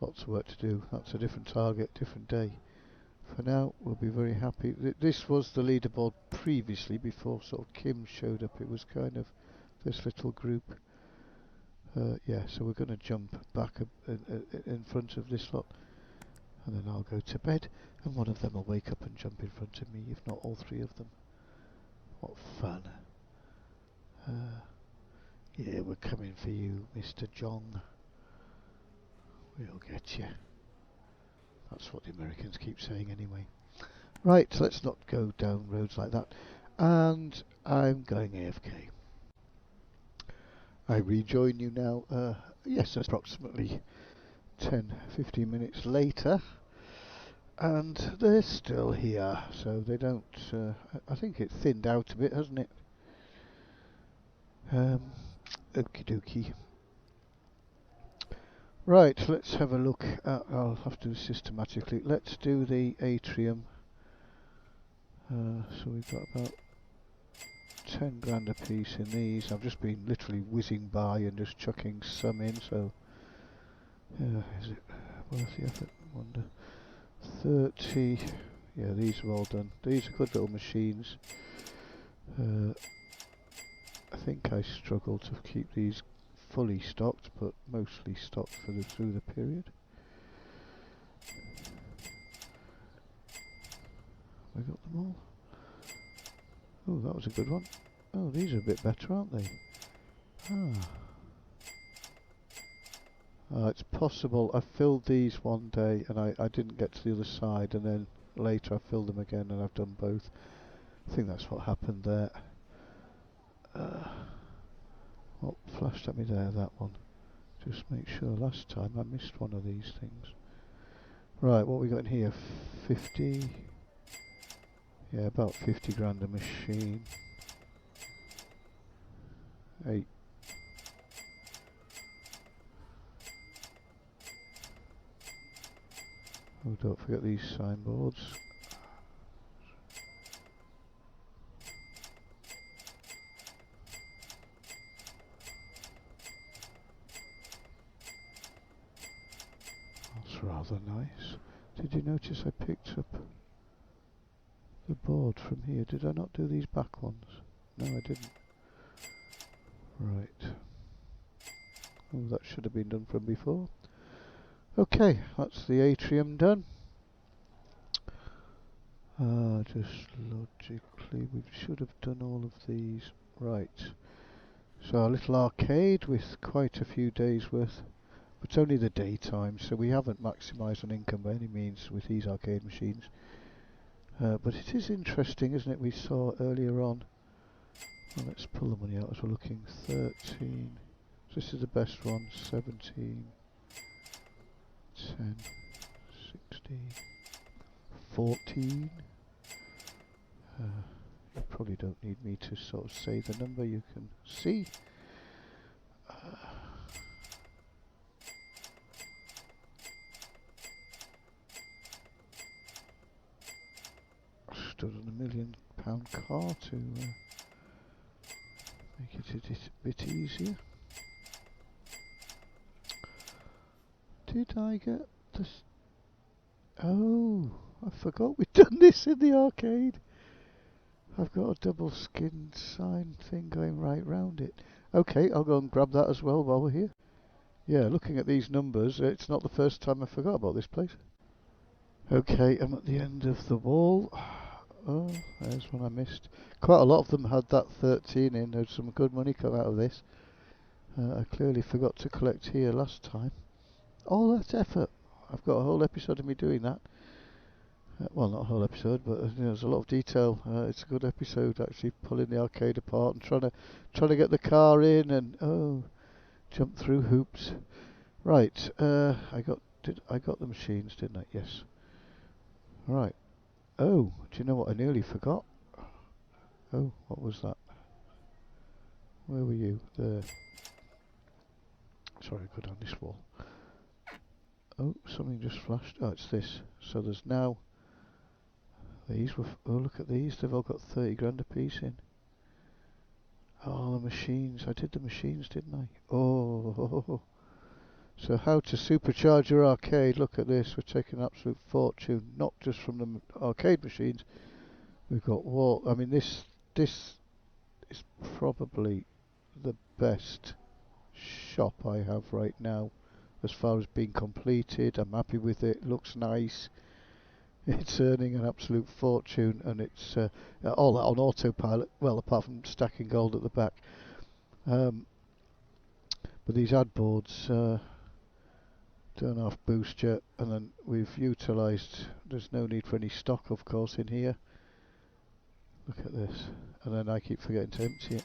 Lots of work to do. That's a different target, different day. For now, we'll be very happy. This was the leaderboard previously, before sort of Kim showed up. It was kind of this little group. Yeah, so we're going to jump back in front of this lot, and then I'll go to bed, and one of them will wake up and jump in front of me, if not all 3 of them. What fun. Yeah, we're coming for you, Mr. John. We'll get you. That's what the Americans keep saying anyway. Right, let's not go down roads like that. And I'm going AFK. I rejoin you now. Yes, approximately 10-15 minutes later. And they're still here, so they don't... I think it thinned out a bit, hasn't it? Okie dokie. Right, let's have a look at... I'll have to do systematically. Let's do the atrium. So we've got about 10 grand a piece in these. I've just been literally whizzing by and just chucking some in, so... is it worth the effort? I wonder. 30... Yeah, these are all done. These are good little machines. I think I struggle to keep these fully stocked, but mostly stocked through the period. Have I got them all? Oh, that was a good one. Oh, these are a bit better, aren't they? It's possible I filled these one day and I didn't get to the other side, and then later I filled them again and I've done both. I think that's what happened there. What flashed at me there, that one. Just make sure, last time I missed one of these things. Right, what we got in here? 50. Yeah, about 50 grand a machine. 8. Oh, don't forget these signboards. That's rather nice. Did you notice I picked up the board from here? Did I not do these back ones? No, I didn't. Right. Oh, that should have been done from before. Okay, that's the atrium done. Just logically, we should have done all of these. Right. So our little arcade with quite a few days worth. But it's only the daytime, so we haven't maximised on income by any means with these arcade machines. But it is interesting, isn't it? We saw earlier on. Well, let's pull the money out as we're looking. 13. So this is the best one. 17. 10. 16. 14. probably don't need me to sort of say the number, you can see. Stood on £1 million car to make it a bit easier. Did I get this? Oh, I forgot we'd done this in the arcade. I've got a double skinned sign thing going right round it. Okay, I'll go and grab that as well while we're here. Yeah, looking at these numbers, it's not the first time I forgot about this place. Okay, I'm at the end of the wall. Oh, there's one I missed. Quite a lot of them had that 13 in. There's some good money come out of this. I clearly forgot to collect here last time. All that effort. I've got a whole episode of me doing that. Well, not a whole episode, but there's a lot of detail. It's a good episode, actually, pulling the arcade apart and trying to get the car in, and jump through hoops. Right, I got the machines, didn't I? Yes. Right. Oh, do you know what I nearly forgot? Oh, what was that? Where were you? There. Sorry, go down this wall. Oh, something just flashed. Oh, it's this. So there's now these were. Oh, look at these. They've all got 30 grand a piece in. Oh, the machines. I did the machines, didn't I? Oh. So how to supercharge your arcade. Look at this. We're taking an absolute fortune, not just from the arcade machines. We've got wall. I mean, this is probably the best shop I have right now as far as being completed. I'm happy with it. Looks nice. It's earning an absolute fortune, and it's all that on autopilot. Well, apart from stacking gold at the back. But these ad boards don't half boost yet, and then we've utilised. There's no need for any stock, of course, in here. Look at this, and then I keep forgetting to empty it.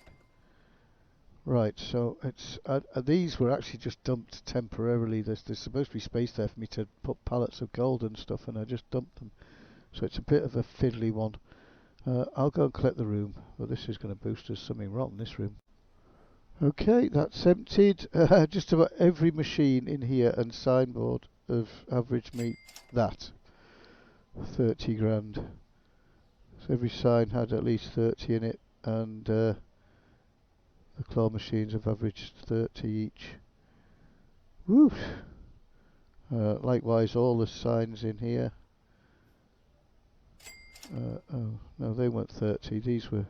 Right, so it's these were actually just dumped temporarily. There's supposed to be space there for me to put pallets of gold and stuff, and I just dumped them. So it's a bit of a fiddly one. I'll go and collect the room, but this is going to boost us something rotten, this room. Okay, that's emptied. Just about every machine in here and signboard have averaged me that. 30 grand. So every sign had at least 30 in it, and the claw machines have averaged 30 each. Woo! Likewise, all the signs in here. Oh, no, they weren't 30. These were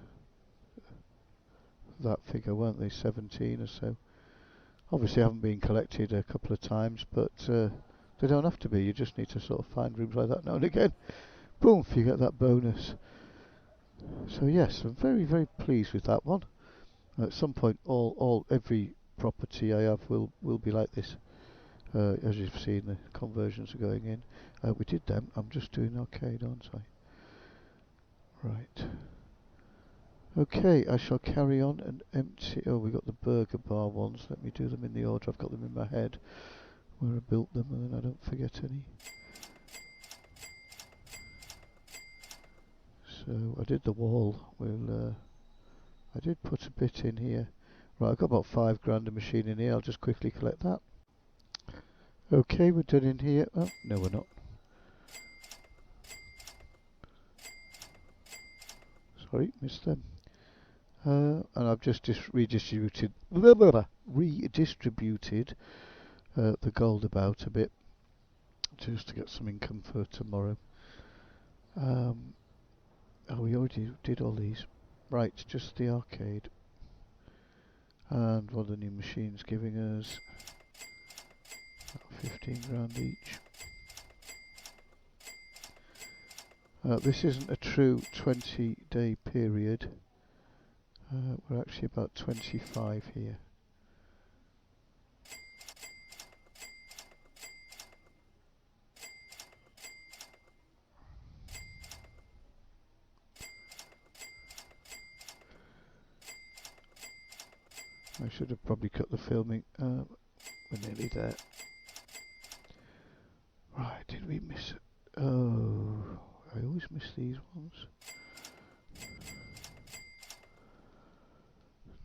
that figure, weren't they? 17 or so. Obviously, haven't been collected a couple of times, but they don't have to be. You just need to sort of find rooms like that now and again. Boom! You get that bonus. So yes, I'm very, very pleased with that one. At some point, every property I have will be like this. As you've seen, the conversions are going in. We did them. I'm just doing arcade, aren't I? Right. Okay, I shall carry on and empty. Oh, we got the burger bar ones. Let me do them in the order I've got them in my head, where I built them, and then I don't forget any. So I did the wall. I did put a bit in here. Right, I've got about 5 grand a machine in here. I'll just quickly collect that. Okay, we're done in here. Oh, no, we're not. Sorry, missed them. And I've just redistributed the gold about a bit, just to get some income for tomorrow. Oh, we already did all these. Right, just the arcade. And what are the new machines giving us? About 15 grand each. This isn't a true 20-day period. We're actually about 25 here. I should have probably cut the filming. We're nearly there. Right, did we miss it? Oh, I always miss these ones.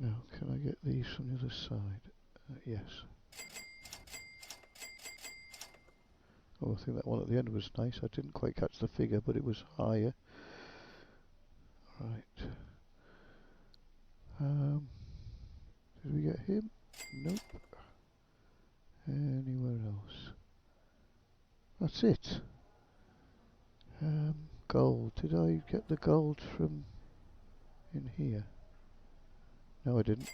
Now, can I get these from the other side? Yes. Oh, I think that one at the end was nice. I didn't quite catch the figure, but it was higher. Right. Did we get him? Nope. Anywhere else? That's it. Gold. Did I get the gold from in here? No, I didn't.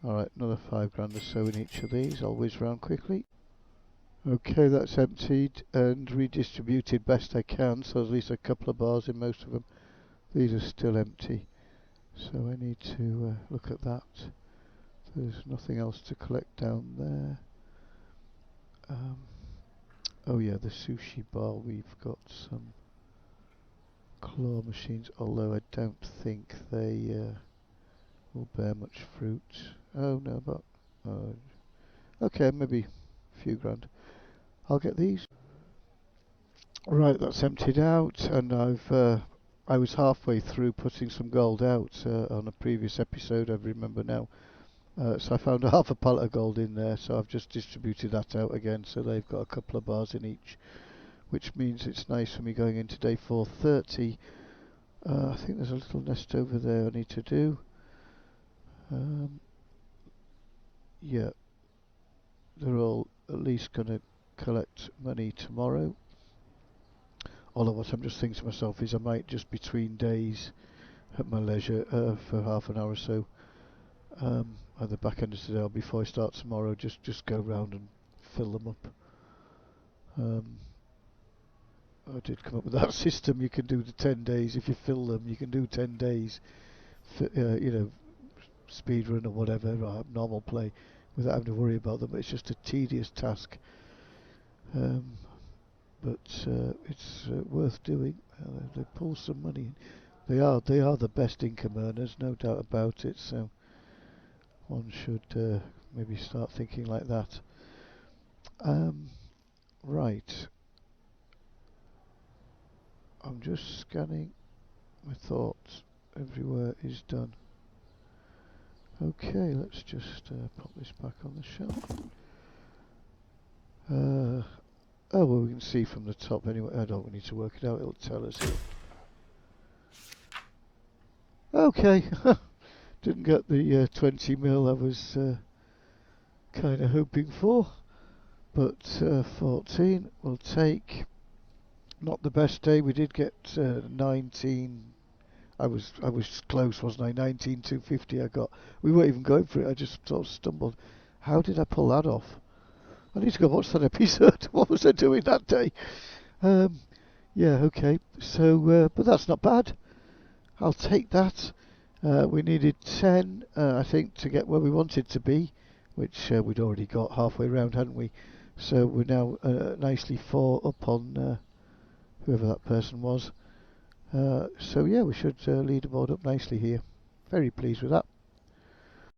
Alright, another 5 grand or so in each of these. I'll whiz round quickly. Okay, that's emptied and redistributed best I can, so at least a couple of bars in most of them. These are still empty, so I need to look at that. There's nothing else to collect down there. Oh yeah, the sushi bar, we've got some claw machines, although I don't think they will bear much fruit. Oh no, but okay, maybe a few grand. I'll get these. Right, that's emptied out, and I was halfway through putting some gold out on a previous episode, I remember now. So I found half a pallet of gold in there, so I've just distributed that out again, so they've got a couple of bars in each, which means it's nice for me going into day 430. I think there's a little nest over there I need to do. Yeah, they're all at least going to collect money tomorrow. Although what I'm just thinking to myself is I might just between days at my leisure for half an hour or so, at the back end of today or before I start tomorrow, just go round and fill them up. I did come up with that system. You can do the 10 days if you fill them. You can do 10 days, you know, speed run or whatever, or normal play, without having to worry about them. It's just a tedious task, but it's worth doing. They pull some money. They are the best income earners, no doubt about it. So one should maybe start thinking like that. Right. I'm just scanning my thoughts. Everywhere is done. Okay, let's just pop this back on the shelf. Oh, well, we can see from the top anyway. I don't need to work it out, it'll tell us here. Okay, didn't get the 20 mil I was kind of hoping for, but 14 will take. Not the best day. We did get 19. I was close, wasn't I? 19,250 I got. We weren't even going for it. I just sort of stumbled. How did I pull that off? I need to go watch that episode. What was I doing that day? Yeah, okay. So, but that's not bad. I'll take that. We needed 10, I think, to get where we wanted to be, which we'd already got halfway round, hadn't we? So we're now nicely 4 up on whoever that person was. So yeah, we should lead the board up nicely here. Very pleased with that.